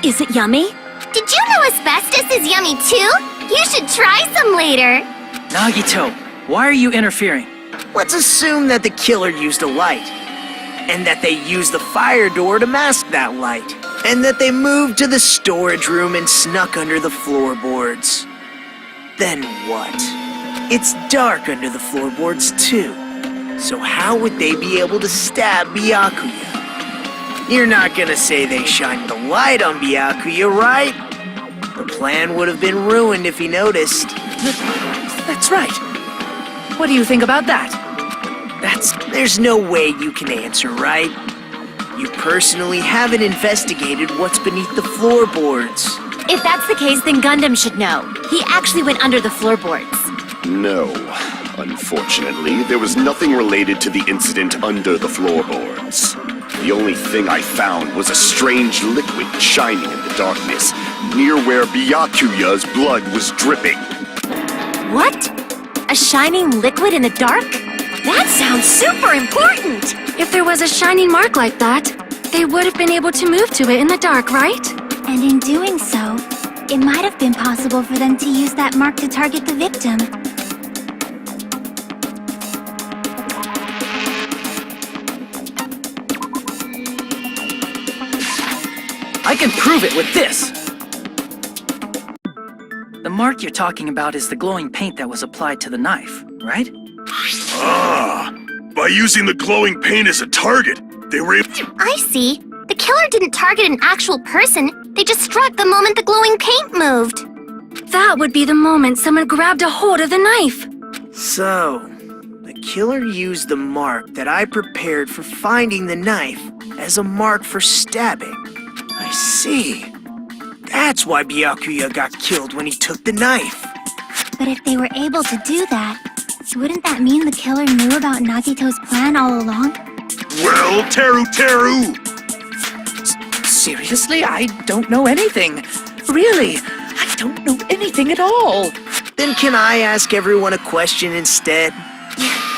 Is it yummy? Did you know asbestos is yummy too? You should try some later. Nagito, why are you interfering? Let's assume that the killer used a light, and that they used the fire door to mask that light, and that they moved to the storage room and snuck under the floorboards. Then what? It's dark under the floorboards too. So how would they be able to stab Byakuya? You're not gonna say they shined the light on Byakuya, right? The plan would have been ruined if he noticed. That's right. What do you think about that? There's no way you can answer, right? You personally haven't investigated what's beneath the floorboards. If that's the case, then Gundam should know. He actually went under the floorboards. No. Unfortunately, there was nothing related to the incident under the floorboards. The only thing I found was a strange liquid shining in the darkness, near where Byakuya's blood was dripping. What? A shining liquid in the dark? That sounds super important! If there was a shining mark like that, they would have been able to move to it in the dark, right? And in doing so, it might have been possible for them to use that mark to target the victim. I can prove it with this! The mark you're talking about is the glowing paint that was applied to the knife, right? Ah, by using the glowing paint as a target, they were able to... I see. The killer didn't target an actual person. They just struck the moment the glowing paint moved. That would be the moment someone grabbed a hold of the knife. So, the killer used the mark that I prepared for finding the knife as a mark for stabbing. I see. That's why Byakuya got killed when he took the knife. But if they were able to do that, wouldn't that mean the killer knew about Nagito's plan all along? Well, Teru! Seriously? I don't know anything. Really, I don't know anything at all. Then can I ask everyone a question instead?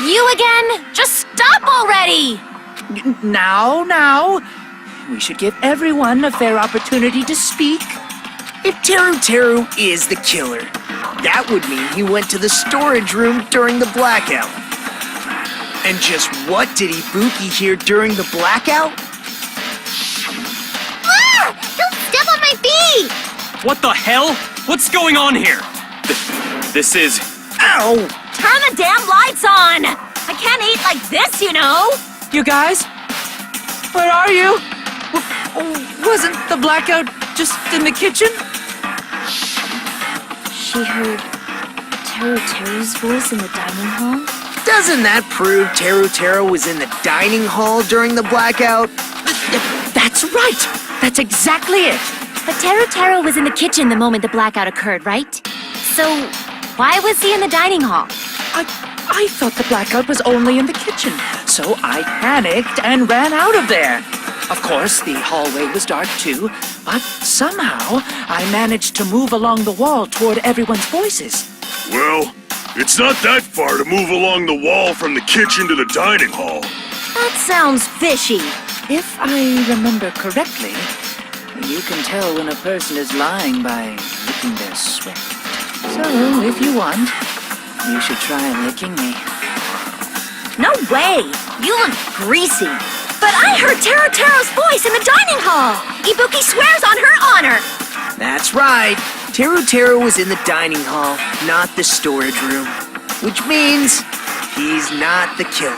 You again? Just stop already! Now. We should give everyone a fair opportunity to speak. If Teru is the killer, that would mean he went to the storage room during the blackout. And just what did Ibuki hear during the blackout? Ah! Don't step on my feet! What the hell? What's going on here? This is... Ow! Turn the damn lights on! I can't eat like this, you know! You guys? Where are you? Wasn't the blackout just in the kitchen? She heard Teru's voice in the dining hall? Doesn't that prove Teru was in the dining hall during the blackout? That's right! That's exactly it! But Teru was in the kitchen the moment the blackout occurred, right? So, why was he in the dining hall? I thought the blackout was only in the kitchen, so I panicked and ran out of there. Of course, the hallway was dark too, but somehow I managed to move along the wall toward everyone's voices. Well, It's not that far to move along the wall from the kitchen to the dining hall. That sounds fishy. If I remember correctly, you can tell when a person is lying by licking their sweat. So, if you want, you should try licking me. No way! You look greasy. But I heard Teru's voice in the dining hall. Ibuki swears on her honor. That's right. Teru was in the dining hall, not the storage room. Which means he's not the killer.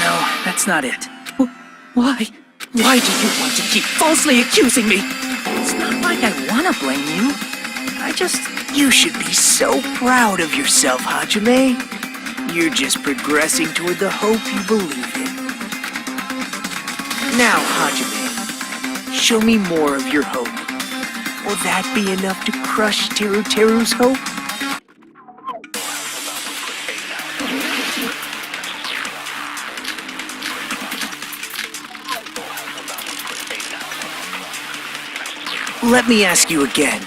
No, that's not it. Why? Why do you want to keep falsely accusing me? It's not like I want to blame you. I just... You should be so proud of yourself, Hajime. You're just progressing toward the hope you believe in. Now, Hajime, show me more of your hope. Will that be enough to crush Teru's hope? Let me ask you again.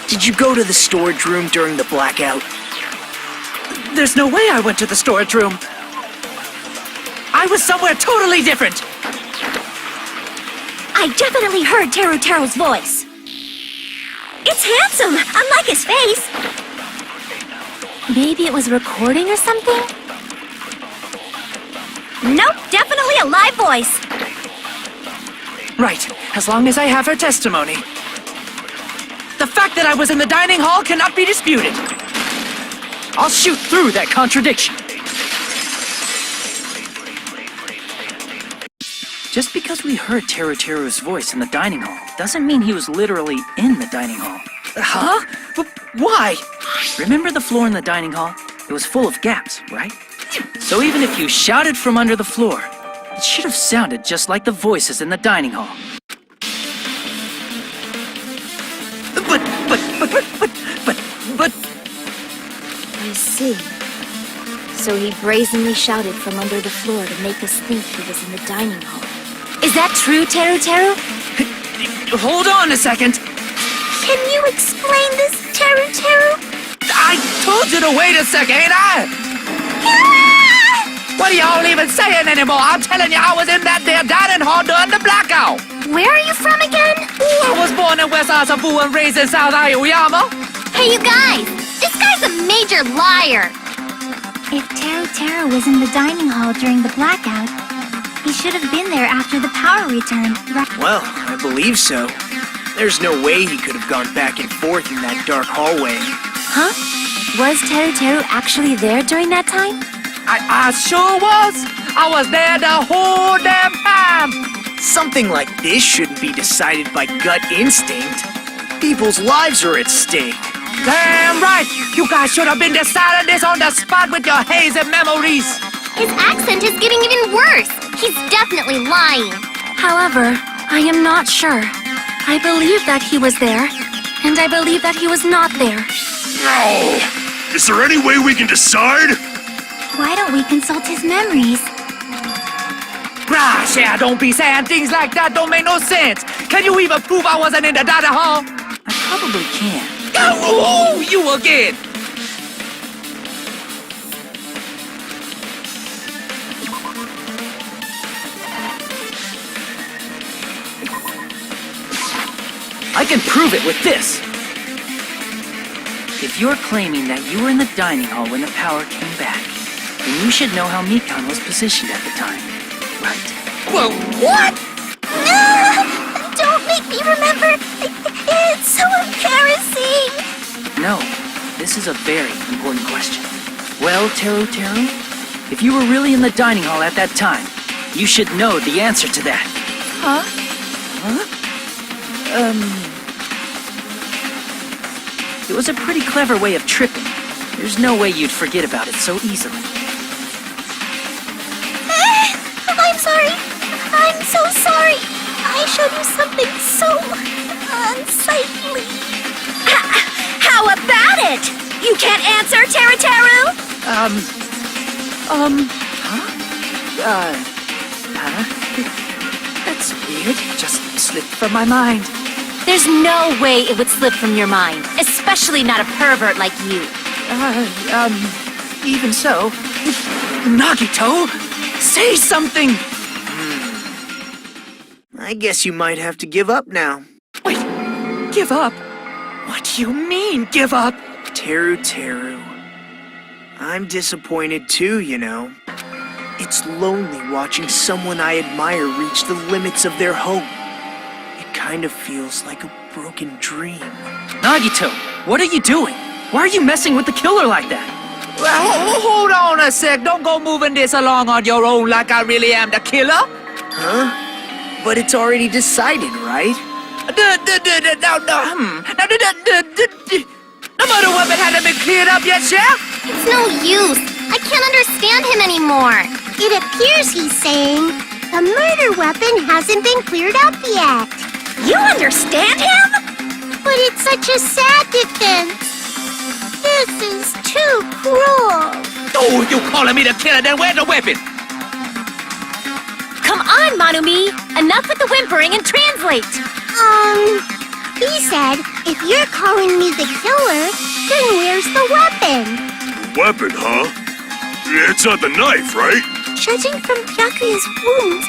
Did you go to the storage room during the blackout? There's no way I went to the storage room. I was somewhere totally different. I definitely heard Teru's voice. It's handsome, unlike his face. Maybe it was recording or something? Nope, definitely a live voice. Right, as long as I have her testimony. The fact that I was in the dining hall cannot be disputed. I'll shoot through that contradiction. Just because we heard Teru's voice in the dining hall doesn't mean he was literally in the dining hall. Huh? Why? Remember the floor in the dining hall? It was full of gaps, right? So even if you shouted from under the floor, it should have sounded just like the voices in the dining hall. But... I see. So he brazenly shouted from under the floor to make us think he was in the dining hall. Is that true, Teru? Hold on a second. Can you explain this, Teru? I told you to wait a second, ain't I? What are y'all even saying anymore? I'm telling you, I was in that there dining hall during the blackout. Where are you from again? Ooh, I was born in West Asabu and raised in South Aoyama. Hey, you guys! This guy's a major liar! If Teru was in the dining hall during the blackout, he should have been there after the power returned, right? Well, I believe so. There's no way he could have gone back and forth in that dark hallway. Huh? Was Teru actually there during that time? I sure was. I was there the whole damn time. Something like this shouldn't be decided by gut instinct. People's lives are at stake. Damn right. You guys should have been deciding this on the spot with your hazy memories. His accent is getting even worse. He's definitely lying. However, I am not sure. I believe that he was there, and I believe that he was not there. No! Is there any way we can decide? Why don't we consult his memories? Gosh, yeah, don't be saying things like that. Don't make no sense. Can you even prove I wasn't in the dining hall? I probably can. Oh, you again! I can prove it with this. If you're claiming that you were in the dining hall when the power came back, then you should know how Mikan was positioned at the time, right? Whoa, what? Don't make me remember. It's so embarrassing. No, this is a very important question. Well, Teru, if you were really in the dining hall at that time, you should know the answer to that. Huh? It was a pretty clever way of tripping. There's no way you'd forget about it so easily. I'm sorry. I'm so sorry. I showed you something so unsightly. How about it? You can't answer, Teru? That's weird. Just slipped from my mind. There's no way it would slip from your mind, especially not a pervert like you. Even so... Nagito! Say something! I guess you might have to give up now. Wait, give up? What do you mean, give up? Teru. I'm disappointed too, you know. It's lonely watching someone I admire reach the limits of their hope. It kind of feels like a broken dream. Nagito, what are you doing? Why are you messing with the killer like that? Well, hold on a sec. Don't go moving this along on your own like I really am the killer. Huh? But it's already decided, right? The murder weapon hasn't been cleared up yet, Chef? It's no use. I can't understand him anymore. It appears he's saying the murder weapon hasn't been cleared up yet. You understand him? But it's such a sad defense. This is too cruel. Oh, you calling me the killer, then where's the weapon? Come on, Manumi! Enough with the whimpering and translate! He said, if you're calling me the killer, then where's the weapon? Weapon, huh? It's not the knife, right? Judging from Byakuya's wounds,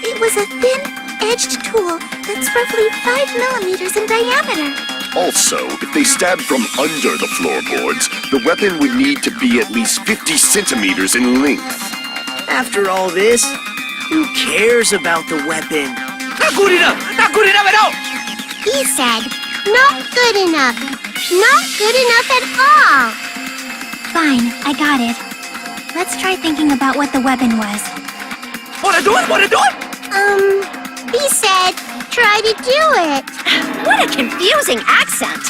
it was a thin-edged tool that's roughly 5 millimeters in diameter. Also, if they stabbed from under the floorboards, the weapon would need to be at least 50 centimeters in length. After all this, who cares about the weapon? Not good enough! Not good enough at all! He said, not good enough. Not good enough at all. Fine, I got it. Let's try thinking about what the weapon was. Wanna do it? Wanna do it? He said, try to do it. What a confusing accent.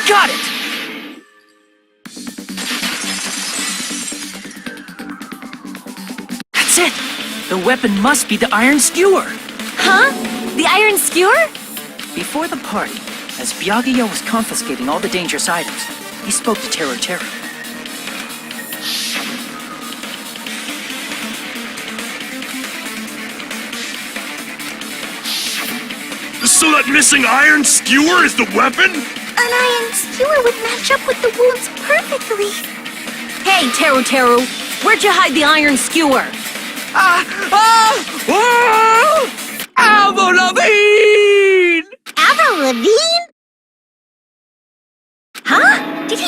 Got it! That's it! The weapon must be the iron skewer! Huh? The iron skewer? Before the party, as Byakuya was confiscating all the dangerous items, he spoke to Teru. So that missing iron skewer is the weapon? An iron skewer would match up with the wounds perfectly. Hey, Teru, where'd you hide the iron skewer? Avril Lavigne! Avril Lavigne?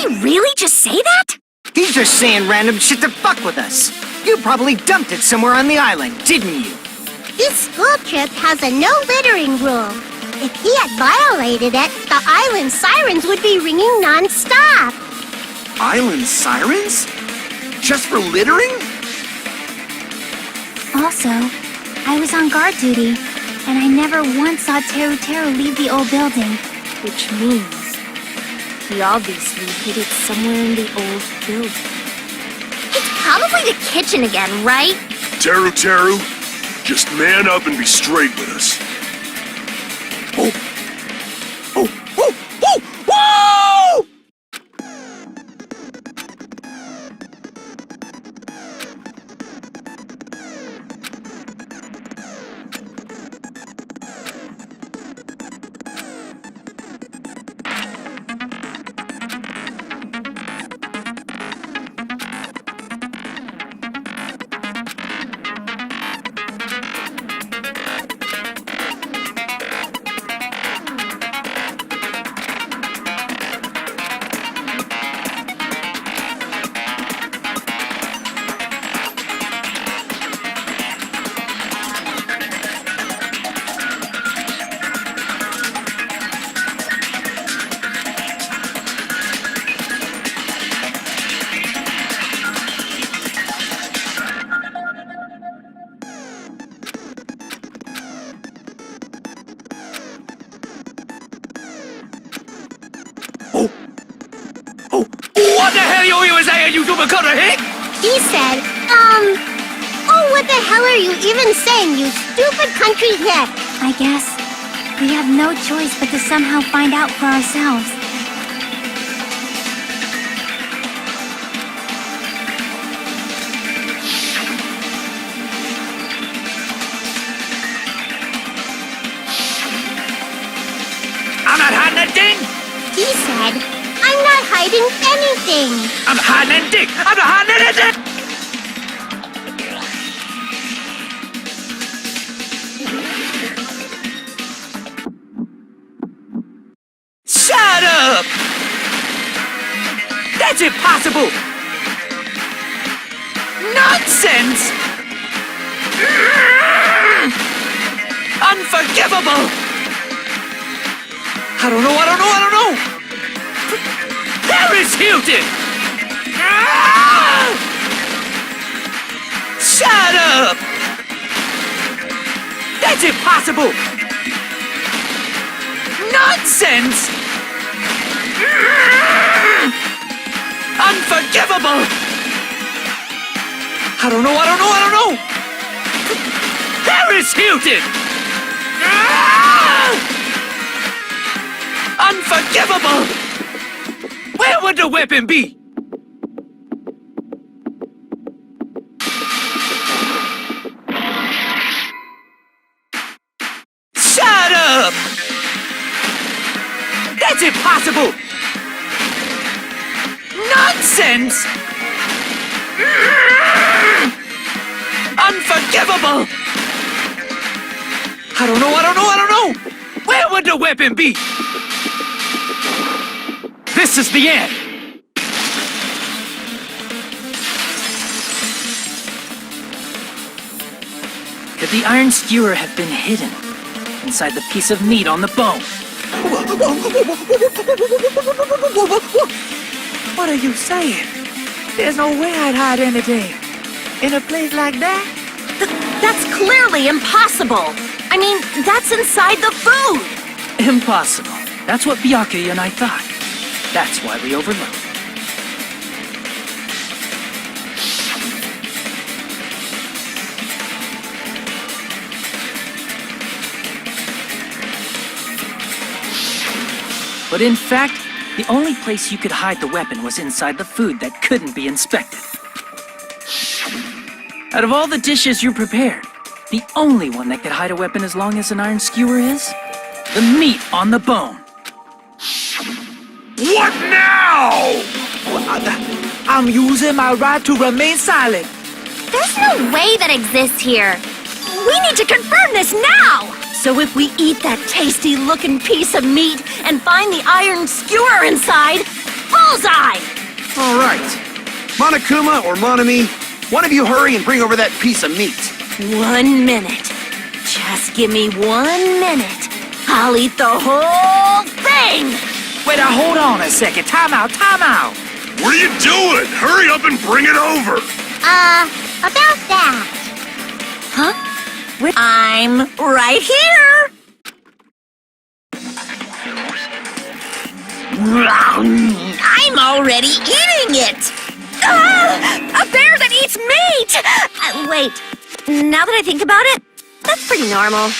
he really just say that? He's just saying random shit to fuck with us. You probably dumped it somewhere on the island, didn't you? This school trip has a no littering rule. If he had violated it, the island sirens would be ringing non-stop. Island sirens? Just for littering? Also, I was on guard duty, and I never once saw Teru Teru leave the old building. Which means he obviously hid it somewhere in the old building. It's probably the kitchen again, right? Teru Teru, just man up and be straight with us. Oh! Oh! Oh! Oh! Whoa! What the hell you even saying, you stupid cutter hick? He said, oh, what the hell are you even saying, you stupid country hick? I guess we have no choice but to somehow find out for ourselves. I'm not hiding that thing. He said, I'm not hiding anything. I'm not hiding that dick. I'm not hiding anything. Shut up! That's impossible! Nonsense! Unforgivable! I don't know. Paris Hilton! Ah! Shut up! That's impossible! Nonsense! Unforgivable! I don't know. Paris Hilton! Ah! Unforgivable! Where would the weapon be? Shut up! That's impossible! Nonsense! Unforgivable! I don't know. Where would the weapon be? This is the end! Could the iron skewer have been hidden inside the piece of meat on the bone? What are you saying? There's no way I'd hide anything in a place like that. That's clearly impossible. I mean, that's inside the food. Impossible. That's what Byakuya and I thought. That's why we overlooked. But in fact, the only place you could hide the weapon was inside the food that couldn't be inspected. Out of all the dishes you prepared, the only one that could hide a weapon as long as an iron skewer is the meat on the bone. What now? I'm using my right to remain silent. There's no way that exists here. We need to confirm this now! So if we eat that tasty-looking piece of meat and find the iron skewer inside, we'll Bullseye! All right. Monokuma or Monami, one of you hurry and bring over that piece of meat. 1 minute. Just give me 1 minute. I'll eat the whole thing! Wait, hold on a second. Time out, time out. What are you doing? Hurry up and bring it over! About that. Huh? I'm right here! I'm already eating it! A bear that eats meat! Wait, now that I think about it, that's pretty normal.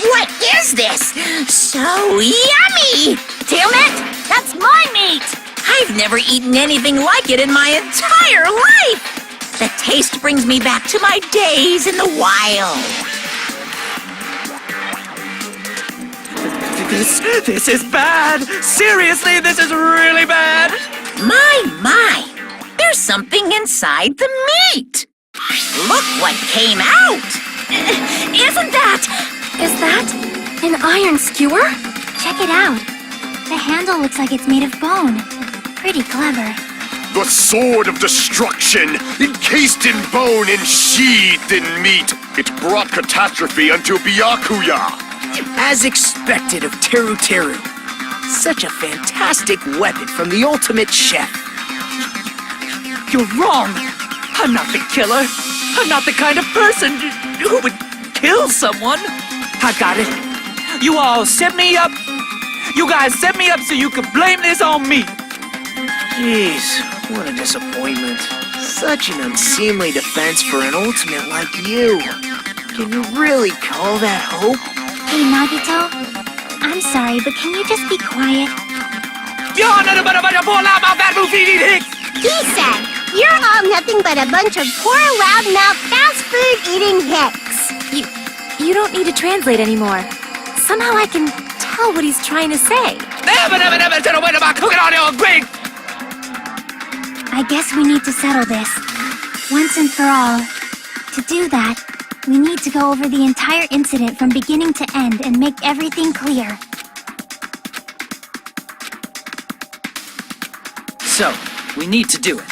What is this? So yummy! Tailnet, that's my meat! I've never eaten anything like it in my entire life! The taste brings me back to my days in the wild. This is bad. Seriously, this is really bad. My, there's something inside the meat. Look what came out. Is that An iron skewer? Check it out. The handle looks like it's made of bone. Pretty clever. The sword of destruction, encased in bone and sheathed in meat. It brought catastrophe unto Byakuya. As expected of Teru Teru. Such a fantastic weapon from the ultimate chef. You're wrong. I'm not the killer. I'm not the kind of person who would kill someone. I got it. You all set me up. You guys set me up so you could blame this on me. Jeez, what a disappointment. Such an unseemly defense for an ultimate like you. Can you really call that hope? Hey, Nagito. I'm sorry, but can you just be quiet? He said, you're all nothing but a bunch of poor, loudmouth, fast food eating hicks. You don't need to translate anymore. Somehow I can tell what he's trying to say. I guess we need to settle this. Once and for all. To do that, we need to go over the entire incident from beginning to end and make everything clear. So, we need to do it.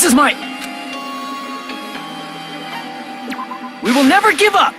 This is my... We will never give up!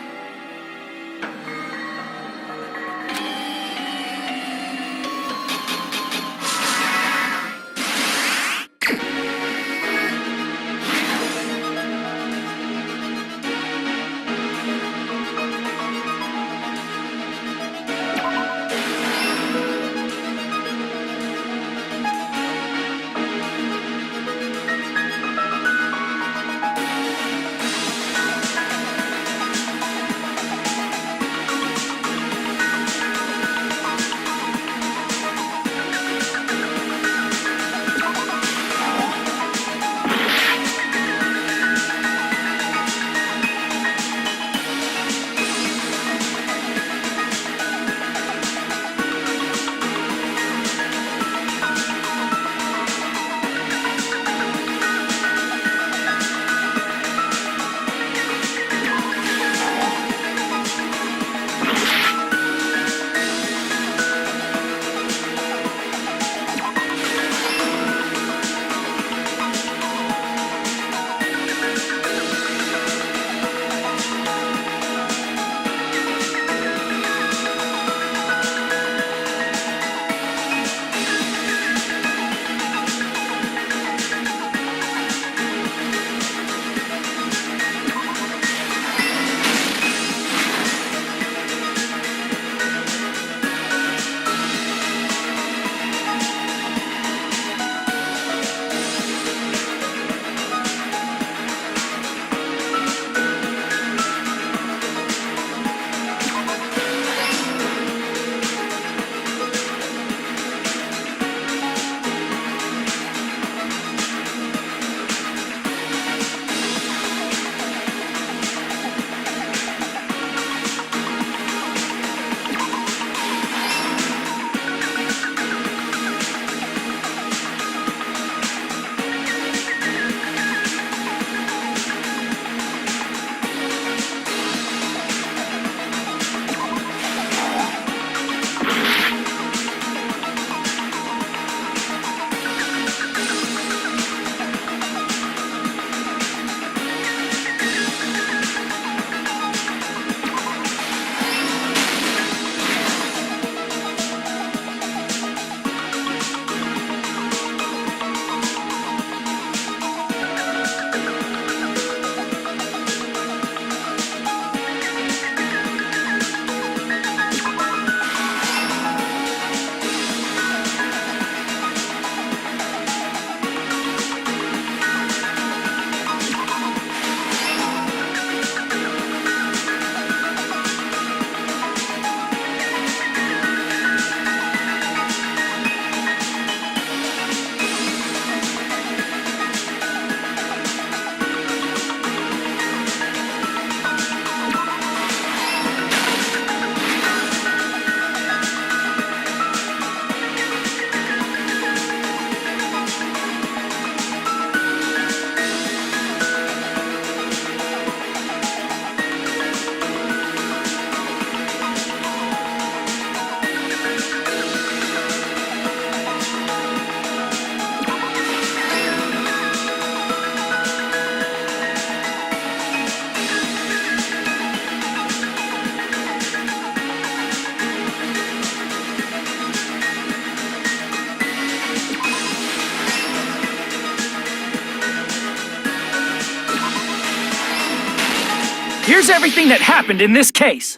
Here's everything that happened in this case.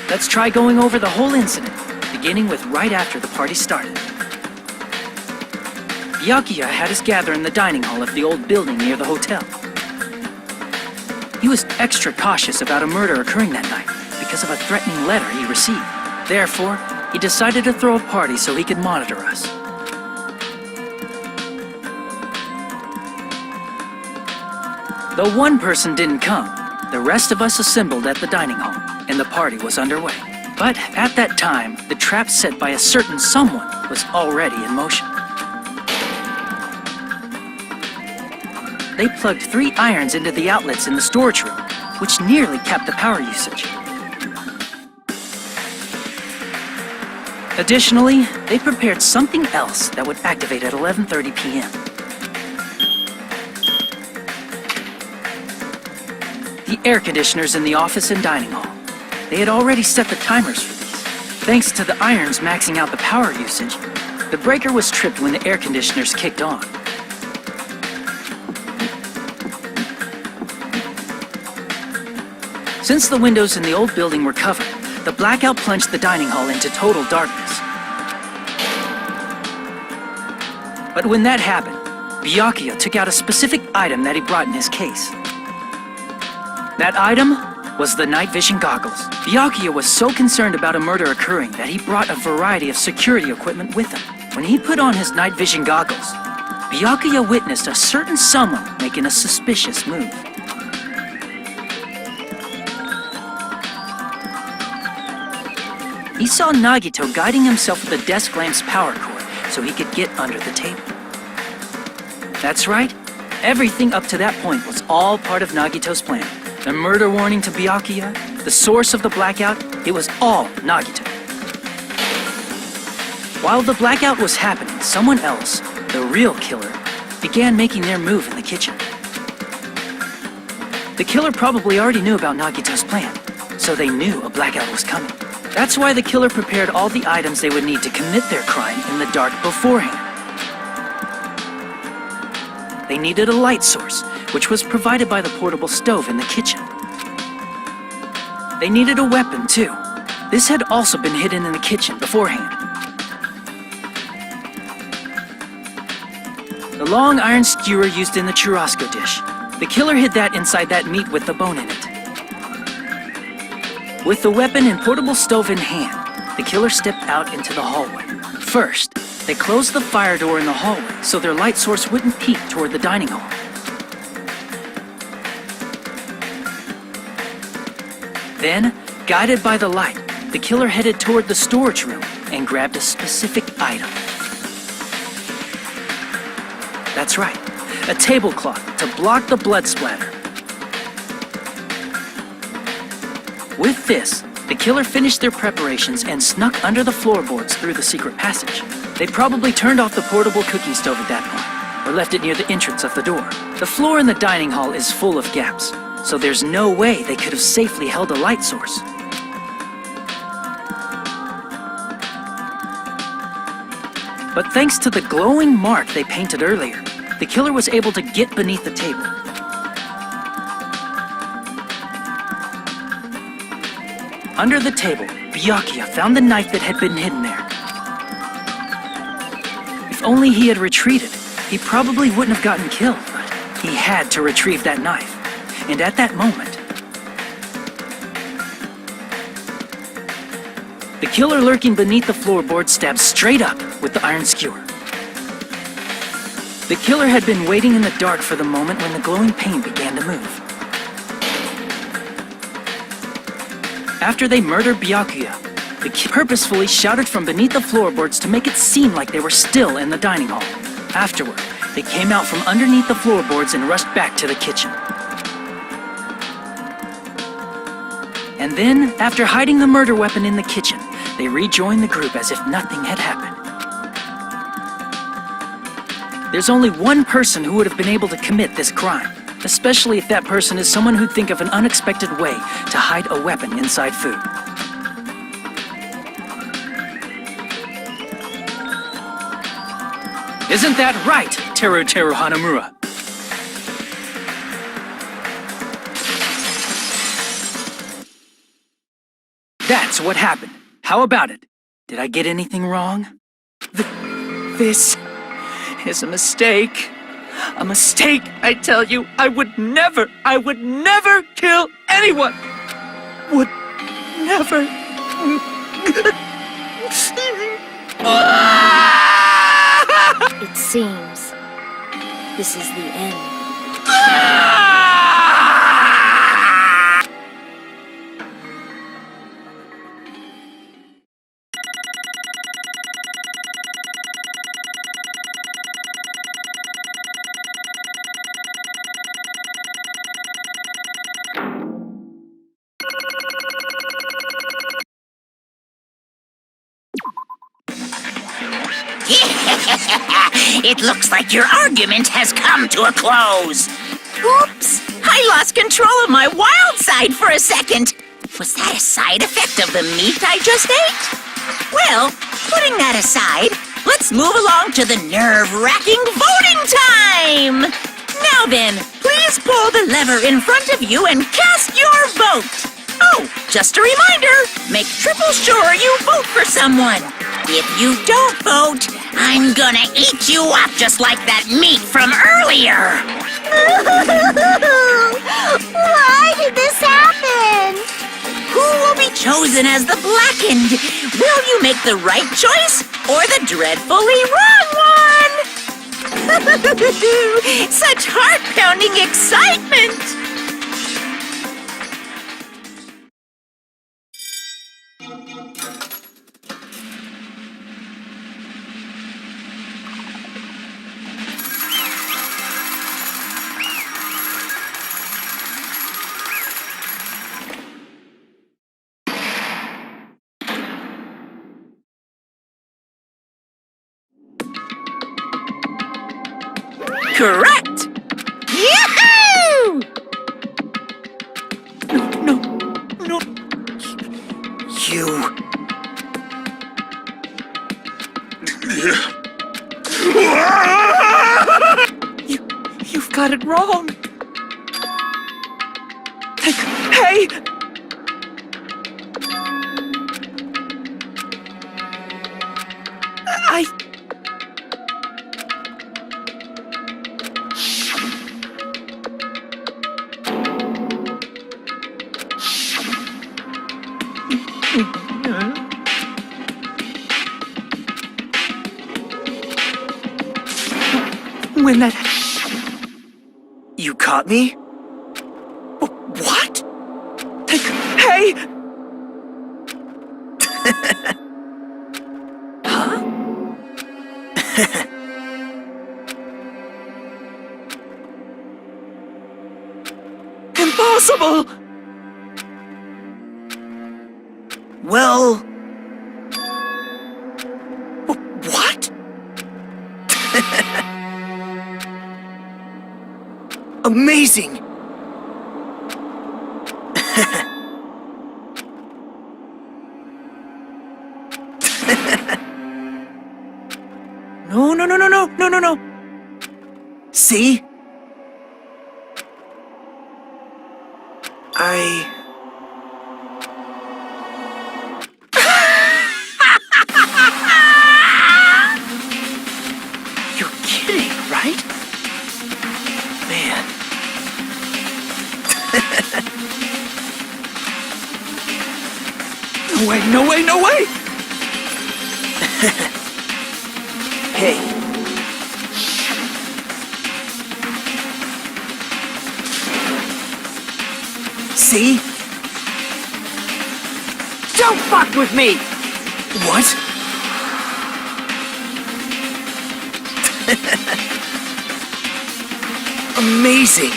Let's try going over the whole incident, beginning with right after the party started. Byakuya had us gather in the dining hall of the old building near the hotel. He was extra cautious about a murder occurring that night because of a threatening letter he received. Therefore, he decided to throw a party so he could monitor us. Though one person didn't come, the rest of us assembled at the dining hall, and the party was underway. But at that time, the trap set by a certain someone was already in motion. They plugged 3 irons into the outlets in the storage room, which nearly capped the power usage. Additionally, they prepared something else that would activate at 11:30 p.m. the air conditioners in the office and dining hall. They had already set the timers for these. Thanks to the irons maxing out the power usage, the breaker was tripped when the air conditioners kicked on. Since the windows in the old building were covered, the blackout plunged the dining hall into total darkness. But when that happened, Byakuya took out a specific item that he brought in his case. That item was the night vision goggles. Byakuya was so concerned about a murder occurring that he brought a variety of security equipment with him. When he put on his night vision goggles, Byakuya witnessed a certain someone making a suspicious move. He saw Nagito guiding himself with the desk lamp's power cord so he could get under the table. That's right, everything up to that point was all part of Nagito's plan. The murder warning to Byakuya, the source of the blackout, it was all Nagito. While the blackout was happening, someone else, the real killer, began making their move in the kitchen. The killer probably already knew about Nagito's plan, so they knew a blackout was coming. That's why the killer prepared all the items they would need to commit their crime in the dark beforehand. They needed a light source, which was provided by the portable stove in the kitchen. They needed a weapon, too. This had also been hidden in the kitchen beforehand. The long iron skewer used in the churrasco dish. The killer hid that inside that meat with the bone in it. With the weapon and portable stove in hand, the killer stepped out into the hallway. First, they closed the fire door in the hallway so their light source wouldn't peek toward the dining hall. Then, guided by the light, the killer headed toward the storage room and grabbed a specific item. That's right, a tablecloth to block the blood splatter. With this, the killer finished their preparations and snuck under the floorboards through the secret passage. They probably turned off the portable cooking stove at that point, or left it near the entrance of the door. The floor in the dining hall is full of gaps, so there's no way they could have safely held a light source. But thanks to the glowing mark they painted earlier, the killer was able to get beneath the table. Under the table, Byakuya found the knife that had been hidden there. If only he had retreated, he probably wouldn't have gotten killed, but he had to retrieve that knife. And at that moment, the killer lurking beneath the floorboard stabbed straight up with the iron skewer. The killer had been waiting in the dark for the moment when the glowing paint began to move. After they murdered Byakuya, the killer purposefully shouted from beneath the floorboards to make it seem like they were still in the dining hall. Afterward, they came out from underneath the floorboards and rushed back to the kitchen. And then, after hiding the murder weapon in the kitchen, they rejoined the group as if nothing had happened. There's only one person who would have been able to commit this crime, especially if that person is someone who'd think of an unexpected way to hide a weapon inside food. Isn't that right, Teru Hanamura? That's what happened. How about it? Did I get anything wrong? This is a mistake. A mistake, I tell you. I would never kill anyone. Would never. It seems this is the end. It looks like your argument has come to a close. Oops! I lost control of my wild side for a second. Was that a side effect of the meat I just ate? Well, putting that aside, let's move along to the nerve-wracking voting time! Now then, please pull the lever in front of you and cast your vote. Oh, just a reminder, make triple sure you vote for someone. If you don't vote, I'm gonna eat you up just like that meat from earlier. Why did this happen? Who will be chosen as the blackened? Will you make the right choice or the dreadfully wrong one? Such heart-pounding excitement! Correct! Yahoo! No. You've got it wrong. Hey! When that... You caught me? What? Hey! Huh? Impossible! Well... What? Amazing! No. See? You're kidding, right? Man. No way! Hey. See? Don't fuck with me! What? Amazing!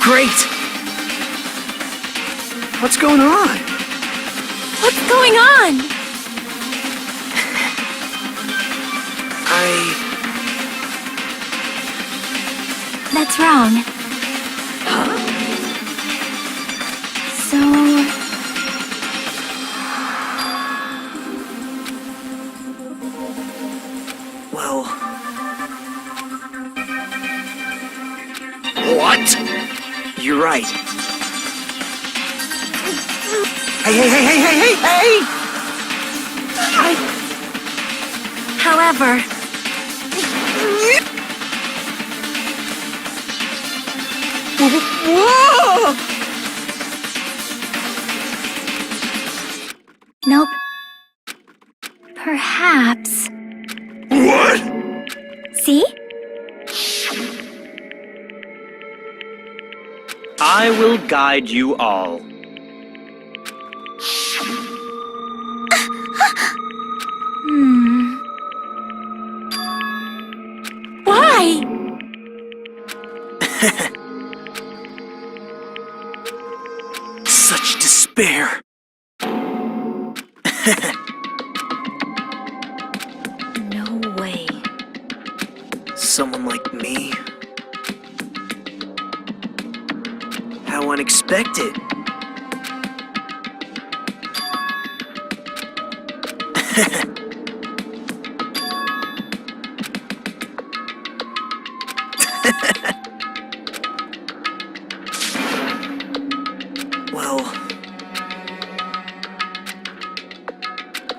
Great! What's going on? What's going on? That's wrong. Huh? So... Well... What? You're right. Hey! However, Whoa! Nope. Perhaps. What? See? I will guide you all. why? Such despair. No way. Someone like me so unexpected. Well,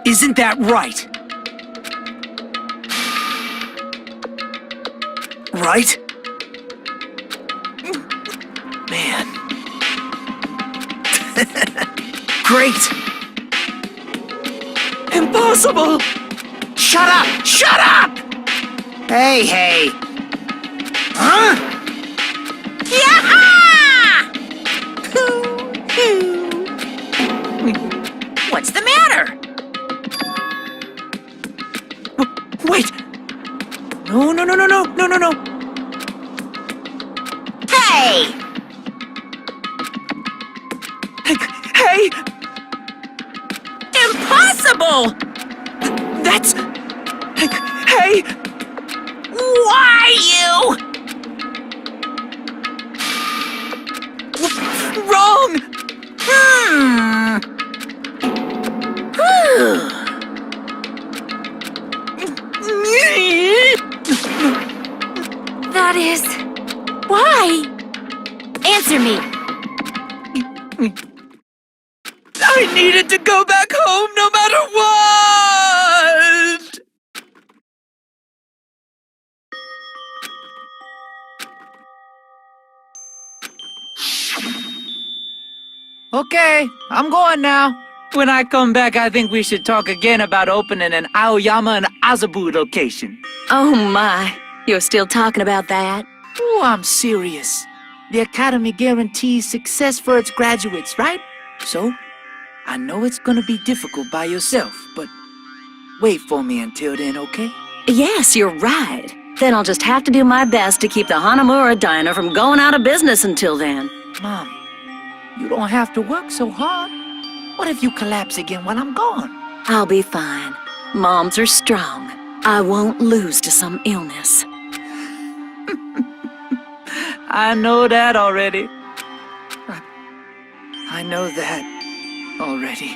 Isn't that right? right? Man. Great! Impossible! Shut up! Shut up! Hey, hey. Huh? What's the matter? Wait! No, no, no, no, no, no, no, no! Hey! Hey! Impossible! That's... Hey! Why you? Wrong! That is... Why? Answer me. I needed to go back home no matter what! Okay, I'm going now. When I come back, I think we should talk again about opening an Aoyama and Azabu location. Oh my, you're still talking about that? Oh, I'm serious. The Academy guarantees success for its graduates, right? So, I know it's gonna be difficult by yourself, but wait for me until then, okay? Yes, you're right. Then I'll just have to do my best to keep the Hanamura Diner from going out of business until then. Mom, you don't have to work so hard. What if you collapse again while I'm gone? I'll be fine. Moms are strong. I won't lose to some illness. I know that already. I know that already.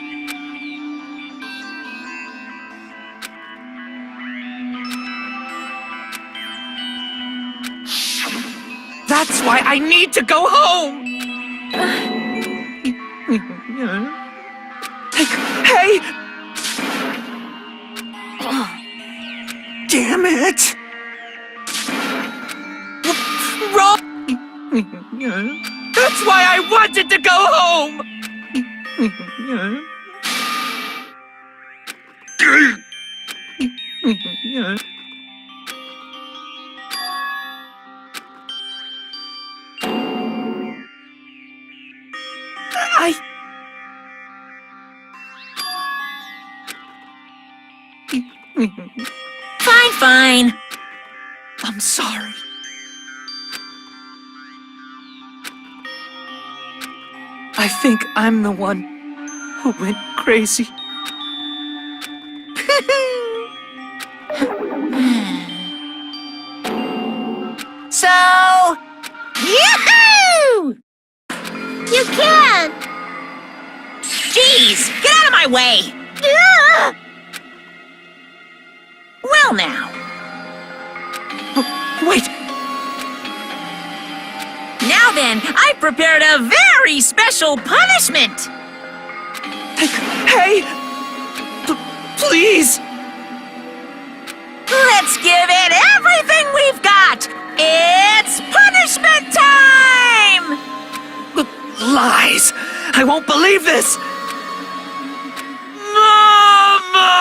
That's why I need to go home! Hey! Damn it! Wrong! That's why I wanted to go home! Fine. I'm sorry. I think I'm the one who went crazy. So... Yahoo! You can't! Jeez, get out of my way! Yeah! Well now. Wait! Now then, I've prepared a very special punishment! Hey! Please! Let's give it everything we've got! It's punishment time! Lies! I won't believe this! Mama!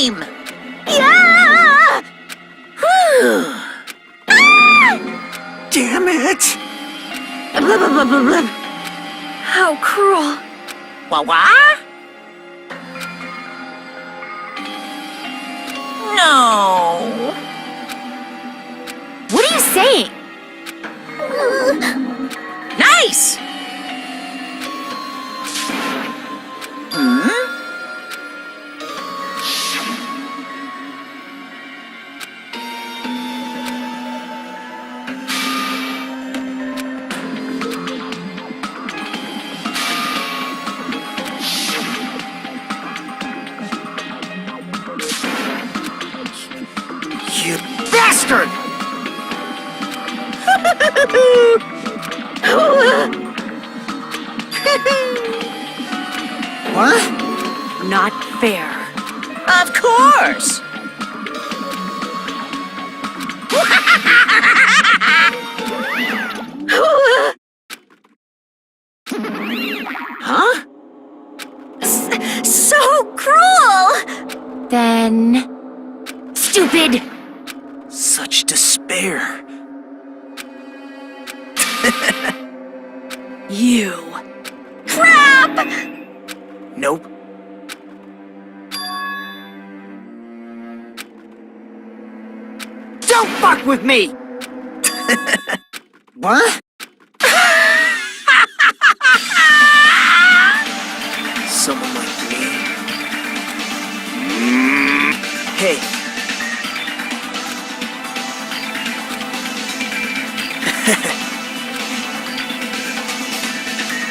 game! Yeah! Damn it! Blah, blah, blah, blah, blah. How cruel. What? No. What are you saying? Nice! You bastard! What? Not fair. Of course! Huh? So cruel! Then... stupid! Such despair. You. Crap! Nope. Don't fuck with me! What? Someone like me. Hey.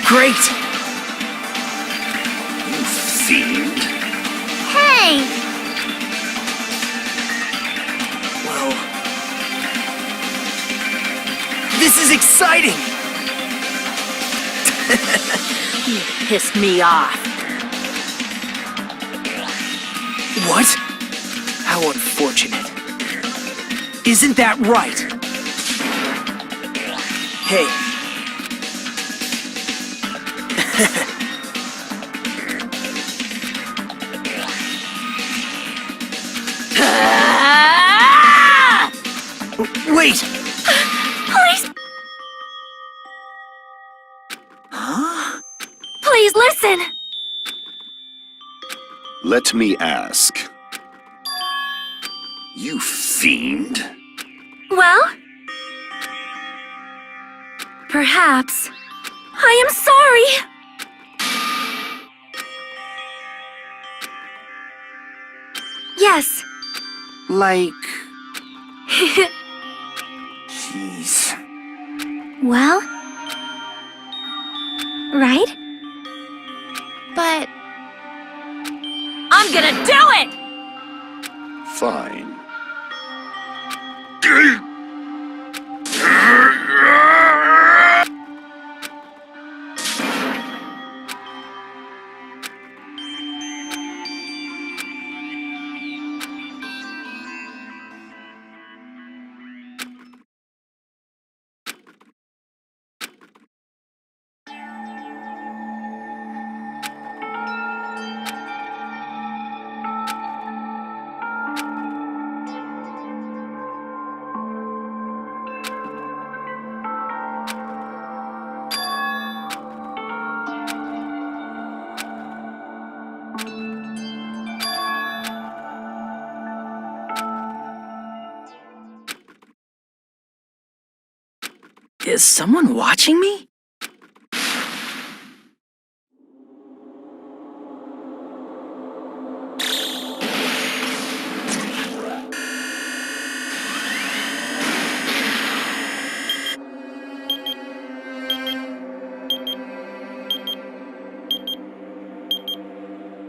Great! You fiend. Hey! Well... this is exciting! You pissed me off. What? How unfortunate. Isn't that right? Hey. Wait! Please! Huh? Please listen! Let me ask. You fiend? Well? Perhaps. I am sorry! Yes. Like... Jeez. Well? Right? But... I'm gonna do it! Fine. Is someone watching me?